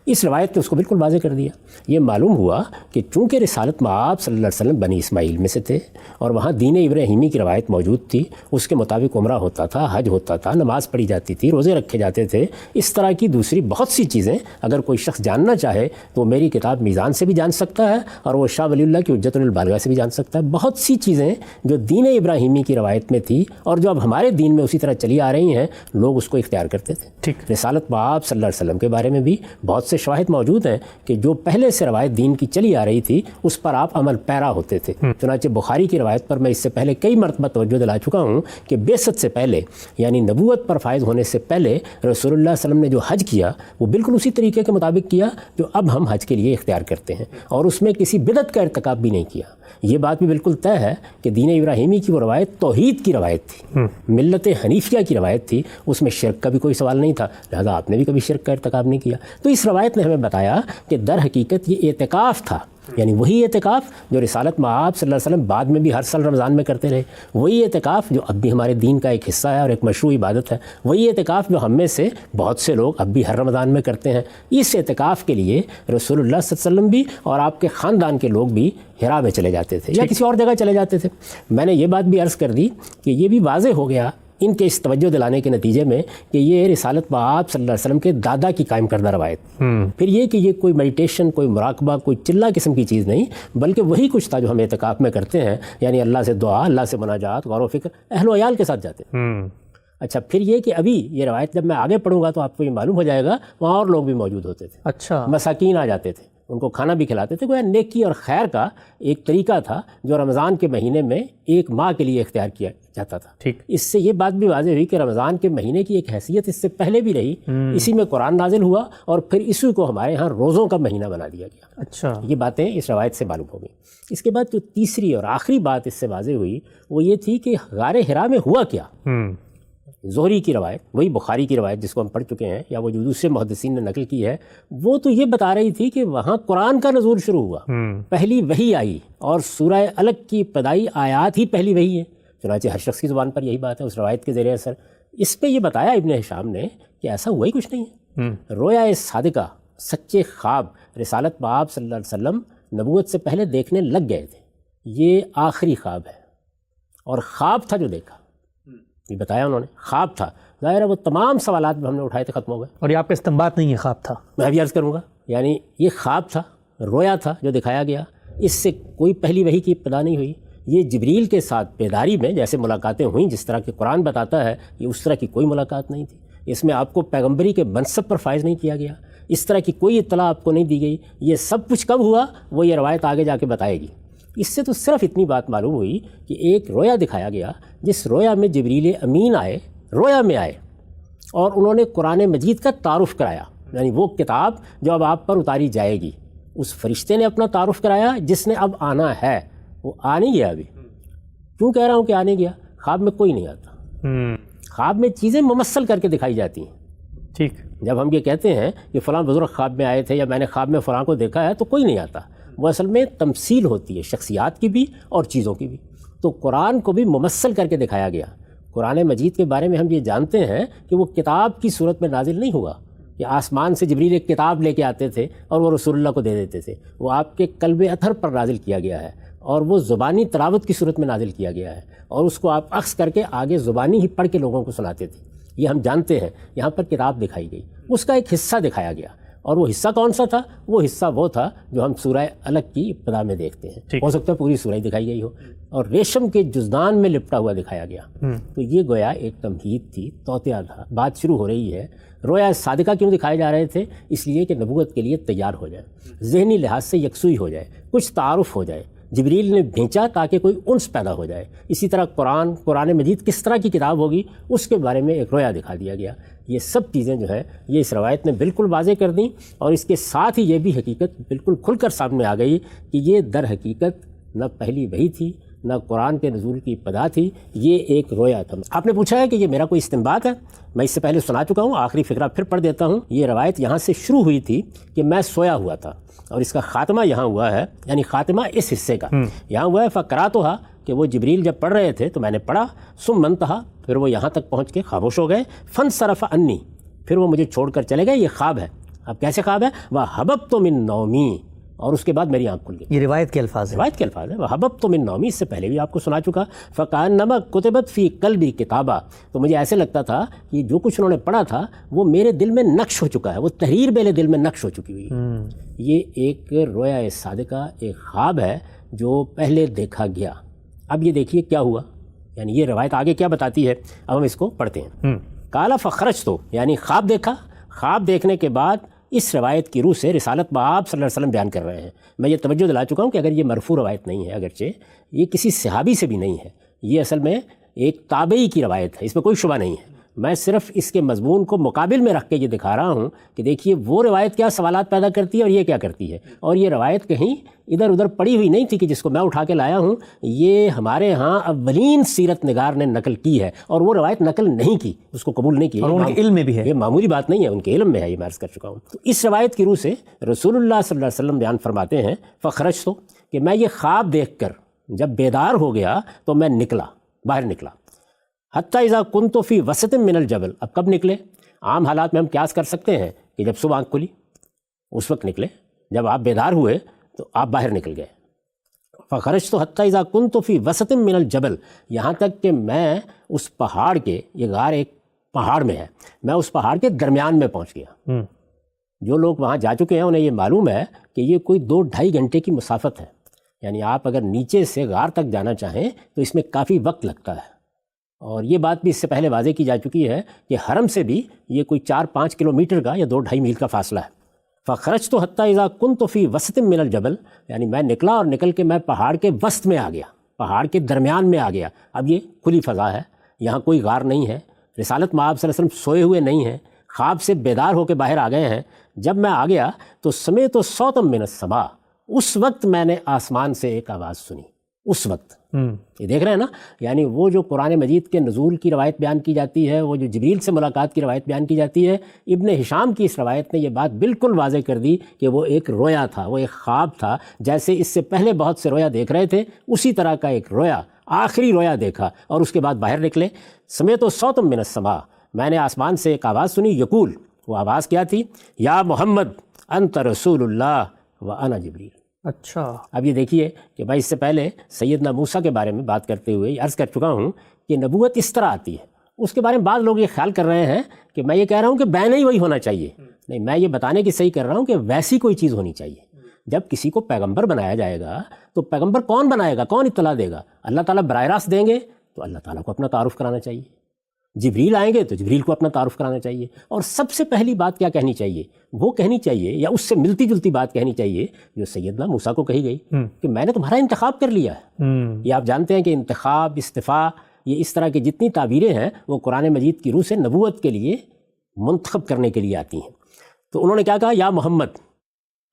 اس روایت نے اس کو بالکل واضح کر دیا. یہ معلوم ہوا کہ چونکہ رسالت مآب صلی اللہ علیہ وسلم بنی اسماعیل میں سے تھے اور وہاں دین ابراہیمی کی روایت موجود تھی, اس کے مطابق عمرہ ہوتا تھا, حج ہوتا تھا, نماز پڑھی جاتی تھی, روزے رکھے جاتے تھے. اس طرح کی دوسری بہت سی چیزیں اگر کوئی شخص جاننا چاہے تو وہ میری کتاب میزان سے بھی جان سکتا ہے, اور وہ شاہ ولی اللہ کی حجت البالغہ سے بھی جان سکتا ہے. بہت سی چیزیں جو دین ابراہیمی کی روایت میں تھی اور جو اب ہمارے دین میں اسی طرح چلی آ رہی ہیں, لوگ اس کو اختیار کرتے تھے. رسالت مآب صلی اللہ علیہ وسلم کے بارے میں بھی بہت سے سے شواہد موجود ہیں کہ جو پہلے سے روایت دین کی چلی آ رہی تھی اس پر آپ عمل پیرا ہوتے تھے. چنانچہ بخاری کی روایت پر میں اس سے پہلے کئی مرتبہ توجہ دلا چکا ہوں کہ بعثت سے پہلے یعنی نبوت پر فائز ہونے سے پہلے رسول اللہ صلی اللہ علیہ وسلم نے جو حج کیا وہ بالکل اسی طریقے کے مطابق کیا جو اب ہم حج کے لیے اختیار کرتے ہیں, اور اس میں کسی بدعت کا ارتکاب بھی نہیں کیا. یہ بات بھی بالکل طے ہے کہ دین ابراہیمی کی وہ روایت توحید کی روایت تھی, ملت حنیفیہ کی روایت تھی, اس میں شرک کا بھی کوئی سوال نہیں تھا, لہذا آپ نے بھی کبھی شرک کا ارتکاب نہیں کیا. تو اس روایت نے ہمیں بتایا کہ در حقیقت یہ اعتکاف تھا, یعنی وہی اعتکاف جو رسالت مآب صلی اللہ علیہ وسلم بعد میں بھی ہر سال رمضان میں کرتے رہے, وہی اعتکاف جو اب بھی ہمارے دین کا ایک حصہ ہے اور ایک مشروع عبادت ہے, وہی اعتکاف جو ہم میں سے بہت سے لوگ اب بھی ہر رمضان میں کرتے ہیں. اس اعتکاف کے لیے رسول اللہ صلی اللہ علیہ وسلم بھی اور آپ کے خاندان کے لوگ بھی ہرا میں چلے جاتے تھے یا کسی اور جگہ چلے جاتے تھے. میں نے یہ بات بھی عرض کر دی کہ یہ بھی واضح ہو گیا ان کے اس توجہ دلانے کے نتیجے میں کہ یہ رسالت مآب صلی اللہ علیہ وسلم کے دادا کی قائم کردہ روایت. پھر یہ کہ یہ کوئی میڈیٹیشن, کوئی مراقبہ, کوئی چلہ قسم کی چیز نہیں, بلکہ وہی کچھ تھا جو ہم اعتکاف میں کرتے ہیں, یعنی اللہ سے دعا, اللہ سے مناجات, غور و فکر, اہل و عیال کے ساتھ جاتے ہیں. اچھا, پھر یہ کہ ابھی یہ روایت جب میں آگے پڑھوں گا تو آپ کو یہ معلوم ہو جائے گا وہاں اور لوگ بھی موجود ہوتے تھے. اچھا, مساکین آ جاتے تھے, ان کو کھانا بھی کھلاتے تھے. گویا نیکی اور خیر کا ایک طریقہ تھا جو رمضان کے مہینے میں ایک ماہ کے لیے اختیار کیا جاتا تھا. ٹھیک, اس سے یہ بات بھی واضح ہوئی کہ رمضان کے مہینے کی ایک حیثیت اس سے پہلے بھی رہی. اسی میں قرآن نازل ہوا اور پھر اسی کو ہمارے ہاں روزوں کا مہینہ بنا دیا گیا. اچھا, یہ باتیں اس روایت سے معلوم ہو گئی. اس کے بعد جو تیسری اور آخری بات اس سے واضح ہوئی وہ یہ تھی کہ غار حرا میں ہوا کیا. زہری کی روایت, وہی بخاری کی روایت جس کو ہم پڑھ چکے ہیں یا وہ جو دوسرے محدثین نے نقل کی ہے, وہ تو یہ بتا رہی تھی کہ وہاں قرآن کا نزول شروع ہوا, پہلی وحی آئی, اور سورہ الگ کی ابتدائی آیات ہی پہلی وحی ہے. چنانچہ ہر شخص کی زبان پر یہی بات ہے اس روایت کے زیر اثر. اس پہ یہ بتایا ابن ہشام نے کہ ایسا ہوا ہی کچھ نہیں ہے. رویا صادقہ, سچے خواب رسالت مآب صلی اللہ علیہ وسلم نبوت سے پہلے دیکھنے لگ گئے تھے. یہ آخری خواب ہے, اور خواب تھا جو دیکھا, یہ بتایا انہوں نے, خواب تھا. ظاہر ہے وہ تمام سوالات ہم نے اٹھائے تھے ختم ہو گئے. اور یہ آپ کا استنباط نہیں ہے, خواب تھا, میں بھی عرض کروں گا. یعنی یہ خواب تھا, رویا تھا جو دکھایا گیا, اس سے کوئی پہلی وحی کی ابتدا نہیں ہوئی. یہ جبریل کے ساتھ بیداری میں جیسے ملاقاتیں ہوئیں جس طرح کہ قرآن بتاتا ہے, یہ اس طرح کی کوئی ملاقات نہیں تھی. اس میں آپ کو پیغمبری کے منصب پر فائز نہیں کیا گیا, اس طرح کی کوئی اطلاع آپ کو نہیں دی گئی. یہ سب کچھ کب ہوا وہ یہ روایت آگے جا کے بتائے گی. اس سے تو صرف اتنی بات معلوم ہوئی کہ ایک رویا دکھایا گیا جس رویا میں جبریل امین آئے, رویا میں آئے, اور انہوں نے قرآن مجید کا تعارف کرایا. یعنی وہ کتاب جو اب آپ پر اتاری جائے گی, اس فرشتے نے اپنا تعارف کرایا جس نے اب آنا ہے. وہ آ نہیں گیا ابھی. کیوں کہہ رہا ہوں کہ آنے گیا؟ خواب میں کوئی نہیں آتا. خواب میں چیزیں ممثل کر کے دکھائی جاتی ہیں. ٹھیک, جب ہم یہ کہتے ہیں کہ فلاں بزرگ خواب میں آئے تھے یا میں نے خواب میں فلاں کو دیکھا ہے, تو کوئی نہیں آتا. وہ اصل میں تمثیل ہوتی ہے, شخصیات کی بھی اور چیزوں کی بھی. تو قرآن کو بھی ممثل کر کے دکھایا گیا. قرآن مجید کے بارے میں ہم یہ جانتے ہیں کہ وہ کتاب کی صورت میں نازل نہیں ہوا کہ آسمان سے جبریل ایک کتاب لے کے آتے تھے اور وہ رسول اللہ کو دے دیتے تھے. وہ آپ کے قلب اطہر پر نازل کیا گیا ہے, اور وہ زبانی تلاوت کی صورت میں نازل کیا گیا ہے, اور اس کو آپ اخذ کر کے آگے زبانی ہی پڑھ کے لوگوں کو سناتے تھے. یہ ہم جانتے ہیں. یہاں پر کتاب دکھائی گئی, اس کا ایک حصہ دکھایا گیا, اور وہ حصہ کون سا تھا؟ وہ حصہ وہ تھا جو ہم سورہ الگ کی ابتدا میں دیکھتے ہیں. ہو سکتا ہے پوری سورہ دکھائی گئی ہو, اور ریشم کے جزدان میں لپٹا ہوا دکھایا گیا. تو یہ گویا ایک تمہید تھی, توطیہ تھا. بات شروع ہو رہی ہے. رویا صادقہ کیوں دکھائے جا رہے تھے؟ اس لیے کہ نبوت کے لیے تیار ہو جائے, ذہنی لحاظ سے یکسوئی ہو جائے, کچھ تعارف ہو جائے. جبریل نے بھیجا تاکہ کوئی انس پیدا ہو جائے. اسی طرح قرآن مجید کس طرح کی کتاب ہوگی اس کے بارے میں ایک رویا دکھا دیا گیا. یہ سب چیزیں جو ہے یہ اس روایت نے بالکل واضح کر دیں, اور اس کے ساتھ ہی یہ بھی حقیقت بالکل کھل کر سامنے آ گئی کہ یہ در حقیقت نہ پہلی وحی تھی نہ قرآن کے نزول کی ابتدا تھی, یہ ایک رویا تھا. آپ نے پوچھا ہے کہ یہ میرا کوئی استنباط ہے. میں اس سے پہلے سنا چکا ہوں, آخری فقرہ پھر پڑھ دیتا ہوں. یہ روایت یہاں سے شروع ہوئی تھی کہ میں سویا ہوا تھا, اور اس کا خاتمہ یہاں ہوا ہے, یعنی خاتمہ اس حصے کا یہاں ہوا ہے. فقراتھا کہ وہ جبریل جب پڑھ رہے تھے تو میں نے پڑھا. ثم انتہا, پھر وہ یہاں تک پہنچ کے خاموش ہو گئے. فانصرف عنی, پھر وہ مجھے چھوڑ کر چلے گئے. یہ خواب ہے. اب کیسے خواب ہے؟ وَحَبَبْتُ مِن نَوْمِی, اور اس کے بعد میری آنکھ کھل گئی. یہ روایت کے الفاظ ہیں, روایت کے الفاظ ہیں. وَحَبَبْتُ مِن نَوْمِی, اس سے پہلے بھی آپ کو سنا چکا. فَكَأَنَّمَا كُتِبَتْ فِي قَلْبِي كِتَابًا, تو مجھے ایسے لگتا تھا کہ جو کچھ انہوں نے پڑھا تھا وہ میرے دل میں نقش ہو چکا ہے, وہ تحریر میرے دل میں نقش ہو چکی ہوئی ہے. یہ ایک رویا صادقہ, ایک خواب ہے جو پہلے دیکھا گیا. اب یہ دیکھیے کیا ہوا, یعنی یہ روایت آگے کیا بتاتی ہے. اب ہم اس کو پڑھتے ہیں. قال فخرجت, یعنی خواب دیکھا. خواب دیکھنے کے بعد اس روایت کی روح سے رسالت مآب صلی اللہ علیہ وسلم بیان کر رہے ہیں۔ میں یہ توجہ دلا چکا ہوں کہ اگر یہ مرفوع روایت نہیں ہے، اگرچہ یہ کسی صحابی سے بھی نہیں ہے، یہ اصل میں ایک تابعی کی روایت ہے، اس میں کوئی شبہ نہیں ہے۔ میں صرف اس کے مضمون کو مقابل میں رکھ کے یہ دکھا رہا ہوں کہ دیکھیے وہ روایت کیا سوالات پیدا کرتی ہے اور یہ کیا کرتی ہے، اور یہ روایت کہیں ادھر ادھر پڑی ہوئی نہیں تھی کہ جس کو میں اٹھا کے لایا ہوں، یہ ہمارے ہاں اولین سیرت نگار نے نقل کی ہے، اور وہ روایت نقل نہیں کی، اس کو قبول نہیں کیا، اور ان کے علم میں بھی ہے، یہ معمولی بات نہیں ہے، ان کے علم میں ہے، یہ میں عرض کر چکا ہوں۔ تو اس روایت کی روح سے رسول اللہ صلی اللہ علیہ وسلم بیان فرماتے ہیں فخرج تو کہ میں یہ خواب دیکھ کر جب بیدار ہو گیا تو میں نکلا، باہر نکلا، حتیٰ اذا کنت فی وسط من الجبل، اب کب نکلے؟ عام حالات میں ہم قیاس کر سکتے ہیں کہ جب صبح آنکھ کھلی اس وقت نکلے، جب آپ بیدار ہوئے تو آپ باہر نکل گئے۔ فخرج تو حتیٰ اذا کنت فی وسط من الجبل، یہاں تک کہ میں اس پہاڑ کے، یہ غار ایک پہاڑ میں ہے، میں اس پہاڑ کے درمیان میں پہنچ گیا۔ جو لوگ وہاں جا چکے ہیں انہیں یہ معلوم ہے کہ یہ کوئی 2-2.5 گھنٹے کی مسافت ہے، یعنی آپ اگر نیچے سے غار تک جانا چاہیں تو اس میں کافی وقت لگتا ہے، اور یہ بات بھی اس سے پہلے واضح کی جا چکی ہے کہ حرم سے بھی یہ کوئی 4-5 کلومیٹر کا یا 2-2.5 میل کا فاصلہ ہے۔ فخرج تو حتیٰ اذا کنت فی وسط من الجبل، یعنی میں نکلا اور نکل کے میں پہاڑ کے وسط میں آ گیا، پہاڑ کے درمیان میں آ گیا۔ اب یہ کھلی فضا ہے، یہاں کوئی غار نہیں ہے، رسالت مآب صلی اللہ علیہ وسلم سوئے ہوئے نہیں ہیں، خواب سے بیدار ہو کے باہر آ گئے ہیں۔ جب میں آ گیا تو سمعت صوتا من السماء، اس وقت میں نے آسمان سے ایک آواز سنی، اس وقت۔ یہ دیکھ رہے ہیں نا، یعنی وہ جو قرآن مجید کے نزول کی روایت بیان کی جاتی ہے، وہ جو جبریل سے ملاقات کی روایت بیان کی جاتی ہے، ابن ہشام کی اس روایت نے یہ بات بالکل واضح کر دی کہ وہ ایک رویا تھا، وہ ایک خواب تھا، جیسے اس سے پہلے بہت سے رویا دیکھ رہے تھے، اسی طرح کا ایک رویا، آخری رویا دیکھا، اور اس کے بعد باہر نکلے۔ سمعت صوتا من السماء، میں نے آسمان سے ایک آواز سنی، یقول، وہ آواز کیا تھی؟ یا محمد انت رسول اللہ وانا جبریل۔ اچھا، اب یہ دیکھیے کہ میں اس سے پہلے سیدنا موسیٰ کے بارے میں بات کرتے ہوئے عرض کر چکا ہوں کہ نبوت اس طرح آتی ہے۔ اس کے بارے میں بعض لوگ یہ خیال کر رہے ہیں کہ میں یہ کہہ رہا ہوں کہ بین ہی وہی ہونا چاہیے، نہیں، میں یہ بتانے کی صحیح کر رہا ہوں کہ ویسی کوئی چیز ہونی چاہیے۔ جب کسی کو پیغمبر بنایا جائے گا تو پیغمبر کون بنائے گا، کون اطلاع دے گا؟ اللہ تعالیٰ براہ راست دیں گے تو اللہ تعالیٰ کو اپنا تعارف کرانا چاہیے، جبریل آئیں گے تو جبریل کو اپنا تعارف کرانا چاہیے، اور سب سے پہلی بات کیا کہنی چاہیے؟ وہ کہنی چاہیے یا اس سے ملتی جلتی بات کہنی چاہیے جو سیدنا موسیٰ کو کہی گئی کہ میں نے تمہارا انتخاب کر لیا ہے۔ یہ آپ جانتے ہیں کہ انتخاب، استفاء، یہ اس طرح کی جتنی تعبیریں ہیں وہ قرآن مجید کی روح سے نبوت کے لیے منتخب کرنے کے لیے آتی ہیں۔ تو انہوں نے کیا کہا؟ یا محمد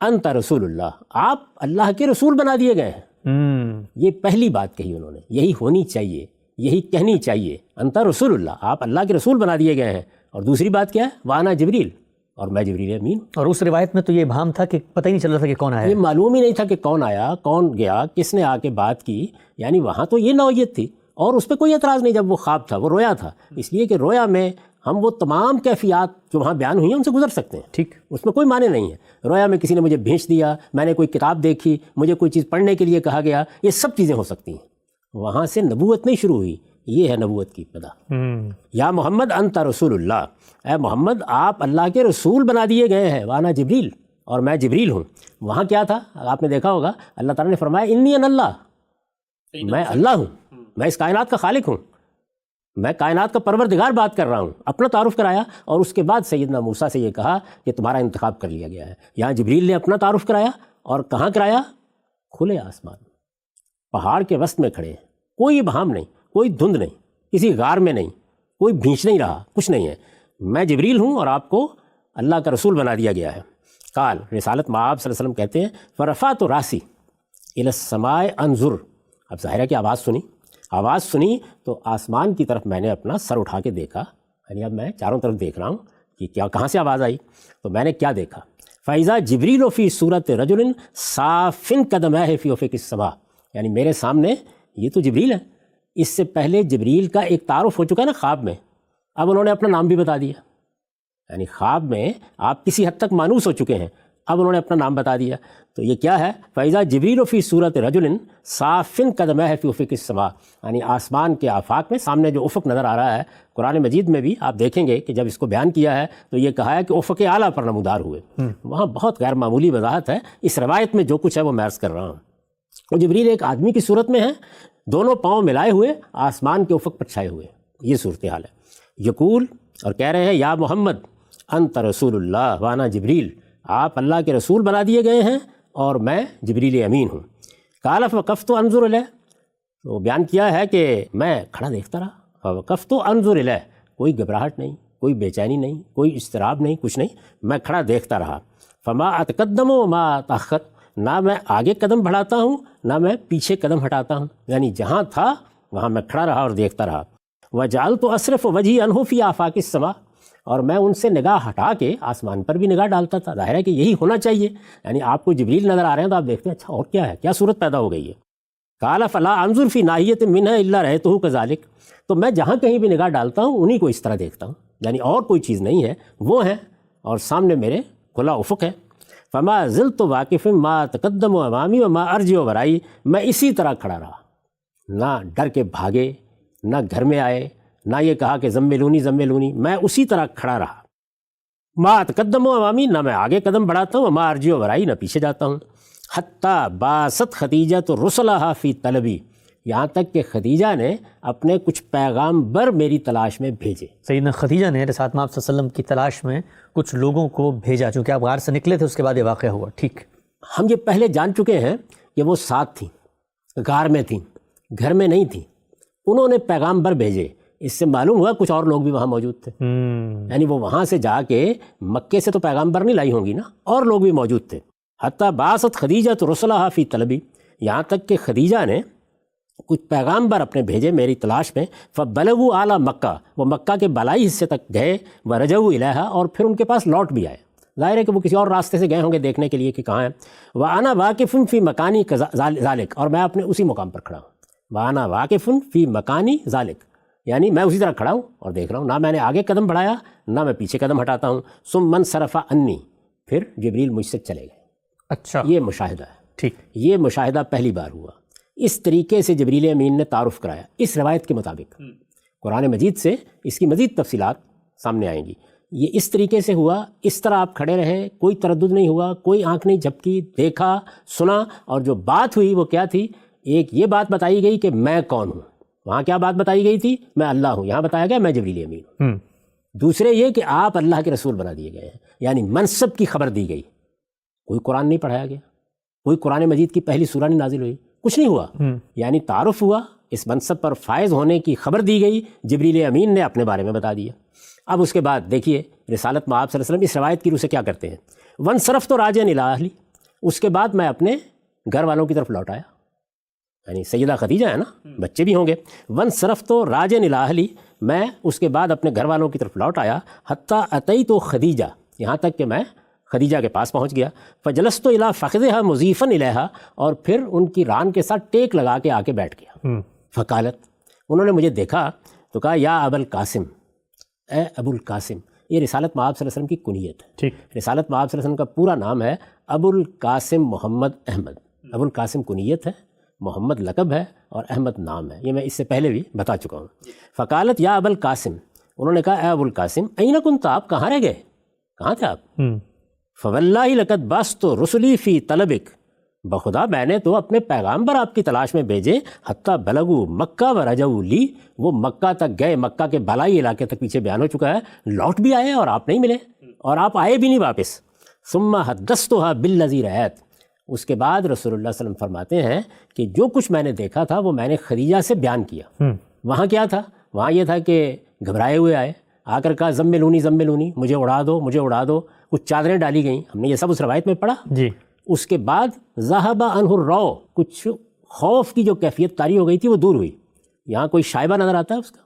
انت رسول اللہ، آپ اللہ کے رسول بنا دیے گئے ہیں۔ یہ پہلی بات کہی انہوں نے، یہی ہونی چاہیے، یہی کہنی چاہیے، انت رسول اللہ، آپ اللہ کے رسول بنا دیے گئے ہیں۔ اور دوسری بات کیا ہے؟ وانا جبریل، اور میں جبریل امین۔ اور اس روایت میں تو یہ ابہام تھا کہ پتہ ہی نہیں چل رہا تھا کہ کون آیا، یہ معلوم ہی نہیں تھا کہ کون آیا، کون گیا، کس نے آ کے بات کی، یعنی وہاں تو یہ نوعیت تھی، اور اس پہ کوئی اعتراض نہیں جب وہ خواب تھا، وہ رویا تھا، اس لیے کہ رویا میں ہم وہ تمام کیفیات جو وہاں بیان ہوئی ہیں ان سے گزر سکتے ہیں، ٹھیک، اس میں کوئی معنی نہیں ہے۔ رویا میں کسی نے مجھے بھیج دیا، میں نے کوئی کتاب دیکھی، مجھے کوئی چیز پڑھنے کے لیے کہا گیا، یہ سب چیزیں ہو سکتی ہیں۔ وہاں سے نبوت نہیں شروع ہوئی، یہ ہے نبوت کی ابتدا۔ یا محمد انت رسول اللہ، اے محمد آپ اللہ کے رسول بنا دیے گئے ہیں، وانا جبریل، اور میں جبریل ہوں۔ وہاں کیا تھا؟ آپ نے دیکھا ہوگا اللہ تعالیٰ نے فرمایا انی ان اللہ، میں اللہ ہوں، میں اس کائنات کا خالق ہوں، میں کائنات کا پروردگار بات کر رہا ہوں، اپنا تعارف کرایا، اور اس کے بعد سیدنا موسیٰ سے یہ کہا کہ تمہارا انتخاب کر لیا گیا ہے۔ یہاں جبریل نے اپنا تعارف کرایا، اور کہاں کرایا؟ کھلے آسمان، پہاڑ کے وسط میں کھڑے ہیں، کوئی ابہام نہیں، کوئی دھند نہیں، کسی غار میں نہیں، کوئی بھینچ نہیں رہا، کچھ نہیں ہے، میں جبریل ہوں اور آپ کو اللہ کا رسول بنا دیا گیا ہے۔ قال، رسالت مآب صلی اللہ علیہ وسلم کہتے ہیں فرفعت راسی الی السماء انظر، اب ظاہر ہے کہ آواز سنی تو آسمان کی طرف میں نے اپنا سر اٹھا کے دیکھا، یعنی اب میں چاروں طرف دیکھ رہا ہوں کہ کیا، کہاں سے آواز آئی، تو میں نے کیا دیکھا؟ فَإِذَا جِبْرِيلُ فِي صُورَةِ رَجُلٍ صَافٍ قَدَمَيْهِ فِي أُفُقِ السَّمَاءِ، یعنی میرے سامنے یہ تو جبریل ہے، اس سے پہلے جبریل کا ایک تعارف ہو چکا ہے نا خواب میں، اب انہوں نے اپنا نام بھی بتا دیا، یعنی خواب میں آپ کسی حد تک مانوس ہو چکے ہیں، اب انہوں نے اپنا نام بتا دیا، تو یہ کیا ہے؟ فَإِذَا جِبْرِيلُ فِي صُورَةِ رَجُلٍ صَافٍ قَدَمَيْهِ فِي أُفُقِ السَّمَاءِ، یعنی آسمان کے آفاق میں سامنے جو افق نظر آ رہا ہے، قرآن مجید میں بھی آپ دیکھیں گے کہ جب اس کو بیان کیا ہے تو یہ کہا ہے کہ افق اعلیٰ پر نمودار ہوئے، وہاں بہت غیر معمولی وضاحت ہے، اس روایت میں جو کچھ ہے وہ میں عرض کر رہا ہوں۔ وہ جبریل ایک آدمی کی صورت میں ہے، دونوں پاؤں ملائے ہوئے آسمان کے افق پر چھائے ہوئے، یہ صورتحال ہے۔ یقول، اور کہہ رہے ہیں یا محمد انت رسول اللہ وانا جبریل، آپ اللہ کے رسول بنا دیے گئے ہیں اور میں جبریل امین ہوں۔ قال فوقفت انظر الیہ، تو بیان کیا ہے کہ میں کھڑا دیکھتا رہا، فوقفت انظر الیہ، کوئی گھبراہٹ نہیں، کوئی بے چینی نہیں، کوئی اضطراب نہیں، کچھ نہیں، میں کھڑا دیکھتا رہا۔ فما اتقدم وما اتاخر، نہ میں آگے قدم بڑھاتا ہوں نہ میں پیچھے قدم ہٹاتا ہوں، یعنی جہاں تھا وہاں میں کھڑا رہا اور دیکھتا رہا۔ وجعلت اصرف وجهي عنه في آفاق السماء، اور میں ان سے نگاہ ہٹا کے آسمان پر بھی نگاہ ڈالتا تھا۔ ظاہر ہے کہ یہی ہونا چاہیے، یعنی آپ کو جبریل نظر آ رہے ہیں تو آپ دیکھتے ہیں اچھا اور کیا ہے، کیا صورت پیدا ہو گئی ہے۔ قال فلا انظر في ناحیۃ منها الا رأیته كذلك، تو میں جہاں کہیں بھی نگاہ ڈالتا ہوں انہی کو اس طرح دیکھتا ہوں، یعنی اور کوئی چیز نہیں ہے، وہ ہیں اور سامنے میرے کھلا افق ہے۔ فما زلت واقف ما تقدم امامی وما ارجع ورائی، میں اسی طرح کھڑا رہا، نہ ڈر کے بھاگے، نہ گھر میں آئے، نہ یہ کہا کہ زملونی زملونی، میں اسی طرح کھڑا رہا۔ ما تقدم امامی، نہ میں آگے قدم بڑھاتا ہوں، وما ارجع ورائی، نہ پیچھے جاتا ہوں۔ حتیٰ باست خدیجہ تو رسلہا فی طلبی، یہاں تک کہ خدیجہ نے اپنے کچھ پیغام بر میری تلاش میں بھیجے۔ سیدنا خدیجہ نے رسالت مآب صلی اللہ علیہ وسلم کی تلاش میں کچھ لوگوں کو بھیجا، چونکہ آپ غار سے نکلے تھے اس کے بعد یہ واقعہ ہوا۔ ٹھیک، ہم یہ پہلے جان چکے ہیں کہ وہ ساتھ تھیں، غار میں تھیں، گھر میں نہیں تھیں، انہوں نے پیغام بر بھیجے۔ اس سے معلوم ہوا کچھ اور لوگ بھی وہاں موجود تھے، یعنی وہ وہاں سے جا کے مکے سے تو پیغام بر نہیں لائی ہوں گی نا، اور لوگ بھی موجود تھے۔ حتیٰ باست خدیجہ تو رسلہا فی طلبی، یہاں تک کہ خدیجہ نے کچھ پیغام بر اپنے بھیجے میری تلاش میں۔ فبلغوا اعلیٰ مکہ، وہ مکہ کے بالائی حصے تک گئے، ورجعوا الیہا، اور پھر ان کے پاس لوٹ بھی آئے۔ ظاہر ہے کہ وہ کسی اور راستے سے گئے ہوں گے دیکھنے کے لیے کہ کہاں ہے۔ وانا واقف فی مکانی ذالک، اور میں اپنے اسی مقام پر کھڑا ہوں۔ وانا واقف فی مکانی ذالک، یعنی میں اسی طرح کھڑا ہوں اور دیکھ رہا ہوں، نہ میں نے آگے قدم بڑھایا نہ میں پیچھے قدم ہٹاتا ہوں۔ ثم منصرف عنی، پھر جبریل مجھ سے چلے گئے۔ اچھا، یہ مشاہدہ ہے، ٹھیک، یہ مشاہدہ پہلی بار ہوا۔ اس طریقے سے جبریل امین نے تعارف کرایا، اس روایت کے مطابق۔ قرآن مجید سے اس کی مزید تفصیلات سامنے آئیں گی۔ یہ اس طریقے سے ہوا، اس طرح آپ کھڑے رہے، کوئی تردد نہیں ہوا، کوئی آنکھ نہیں جھپکی، دیکھا، سنا، اور جو بات ہوئی وہ کیا تھی؟ ایک یہ بات بتائی گئی کہ میں کون ہوں، وہاں کیا بات بتائی گئی تھی؟ میں اللہ ہوں، یہاں بتایا گیا میں جبریل امین ہوں۔ دوسرے یہ کہ آپ اللہ کے رسول بنا دیے گئے ہیں، یعنی منصب کی خبر دی گئی۔ کوئی قرآن نہیں پڑھایا گیا، کوئی قرآن مجید کی پہلی سورہ نہیں نازل ہوئی، کچھ نہیں ہوا، یعنی تعارف ہوا، اس منصب پر فائز ہونے کی خبر دی گئی، جبریل امین نے اپنے بارے میں بتا دیا۔ اب اس کے بعد دیکھیے رسالت مآب صلی اللہ علیہ وسلم اس روایت کی روح سے کیا کرتے ہیں۔ وانصرفت راجعا الی اہلی، اس کے بعد میں اپنے گھر والوں کی طرف لوٹ آیا، یعنی سیدہ خدیجہ ہے نا، بچے بھی ہوں گے۔ وانصرفت راجعا الی اہلی، میں اس کے بعد اپنے گھر والوں کی طرف لوٹ آیا۔ حتیٰ اتیت خدیجہ، یہاں تک کہ میں خدیجہ کے پاس پہنچ گیا۔ فجلست الی فخذھا مضیفا الیہا، اور پھر ان کی ران کے ساتھ ٹیک لگا کے آ کے بیٹھ گیا۔ فقالت، انہوں نے مجھے دیکھا تو کہا یا ابا القاسم، اے ابو القاسم۔ یہ رسالت مآب صلی اللہ علیہ وسلم کی کنیت ہے۔ ٹھیک، رسالت مآب صلی اللہ علیہ وسلم کا پورا نام ہے ابو القاسم محمد احمد۔ ابو القاسم کنیت ہے، محمد لقب ہے، اور احمد نام ہے، یہ میں اس سے پہلے بھی بتا چکا ہوں۔ فقالت یا ابا القاسم، انہوں نے کہا اے ابو القاسم، این کنت، آپ کہاں رہ گئے، کہاں تھے آپ؟ فواللہ لقد بست رسلی فی طلبک، بخدا میں نے تو اپنے پیغامبر آپ کی تلاش میں بھیجے۔ حتیٰ بلغوا مکہ ورجعوا لی، وہ مکہ تک گئے، مکہ کے بالائی علاقے تک پیچھے بیان ہو چکا ہے، لوٹ بھی آئے اور آپ نہیں ملے، اور آپ آئے بھی نہیں واپس۔ ثم حدثتھا بالذی رأیت، اس کے بعد رسول اللہ صلی اللہ علیہ وسلم فرماتے ہیں کہ جو کچھ میں نے دیکھا تھا وہ میں نے خدیجہ سے بیان کیا۔ وہاں کیا تھا؟ وہاں یہ تھا کہ گھبرائے ہوئے آئے، آ کر کہا زملونی زملونی، مجھے اڑا دو مجھے اڑا دو، کچھ چادریں ڈالی گئیں، ہم نے یہ سب اس روایت میں پڑھا۔ جی، اس کے بعد ذہب عنہ الرو، کچھ خوف کی جو کیفیت طاری ہو گئی تھی وہ دور ہوئی۔ یہاں کوئی شائبہ نظر آتا ہے اس کا؟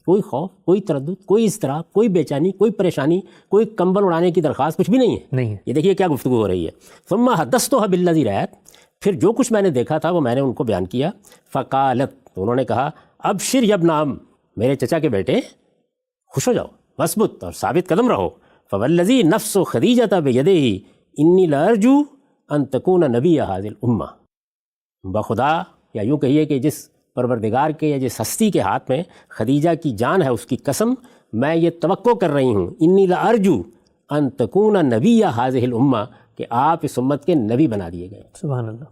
کوئی خوف، کوئی تردد، کوئی اضطراب، کوئی بے چینی، کوئی پریشانی، کوئی کمبل اڑانے کی درخواست، کچھ بھی نہیں ہے۔ نہیں ہے۔ یہ دیکھیے کیا گفتگو ہو رہی ہے۔ ثم حدثتھا بالذی رأیت، پھر جو کچھ میں نے دیکھا تھا وہ میں نے ان کو بیان کیا۔ فقالت، تو انہوں نے کہا ابشر یا ابن عم، میرے چچا کے بیٹے خوش ہو جاؤ، وثبت، اور ثابت قدم رہو۔ فوالذی نفس خدیجہ بیدہ انی لارجو ان تکون نبی ہذہ الامہ، بخدا، یا یوں کہیے کہ جس پروردگار کے یا جس ہستی کے ہاتھ میں خدیجہ کی جان ہے اس کی قسم، میں یہ توقع کر رہی ہوں، انی لارجو ان تکون نبی ہذہ الامہ، کہ آپ اس امت کے نبی بنا دیے گئے۔ سبحان اللہ۔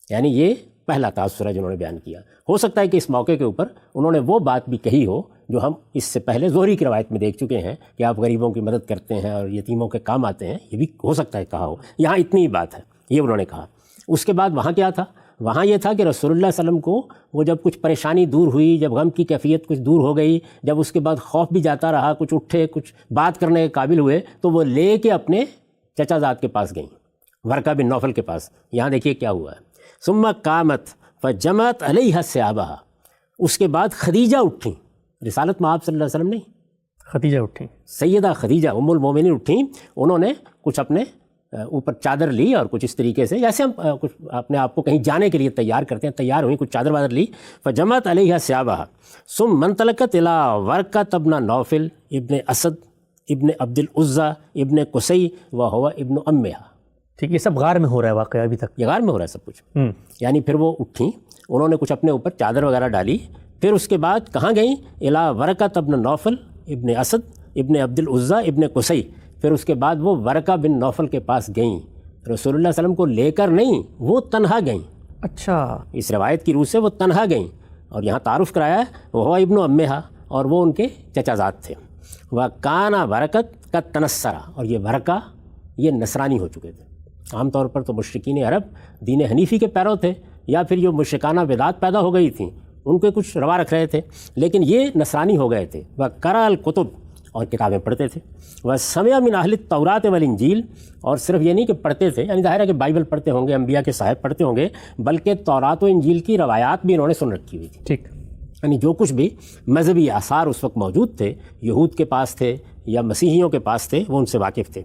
یعنی یہ پہلا تاثر ہے جنہوں نے بیان کیا۔ ہو سکتا ہے کہ اس موقع کے اوپر انہوں نے وہ بات بھی کہی ہو جو ہم اس سے پہلے زہری کی روایت میں دیکھ چکے ہیں کہ آپ غریبوں کی مدد کرتے ہیں اور یتیموں کے کام آتے ہیں، یہ بھی ہو سکتا ہے کہا ہو، یہاں اتنی ہی بات ہے، یہ انہوں نے کہا۔ اس کے بعد وہاں کیا تھا؟ وہاں یہ تھا کہ رسول اللہ صلی اللہ علیہ وسلم کو وہ جب کچھ پریشانی دور ہوئی، جب غم کی کیفیت کچھ دور ہو گئی، جب اس کے بعد خوف بھی جاتا رہا، کچھ اٹھے، کچھ بات کرنے کے قابل ہوئے، تو وہ لے کے اپنے چچا زاد کے پاس گئیں، ورقہ بن نوفل کے پاس۔ یہاں دیکھیے کیا ہوا ہے، ثم قامت فجمعت علیہا ثیابہا، اس کے بعد خدیجہ اٹھیں، رسالت میں آپ صلی اللہ علیہ وسلم نہیں، خدیجہ اٹھیں، سیدہ خدیجہ ام المومنین اٹھیں، انہوں نے کچھ اپنے اوپر چادر لی اور کچھ اس طریقے سے، جیسے ہم کچھ اپنے آپ کو کہیں جانے کے لیے تیار کرتے ہیں، تیار ہوئیں، کچھ چادر وادر لی، فجمعت علیہا ثیابہا ثم انطلقت الی ورقۃ بن نوفل ابن اسد ابن عبد العزیٰ ابن قصی وہو ابن امہا۔ ٹھیک، یہ سب غار میں ہو رہا ہے واقعہ ابھی تک؟ یہ غار میں ہو رہا ہے سب کچھ۔ یعنی پھر وہ اٹھیں، انہوں نے کچھ اپنے اوپر چادر وغیرہ ڈالی، پھر اس کے بعد کہاں گئیں؟ الی ورقۃ بن نوفل ابن اسد ابن عبد العزیٰ ابن قصی، پھر اس کے بعد وہ ورقہ بن نوفل کے پاس گئیں، رسول اللہ صلی اللہ علیہ وسلم کو لے کر نہیں، وہ تنہا گئیں۔ اچھا، اس روایت کی روح سے وہ تنہا گئیں، اور یہاں تعارف کرایا ہے وہ ابن امہا، اور وہ ان کے چچا زاد تھے۔ وَكَانَ وَرَقَةٌ قَدْ تَنَصَّرَ، اور یہ ورقہ یہ نصرانی ہو چکے تھے۔ عام طور پر تو مشرکین عرب دین حنیفی کے پیرو تھے، یا پھر جو مشرکانہ بدعات پیدا ہو گئی تھیں ان کے کچھ روا رکھ رہے تھے، لیکن یہ نصرانی ہو گئے تھے۔ وَقَرَأَ الْكُتُبَ، اور کتابیں پڑھتے تھے۔ وَسَمِعَ مِنْ أَهْلِ التَّوْرَاةِ وَالْإِنْجِيلِ، اور صرف یہ نہیں کہ پڑھتے تھے، یعنی ظاہر ہے کہ بائبل پڑھتے ہوں گے، انبیاء کے صاحب پڑھتے ہوں گے، بلکہ تورات و انجیل کی روایات بھی انہوں نے سن رکھی ہوئی تھی۔ ٹھیک، یعنی جو کچھ بھی مذہبی آثار اس وقت موجود تھے، یہود کے پاس تھے یا مسیحیوں کے پاس تھے، وہ ان سے واقف تھے۔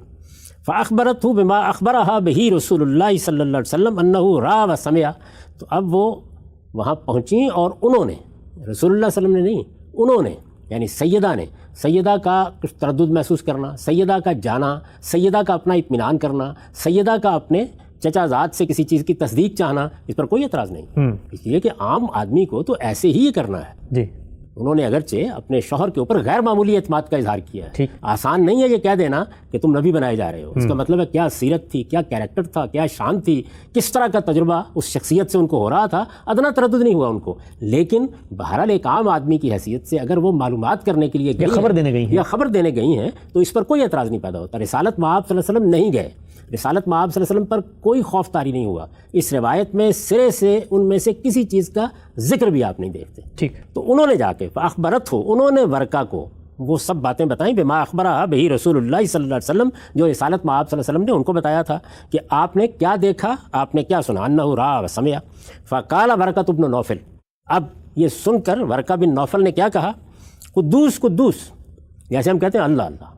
فَأَخْبَرَتْهُ بِمَا أَخْبَرَهَا بِهِ رسول اللہ صلی اللہ علیہ وسلم أَنَّهُ رَأَى وَسَمِعَ، تو اب وہ وہاں پہنچیں اور انہوں نے، رسول اللہ صلی اللہ علیہ وسلم نے نہیں، انہوں نے، یعنی سیدہ نے، سیدہ کا کچھ تردد محسوس کرنا، سیدہ کا جانا، سیدہ کا اپنا اطمینان کرنا، سیدہ کا اپنے چچا زاد سے کسی چیز کی تصدیق چاہنا، اس پر کوئی اعتراض نہیں، اس لیے کہ عام آدمی کو تو ایسے ہی کرنا ہے۔ جی، انہوں نے اگرچہ اپنے شوہر کے اوپر غیر معمولی اعتماد کا اظہار کیا ہے۔ ٹھیک، آسان نہیں ہے یہ کہہ دینا کہ تم نبی بنائے جا رہے ہو، اس کا مطلب ہے کیا سیرت تھی، کیا کیریکٹر تھا، کیا شان تھی، کس طرح کا تجربہ اس شخصیت سے ان کو ہو رہا تھا، ادنا تردد نہیں ہوا ان کو۔ لیکن بہرحال ایک عام آدمی کی حیثیت سے اگر وہ معلومات کرنے کے لیے یا خبر دینے گئی ہیں، یا خبر دینے گئی ہیں تو اس پر کوئی اعتراض نہیں پیدا ہوتا۔ رسالت میں آپ صلی اللہ علیہ وسلم نہیں گئے، رسالت میں آپ صلی اللہ علیہ وسلم پر کوئی خوف طاری نہیں ہوا، اس روایت میں سرے سے ان میں سے کسی چیز کا ذکر بھی آپ نہیں دیکھتے۔ ٹھیک، تو انہوں نے جا کے فاخبرت ہو، انہوں نے ورقہ کو وہ سب باتیں بتائیں، بما اخبرہ بہی رسول اللہ صلی اللہ علیہ وسلم، جو رسالت میں آپ صلی اللہ علیہ وسلم نے ان کو بتایا تھا کہ آپ نے کیا دیکھا، آپ نے کیا سنا۔ انہ رأى وسمع، فقال ورقۃ بن نوفل، اب یہ سن کر ورقہ بن نوفل نے کیا کہا، قدوس قدوس، جیسے ہم کہتے ہیں اللہ اللہ،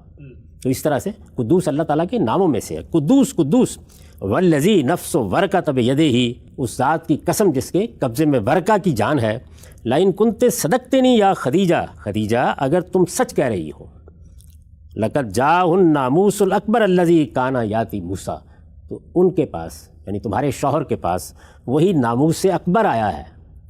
تو اس طرح سے قدوس اللہ تعالیٰ کے ناموں میں سے ہے، قدوس قدوس، والذی نفس ورقۃ بیدہ، اس ذات کی قسم جس کے قبضے میں ورقہ کی جان ہے، لئن کنت صدقتنی یا خدیجہ، خدیجہ اگر تم سچ کہہ رہی ہو، لقد جاء الناموس الاکبر الذی کان یاتی موسیٰ، تو ان کے پاس یعنی تمہارے شوہر کے پاس وہی ناموس اکبر آیا ہے۔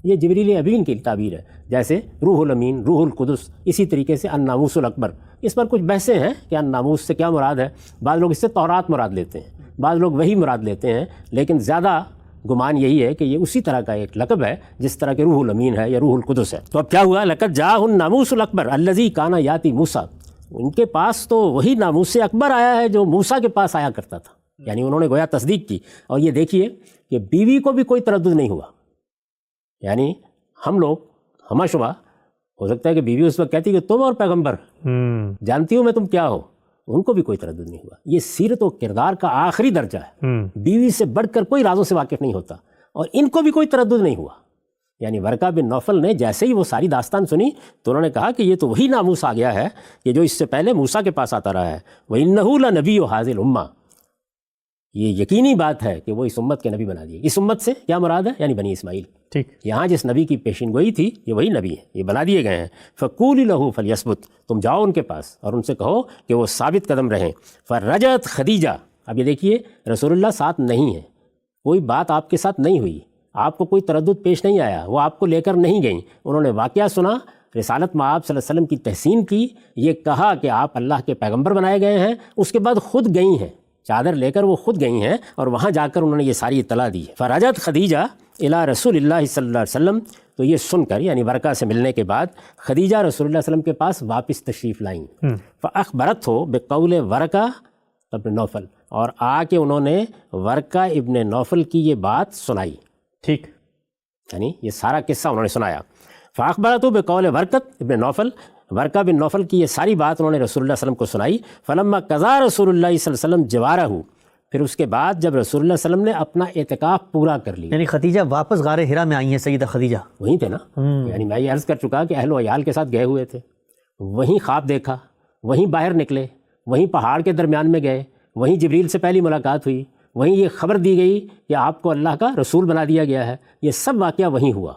یہ جبریل امین کی تعبیر ہے، جیسے روح الامین، روح القدس، اسی طریقے سے الناموس الاکبر۔ اس پر کچھ بحثیں ہیں کہ الناموس سے کیا مراد ہے، بعض لوگ اس سے تورات مراد لیتے ہیں، بعض لوگ وہی مراد لیتے ہیں، لیکن زیادہ گمان یہی ہے کہ یہ اسی طرح کا ایک لقب ہے جس طرح کہ روح الامین ہے یا روح القدس ہے۔ تو اب کیا ہوا، لقد جاء الناموس الاکبر الذی کان یاتی موسیٰ، ان کے پاس تو وہی ناموس اکبر آیا ہے جو موسیٰ کے پاس آیا کرتا تھا، یعنی انہوں نے گویا تصدیق کی۔ اور یہ دیکھیے کہ بیوی کو بھی کوئی تردد نہیں ہوا، یعنی ہم لوگ ہمہ شبہ ہو سکتا ہے کہ بیوی اس وقت کہتی کہ تم اور پیغمبر، جانتی ہوں میں تم کیا ہو، ان کو بھی کوئی تردد نہیں ہوا۔ یہ سیرت و کردار کا آخری درجہ ہے، بیوی سے بڑھ کر کوئی رازوں سے واقف نہیں ہوتا، اور ان کو بھی کوئی تردد نہیں ہوا۔ یعنی ورقہ بن نوفل نے جیسے ہی وہ ساری داستان سنی تو انہوں نے کہا کہ یہ تو وہی ناموس آ گیا ہے کہ جو اس سے پہلے موسیٰ کے پاس آتا رہا ہے، وَإِنَّهُ لَنَبِيُّ هَٰذِهِ الْأُمَّةِ، یہ یقینی بات ہے کہ وہ اس امت کے نبی بنا دیے۔ اس امت سے کیا مراد ہے، یعنی بنی اسماعیل۔ ٹھیک، یہاں جس نبی کی پیشین گوئی تھی یہ وہی نبی ہے، یہ بنا دیے گئے ہیں۔ فَقُولِ لَهُ فَلْيَثْبُتْ، تم جاؤ ان کے پاس اور ان سے کہو کہ وہ ثابت قدم رہیں۔ فَرَجَتْ خدیجہ، اب یہ دیکھیے رسول اللہ ساتھ نہیں ہے، کوئی بات آپ کے ساتھ نہیں ہوئی، آپ کو کوئی تردد پیش نہیں آیا، وہ آپ کو لے کر نہیں گئیں، انہوں نے واقعہ سنا، رسالت میں آپ صلی اللہ علیہ وسلم کی تحسین کی، یہ کہا کہ آپ اللہ کے پیغمبر بنائے گئے ہیں، اس کے بعد خود گئی ہیں چادر لے کر وہ خود گئی ہیں اور وہاں جا کر انہوں نے یہ ساری اطلاع دی ہے۔ فرجت خدیجہ الی رسول اللہ صلی اللہ علیہ وسلم، تو یہ سن کر یعنی ورقہ سے ملنے کے بعد خدیجہ رسول اللہ صلی اللہ علیہ وسلم کے پاس واپس تشریف لائیں۔ فاخبرت ہو بقول ورقہ ابن نوفل، اور آ کے انہوں نے ورقہ ابن نوفل کی یہ بات سنائی، ٹھیک، یعنی یہ سارا قصہ انہوں نے سنایا۔ فاخبرت ہو بقول ورقت ابن نوفل، ورقہ بن نوفل کی یہ ساری بات انہوں نے رسول اللہ صلی اللہ علیہ وسلم کو سنائی۔ فلما قضا رسول اللہ صلی اللہ علیہ وسلم جوارہ، پھر اس کے بعد جب رسول اللہ صلی اللہ علیہ وسلم نے اپنا اعتکاف پورا کر لیا، یعنی خدیجہ واپس غار ہرا میں آئی ہیں، سیدہ خدیجہ وہیں تھے نا، یعنی میں یہ عرض کر چکا کہ اہل و عیال کے ساتھ گئے ہوئے تھے، وہیں خواب دیکھا، وہیں باہر نکلے، وہیں پہاڑ کے درمیان میں گئے، وہیں جبریل سے پہلی ملاقات ہوئی، وہیں یہ خبر دی گئی کہ آپ کو اللہ کا رسول بنا دیا گیا ہے، یہ سب واقعہ وہیں ہوا۔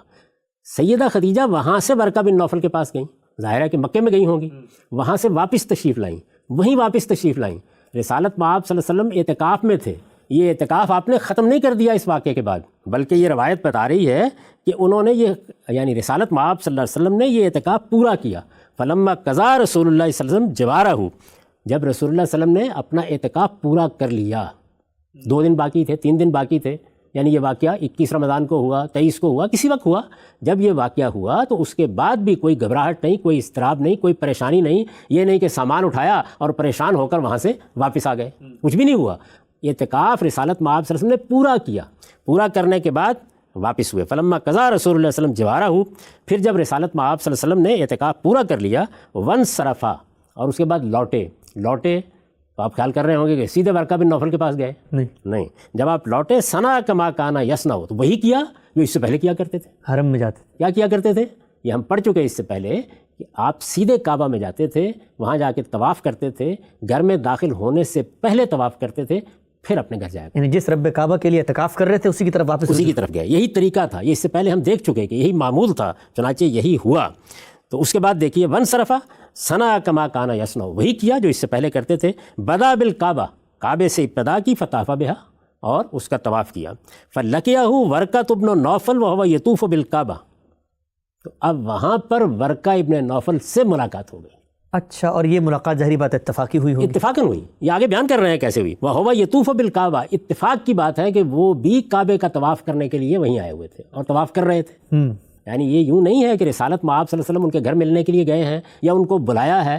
سیدہ خدیجہ وہاں سے ورقہ بن نوفل کے پاس گئیں، ظاہر ہے کہ مکے میں گئی ہوں گی، وہاں سے واپس تشریف لائیں، وہیں واپس تشریف لائیں۔ رسالت میں آپ صلی اللہ علیہ وسلم اعتکاف میں تھے، یہ اعتکاف آپ نے ختم نہیں کر دیا اس واقعے کے بعد، بلکہ یہ روایت بتا رہی ہے کہ انہوں نے یہ یعنی رسالت میں آپ صلی اللہ علیہ وسلم نے یہ اعتکاف پورا کیا۔ فلما قضا رسول اللہ صلی اللہ علیہ وسلم جوارہ، جب رسول اللہ صلی اللہ علیہ وسلم نے اپنا اعتکاف پورا کر لیا، 2 دن باقی تھے، 3 دن باقی تھے، یعنی یہ واقعہ 21 رمضان کو ہوا، 23 کو ہوا، کسی وقت ہوا، جب یہ واقعہ ہوا تو اس کے بعد بھی کوئی گھبراہٹ نہیں، کوئی اضطراب نہیں، کوئی پریشانی نہیں، یہ نہیں کہ سامان اٹھایا اور پریشان ہو کر وہاں سے واپس آ گئے، کچھ بھی نہیں ہوا۔ اعتکاف رسالت میں آپ صلی اللہ علیہ وسلم نے پورا کیا، پورا کرنے کے بعد واپس ہوئے۔ فلما قضا رسول اللہ صلی اللہ علیہ وسلم جوارہ، پھر جب رسالت میں آپ صلی اللہ علیہ وسلم نے اعتکاف پورا کر لیا، ونصرفا، اور اس کے بعد لوٹے تو آپ خیال کر رہے ہوں گے کہ سیدھے ورقہ بن نوفل کے پاس گئے، نہیں، جب آپ لوٹے ثنا کما کانا یسنا، تو وہی کیا جو اس سے پہلے کیا کرتے تھے، حرم میں جاتے کیا کیا کرتے تھے، یہ ہم پڑھ چکے اس سے پہلے کہ آپ سیدھے کعبہ میں جاتے تھے، وہاں جا کے طواف کرتے تھے، گھر میں داخل ہونے سے پہلے طواف کرتے تھے، پھر اپنے گھر جایا، یعنی جس رب کعبہ کے لیے اعتکاف کر رہے تھے اسی کی طرف واپس، اسی کی طرف گئے، یہی طریقہ تھا، یہ اس سے پہلے ہم دیکھ چکے کہ یہی معمول تھا، چنانچہ یہی ہوا۔ تو اس کے بعد دیکھیے ونصرفا ثنا کما کانا یسنا، وہی کیا جو اس سے پہلے کرتے تھے۔ بدا بالکعبہ، کعبے سے ابتدا کی، فطاف بہا، اور اس کا طواف کیا۔ فلقیہ ورقۃ ابن نوفل وہو یطوف بالکعبہ، تو اب وہاں پر ورقہ ابن نوفل سے ملاقات ہو گئی۔ اچھا، اور یہ ملاقات ظاہری بات اتفاقی ہوئی ہوگی، اتفاقاً ہوئی، یہ آگے بیان کر رہے ہیں کیسے ہوئی۔ وہو یطوف بالکعبہ، اتفاق کی بات ہے کہ وہ بھی کعبے کا طواف کرنے کے لیے وہیں آئے ہوئے تھے اور طواف کر رہے تھے، یعنی یہ یوں نہیں ہے کہ رسالت میں آپ صلی اللہ علیہ وسلم ان کے گھر ملنے کے لیے گئے ہیں یا ان کو بلایا ہے،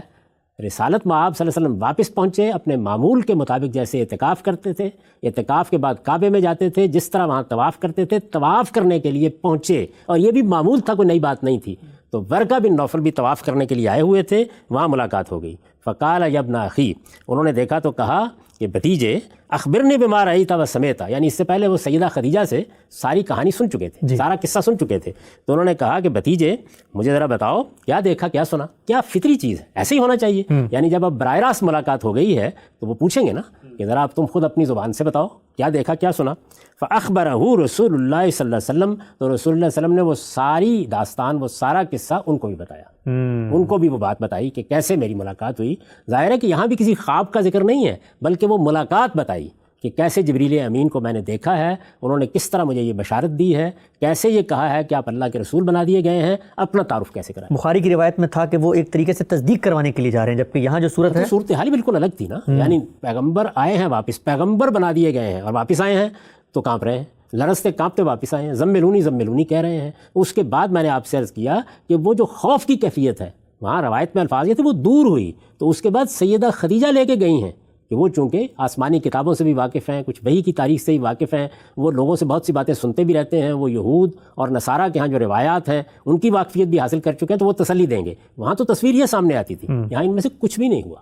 رسالت میں آپ صلی اللہ علیہ وسلم واپس پہنچے، اپنے معمول کے مطابق جیسے اعتکاف کرتے تھے، اعتکاف کے بعد کعبے میں جاتے تھے، جس طرح وہاں طواف کرتے تھے، طواف کرنے کے لیے پہنچے، اور یہ بھی معمول تھا، کوئی نئی بات نہیں تھی۔ تو ورقہ بن نوفل بھی طواف کرنے کے لیے آئے ہوئے تھے، وہاں ملاقات ہو گئی۔ فقال یا ابن اخی، انہوں نے دیکھا تو کہا کہ بھتیجے، اخبرنی بما رأیت و سمیتا، یعنی اس سے پہلے وہ سیدہ خدیجہ سے ساری کہانی سن چکے تھے، سارا قصہ سن چکے تھے، تو انہوں نے کہا کہ بھتیجے مجھے ذرا بتاؤ کیا دیکھا، کیا سنا، کیا فطری چیز ہے، ایسے ہی ہونا چاہیے، یعنی جب اب براہ راست ملاقات ہو گئی ہے تو وہ پوچھیں گے نا کہ ذرا اب تم خود اپنی زبان سے بتاؤ کیا دیکھا، کیا سنا۔ فاخبرہ رسول اللہ صلی اللہ علیہ وسلم، تو رسول اللہ صلی اللہ علیہ وسلم نے وہ ساری داستان، وہ سارا قصہ ان کو بھی بتایا، ان کو بھی وہ بات بتائی کہ کیسے میری ملاقات ہوئی۔ ظاہر ہے کہ یہاں بھی کسی خواب کا ذکر نہیں ہے، بلکہ وہ ملاقات بتائی کہ کیسے جبریل امین کو میں نے دیکھا ہے، انہوں نے کس طرح مجھے یہ بشارت دی ہے، کیسے یہ کہا ہے کہ آپ اللہ کے رسول بنا دیے گئے ہیں، اپنا تعارف کیسے کرائیں۔ بخاری کی روایت میں تھا کہ وہ ایک طریقے سے تصدیق کروانے کے لیے جا رہے ہیں، جبکہ یہاں جو صورت ہے صورتحال بالکل الگ تھی نا، یعنی پیغمبر آئے ہیں واپس، پیغمبر بنا دیے گئے ہیں اور واپس آئے ہیں تو کانپ رہے ہیں، لرزتے کانپتے واپس آئے ہیں، زملونی زملونی کہہ رہے ہیں۔ اس کے بعد میں نے آپ سے عرض کیا کہ وہ جو خوف کی کیفیت ہے، وہاں روایت میں الفاظ یہ تھے وہ دور ہوئی، تو اس کے بعد سیدہ خدیجہ لے کے گئی ہیں کہ وہ چونکہ آسمانی کتابوں سے بھی واقف ہیں، کچھ وحی کی تاریخ سے بھی واقف ہیں، وہ لوگوں سے بہت سی باتیں سنتے بھی رہتے ہیں، وہ یہود اور نصارہ کے ہاں جو روایات ہیں ان کی واقفیت بھی حاصل کر چکے ہیں، تو وہ تسلی دیں گے۔ وہاں تو تصویر یہ سامنے آتی تھی، یہاں ان میں سے کچھ بھی نہیں ہوا،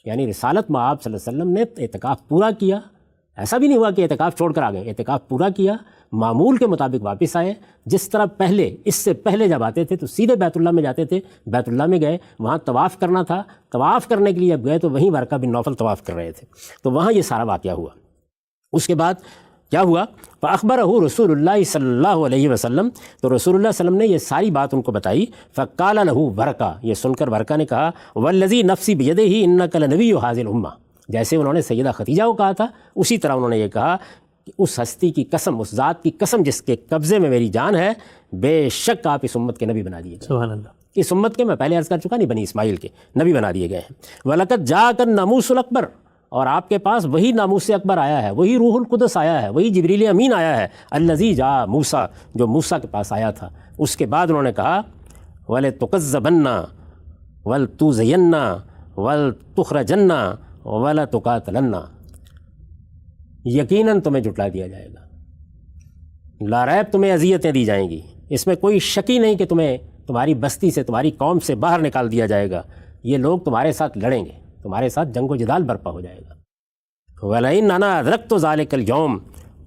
یعنی رسالت میں آپ صلی اللہ علیہ وسلم نے اعتکاف پورا کیا، ایسا بھی نہیں ہوا کہ اعتکاف چھوڑ کر آ گئے، اعتکاف پورا کیا، معمول کے مطابق واپس آئے، جس طرح پہلے اس سے پہلے جب آتے تھے تو سیدھے بیت اللہ میں جاتے تھے، بیت اللہ میں گئے، وہاں طواف کرنا تھا، طواف کرنے کے لیے اب گئے تو وہیں ورقہ بن نوفل طواف کر رہے تھے، تو وہاں یہ سارا واقعہ ہوا۔ اس کے بعد کیا ہوا، فاخبرہ رسول اللہ صلی اللہ علیہ وسلم، تو رسول اللہ صلی اللہ علیہ وسلم نے یہ ساری بات ان کو بتائی۔ فقال لہ ورقہ، یہ سن کر ورقہ نے کہا والذی نفسی بیدہ انک لنبی ھذہ الامہ، جیسے انہوں نے سیدہ خدیجہ کو کہا تھا اسی طرح انہوں نے یہ کہا کہ اس ہستی کی قسم، اس ذات کی قسم جس کے قبضے میں میری جان ہے، بے شک آپ اس امت کے نبی بنا دیے گئے۔ سبحان اللہ، اس امت کے میں پہلے عرض کر چکا نہیں، بنی اسماعیل کے نبی بنا دیے گئے ہیں۔ وَلَقَدْ جَاءَكَ النَّامُوسُ الْأَكْبَرُ، اور آپ کے پاس وہی ناموس اکبر آیا ہے، وہی روح القدس آیا ہے، وہی جبریل امین آیا ہے، الذی جاء موسیٰ، جو موسیٰ کے پاس آیا تھا۔ اس کے بعد انہوں نے کہا وَلَتُكَذَّبَنَّ وَلْتُوزِيَنَّ وَلْتُخْرَجَنَّ وَلَتُقَاتَلَنَّ، یقیناً تمہیں جھٹلا دیا جائے گا، لا ریب تمہیں اذیتیں دی جائیں گی، اس میں کوئی شک ہی نہیں کہ تمہیں تمہاری بستی سے، تمہاری قوم سے باہر نکال دیا جائے گا، یہ لوگ تمہارے ساتھ لڑیں گے، تمہارے ساتھ جنگ و جدال برپا ہو جائے گا۔ وَلَئِنْ أَنَا أَدْرَكْتُ ذَلِكَ الْيَوْمَ،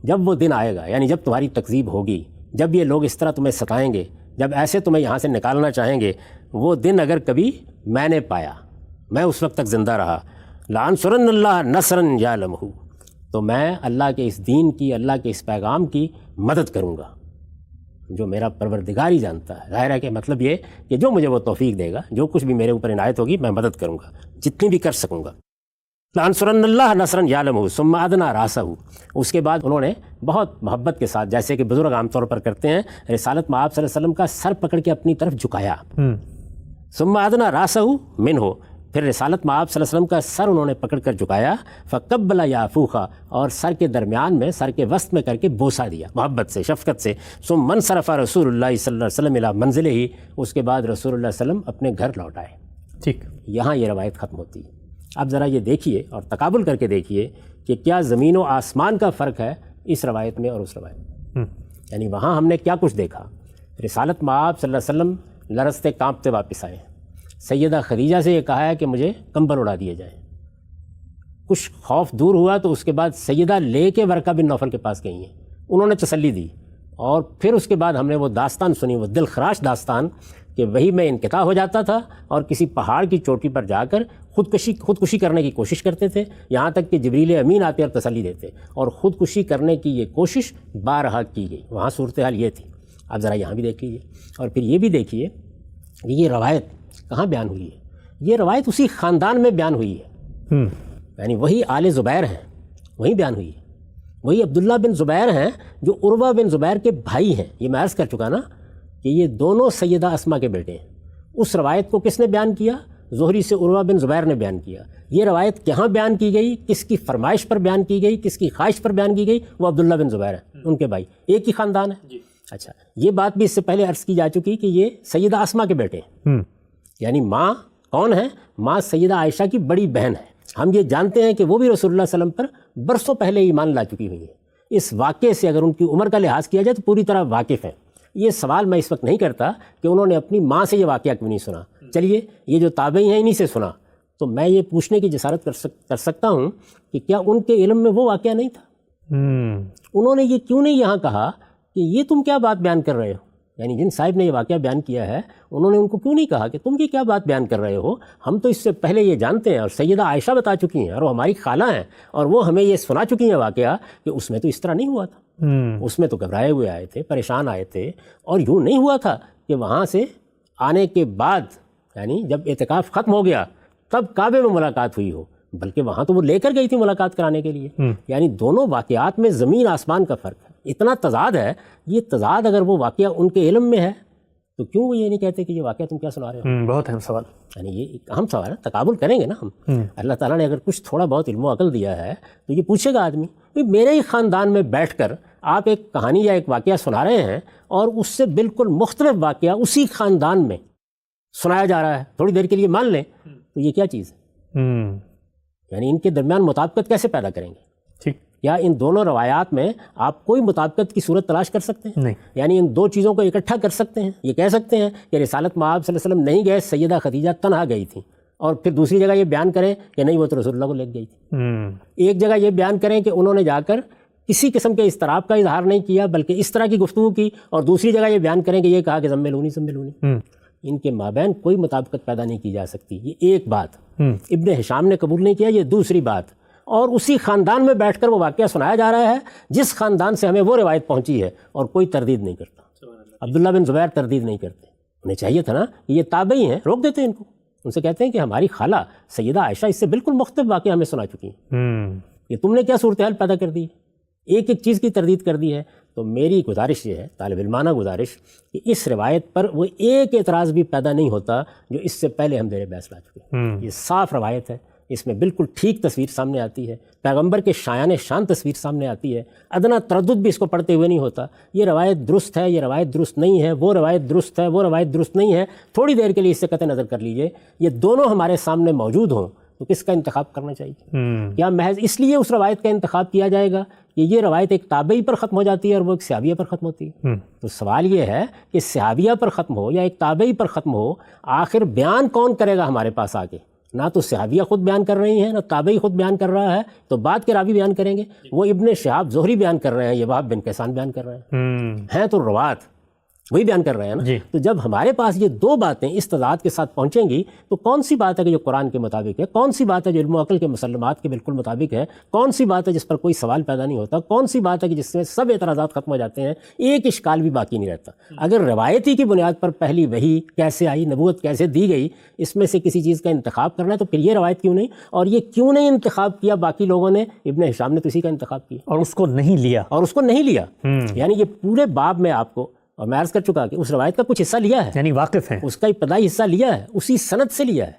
جب وہ دن آئے گا، یعنی جب تمہاری تکذیب ہوگی، جب یہ لوگ اس طرح تمہیں ستائیں گے، جب ایسے تمہیں یہاں سے نکالنا چاہیں گے، وہ دن اگر کبھی میں نے پایا، میں اس وقت تک زندہ رہا، لَأَنْصُرَنَّ اللَّهَ نَصْرًا يَعْلَمُهُ، تو میں اللہ کے اس دین کی، اللہ کے اس پیغام کی مدد کروں گا جو میرا پروردگار ہی جانتا ہے۔ ظاہر ہے کہ مطلب یہ کہ جو مجھے وہ توفیق دے گا، جو کچھ بھی میرے اوپر عنایت ہوگی میں مدد کروں گا، جتنی بھی کر سکوں گا۔ لَأَنْصُرَنَّ اللَّهَ نَصْرًا يَعْلَمُهُ ثُمَّ أَدْنَا رَأْسَهُ، اس کے بعد انہوں نے بہت محبت کے ساتھ، جیسے کہ بزرگ عام طور پر کرتے ہیں، رسالت مآب صلی اللہ علیہ وسلم کا سر پکڑ کے اپنی طرف جھکایا، ثُمَّ أَدْنَا رَأْسَهُ مِنْهُ، پھر رسالت مآب صلی اللہ علیہ وسلم کا سر انہوں نے پکڑ کر جھکایا، فَقَبَّلَ يَعْفُوخَ، اور سر کے درمیان میں، سر کے وسط میں کر کے بوسہ دیا، محبت سے، شفقت سے۔ ثُمَّ انصرف رسول اللہ صلی اللہ علیہ وسلم إِلَى مَنزِلِهِ، اس کے بعد رسول اللہ صلی اللہ علیہ وسلم اپنے گھر لوٹ آئے۔ ٹھیک، یہاں یہ روایت ختم ہوتی ہے۔ اب ذرا یہ دیکھیے اور تقابل کر کے دیکھیے کہ کیا زمین و آسمان کا فرق ہے اس روایت میں اور اس روایت میں۔ یعنی وہاں ہم نے کیا کچھ دیکھا، رسالت مآب صلی اللہ علیہ وسلم لرزتے کانپتے واپس آئے، سیدہ خدیجہ سے یہ کہا ہے کہ مجھے کمبل اڑا دیے جائیں، کچھ خوف دور ہوا تو اس کے بعد سیدہ لے کے ورقہ بن نوفل کے پاس گئی ہیں، انہوں نے تسلی دی، اور پھر اس کے بعد ہم نے وہ داستان سنی، وہ دل خراش داستان کہ وہی میں انقطاع ہو جاتا تھا اور کسی پہاڑ کی چوٹی پر جا کر خودکشی کرنے کی کوشش کرتے تھے، یہاں تک کہ جبریل امین آتے اور تسلی دیتے، اور خودکشی کرنے کی یہ کوشش بارہا کی گئی۔ وہاں صورتحال یہ تھی۔ اب ذرا یہاں بھی دیکھ لیجیے، اور پھر یہ بھی دیکھیے کہ یہ روایت کہاں بیان ہوئی ہے۔ یہ روایت اسی خاندان میں بیان ہوئی ہے، یعنی وہی آل زبیر ہیں، وہی بیان ہوئی ہے، وہی عبداللہ بن زبیر ہیں جو عروہ بن زبیر کے بھائی ہیں۔ یہ میں عرض کر چکا نا کہ یہ دونوں سیدہ اسما کے بیٹے ہیں۔ اس روایت کو کس نے بیان کیا؟ زہری سے عروہ بن زبیر نے بیان کیا۔ یہ روایت کہاں بیان کی گئی، کس کی فرمائش پر بیان کی گئی، کس کی خواہش پر بیان کی گئی؟ وہ عبداللہ بن زبیر ہیں، ان کے بھائی، ایک ہی خاندان ہے۔ اچھا، یہ بات بھی اس سے پہلے عرض کی جا چکی کہ یہ سیدہ اسما کے بیٹے ہیں، یعنی ماں کون ہے؟ ماں سیدہ عائشہ کی بڑی بہن ہے۔ ہم یہ جانتے ہیں کہ وہ بھی رسول اللہ صلی اللہ علیہ وسلم پر برسوں پہلے ایمان لا چکی ہوئی ہیں۔ اس واقعے سے اگر ان کی عمر کا لحاظ کیا جائے تو پوری طرح واقف ہیں۔ یہ سوال میں اس وقت نہیں کرتا کہ انہوں نے اپنی ماں سے یہ واقعہ کیوں نہیں سنا، چلیے یہ جو تابعی ہیں انہی سے سنا، تو میں یہ پوچھنے کی جسارت کر سکتا ہوں کہ کیا ان کے علم میں وہ واقعہ نہیں تھا؟ انہوں نے یہ کیوں نہیں یہاں کہا کہ یہ تم کیا بات بیان کر رہے ہو؟ یعنی جن صاحب نے یہ واقعہ بیان کیا ہے انہوں نے ان کو کیوں نہیں کہا کہ تم یہ کیا بات بیان کر رہے ہو؟ ہم تو اس سے پہلے یہ جانتے ہیں، اور سیدہ عائشہ بتا چکی ہیں، اور وہ ہماری خالہ ہیں، اور وہ ہمیں یہ سنا چکی ہیں واقعہ کہ اس میں تو اس طرح نہیں ہوا تھا، اس میں تو گھبرائے ہوئے آئے تھے، پریشان آئے تھے، اور یوں نہیں ہوا تھا کہ وہاں سے آنے کے بعد، یعنی جب اعتکاف ختم ہو گیا تب کعبے میں ملاقات ہوئی ہو، بلکہ وہاں تو وہ لے کر گئی تھی ملاقات کرانے کے لیے۔ یعنی دونوں واقعات میں زمین آسمان کا فرق ہے، اتنا تضاد ہے۔ یہ تضاد اگر وہ واقعہ ان کے علم میں ہے تو کیوں وہ یہ نہیں کہتے کہ یہ واقعہ تم کیا سنا رہے ہو؟ بہت اہم سوال، یعنی یہ ایک اہم سوال ہے، تقابل کریں گے نا ہم۔ اللہ تعالیٰ نے اگر کچھ تھوڑا بہت علم و عقل دیا ہے تو یہ پوچھے گا آدمی، میرے ہی خاندان میں بیٹھ کر آپ ایک کہانی یا ایک واقعہ سنا رہے ہیں اور اس سے بالکل مختلف واقعہ اسی خاندان میں سنایا جا رہا ہے، تھوڑی دیر کے لیے مان لیں، تو یہ کیا چیز ہے؟ یعنی ان کے درمیان مطابقت کیسے پیدا کریں گے؟ ٹھیک، یا ان دونوں روایات میں آپ کوئی مطابقت کی صورت تلاش کر سکتے ہیں؟ نہیں۔ یعنی ان دو چیزوں کو اکٹھا کر سکتے ہیں؟ یہ کہہ سکتے ہیں کہ رسالت مآب صلی اللہ علیہ وسلم نہیں گئے، سیدہ خدیجہ تنہا گئی تھیں، اور پھر دوسری جگہ یہ بیان کریں کہ نہیں وہ تو رسول اللہ کو لے گئی تھی؟ ایک جگہ یہ بیان کریں کہ انہوں نے جا کر کسی قسم کے اضطراب کا اظہار نہیں کیا بلکہ اس طرح کی گفتگو کی، اور دوسری جگہ یہ بیان کریں کہ یہ کہا کہ زملونی۔ ان کے مابین کوئی مطابقت پیدا نہیں کی جا سکتی۔ یہ ایک بات ابن ہشام نے قبول نہیں کیا، یہ دوسری بات، اور اسی خاندان میں بیٹھ کر وہ واقعہ سنایا جا رہا ہے جس خاندان سے ہمیں وہ روایت پہنچی ہے، اور کوئی تردید نہیں کرتا۔ عبداللہ بن زبیر تردید نہیں کرتے، انہیں چاہیے تھا نا کہ یہ تابعی ہیں، روک دیتے ان کو، ان سے کہتے ہیں کہ ہماری خالہ سیدہ عائشہ اس سے بالکل مختلف واقعہ ہمیں سنا چکی ہیں، یہ تم نے کیا صورتحال پیدا کر دی، ایک ایک چیز کی تردید کر دی ہے۔ تو میری گزارش یہ ہے، طالب علمانہ گزارش، کہ اس روایت پر وہ ایک اعتراض بھی پیدا نہیں ہوتا جو اس سے پہلے ہم زیر بحث لا چکے ہیں۔ یہ صاف روایت ہے، اس میں بالکل ٹھیک تصویر سامنے آتی ہے، پیغمبر کے شایان شان تصویر سامنے آتی ہے، ادنا تردد بھی اس کو پڑھتے ہوئے نہیں ہوتا، یہ روایت درست ہے، یہ روایت درست نہیں ہے، وہ روایت درست ہے، وہ روایت درست نہیں ہے، تھوڑی دیر کے لیے اس سے قطع نظر کر لیجئے، یہ دونوں ہمارے سامنے موجود ہوں تو کس کا انتخاب کرنا چاہیے؟ کیا محض اس لیے اس روایت کا انتخاب کیا جائے گا کہ یہ روایت ایک تابعی پر ختم ہو جاتی ہے اور وہ ایک صحابیہ پر ختم ہوتی ہے؟ تو سوال یہ ہے کہ صحابیہ پر ختم ہو یا ایک تابعی پر ختم ہو، آخر بیان کون کرے گا ہمارے پاس آ کے؟ نہ تو صحابیہ خود بیان کر رہی ہیں، نہ تابعی خود بیان کر رہا ہے، تو بعد کے راوی بیان کریں گے، وہ ابن شہاب زہری بیان کر رہے ہیں، یہ وہب بن کیسان بیان کر رہے ہیں تو روات وہی بیان کر رہے ہیں نا۔ تو جب ہمارے پاس یہ دو باتیں اس تضاد کے ساتھ پہنچیں گی تو کون سی بات ہے کہ جو قرآن کے مطابق ہے، کون سی بات ہے جو علم و عقل کے مسلمات کے بالکل مطابق ہے، کون سی بات ہے جس پر کوئی سوال پیدا نہیں ہوتا، کون سی بات ہے کہ جس میں سب اعتراضات ختم ہو جاتے ہیں، ایک اشکال بھی باقی نہیں رہتا۔ اگر روایتی کی بنیاد پر پہلی وحی کیسے آئی، نبوت کیسے دی گئی، اس میں سے کسی چیز کا انتخاب کرنا ہے تو پھر یہ روایت کیوں نہیں، اور یہ کیوں نہیں انتخاب کیا باقی لوگوں نے؟ ابن ہشام نے تو اسی کا انتخاب کیا اور اس کو نہیں لیا یعنی یہ پورے باب میں آپ کو، اور میں عرض کر چکا کہ اس روایت کا کچھ حصہ لیا ہے، یعنی واقف ہیں، اس کا ابتدائی حصہ لیا ہے، اسی سند سے لیا ہے،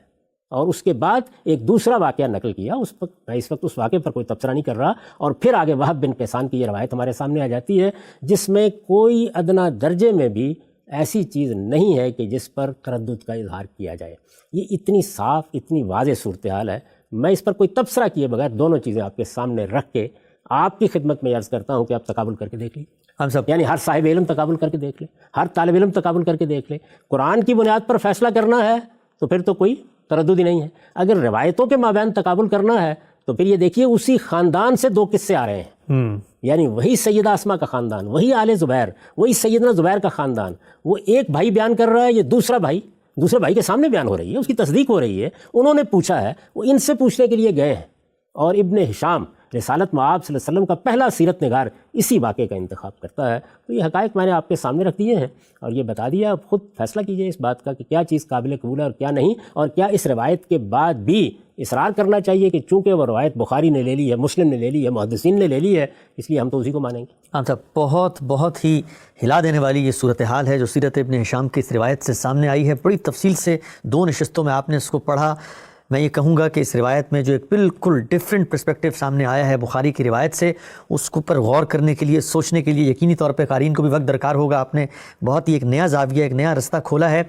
اور اس کے بعد ایک دوسرا واقعہ نقل کیا۔ میں اس وقت اس واقعے پر کوئی تبصرہ نہیں کر رہا، اور پھر آگے وہب بن کیسان کی یہ روایت ہمارے سامنے آ جاتی ہے جس میں کوئی ادنا درجے میں بھی ایسی چیز نہیں ہے کہ جس پر تردد کا اظہار کیا جائے۔ یہ اتنی صاف، اتنی واضح صورتحال ہے، میں اس پر کوئی تبصرہ کیے بغیر دونوں چیزیں آپ کے سامنے رکھ کے آپ کی خدمت میں عرض کرتا ہوں کہ آپ تقابل کر کے دیکھ لیجیے۔ ہم سب یعنی ہر صاحب علم تقابل کر کے دیکھ لے، ہر طالب علم تقابل کر کے دیکھ لے۔ قرآن کی بنیاد پر فیصلہ کرنا ہے تو پھر تو کوئی تردد ہی نہیں ہے، اگر روایتوں کے مابین تقابل کرنا ہے تو پھر یہ دیکھیے اسی خاندان سے دو قصے آ رہے ہیں، یعنی وہی سیدہ اسماء کا خاندان، وہی آل زبیر، وہی سیدنا زبیر کا خاندان، وہ ایک بھائی بیان کر رہا ہے، یہ دوسرے بھائی کے سامنے بیان ہو رہی ہے، اس کی تصدیق ہو رہی ہے، انہوں نے پوچھا ہے، وہ ان سے پوچھنے کے لیے گئے ہیں، اور ابن ہشام رسالت مآب صلی اللہ علیہ وسلم کا پہلا سیرت نگار اسی واقعے کا انتخاب کرتا ہے۔ تو یہ حقائق میں نے آپ کے سامنے رکھ دیے ہیں اور یہ بتا دیا، اب خود فیصلہ کیجئے اس بات کا کہ کیا چیز قابل قبول ہے اور کیا نہیں، اور کیا اس روایت کے بعد بھی اصرار کرنا چاہیے کہ چونکہ وہ روایت بخاری نے لے لی ہے، مسلم نے لے لی ہے، محدثین نے لے لی ہے، اس لیے ہم تو اسی کو مانیں گے۔ ہاں صاحب، بہت ہی ہلا دینے والی یہ صورتحال ہے جو سیرت ابن ہشام کی اس روایت سے سامنے آئی ہے۔ بڑی تفصیل سے دو نشستوں میں آپ نے اس کو پڑھا۔ میں یہ کہوں گا کہ اس روایت میں جو ایک بالکل ڈیفرنٹ پرسپیکٹیو سامنے آیا ہے بخاری کی روایت سے، اس کے اوپر غور کرنے کے لیے، سوچنے کے لیے یقینی طور پہ قارئین کو بھی وقت درکار ہوگا۔ آپ نے بہت ہی ایک نیا زاویہ، ایک نیا رستہ کھولا ہے۔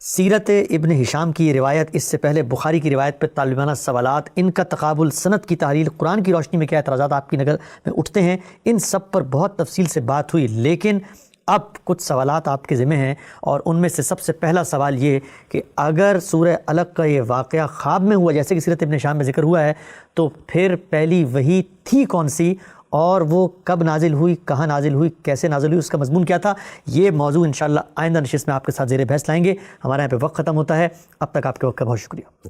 سیرت ابن ہشام کی یہ روایت، اس سے پہلے بخاری کی روایت پہ طالبانہ سوالات، ان کا تقابل، سند کی تحلیل، قرآن کی روشنی میں کیا اعتراضات آپ کی نظر میں اٹھتے ہیں، ان سب پر بہت تفصیل سے بات ہوئی، لیکن اب کچھ سوالات آپ کے ذمہ ہیں، اور ان میں سے سب سے پہلا سوال یہ کہ اگر سورہ علق کا یہ واقعہ خواب میں ہوا جیسے کہ سیرت ابن ہشام میں ذکر ہوا ہے، تو پھر پہلی وحی تھی کون سی، اور وہ کب نازل ہوئی، کہاں نازل ہوئی، کیسے نازل ہوئی، اس کا مضمون کیا تھا؟ یہ موضوع انشاءاللہ آئندہ نشست میں آپ کے ساتھ زیر بحث لائیں گے۔ ہمارے یہاں پہ وقت ختم ہوتا ہے، اب تک آپ کے وقت کا بہت شکریہ۔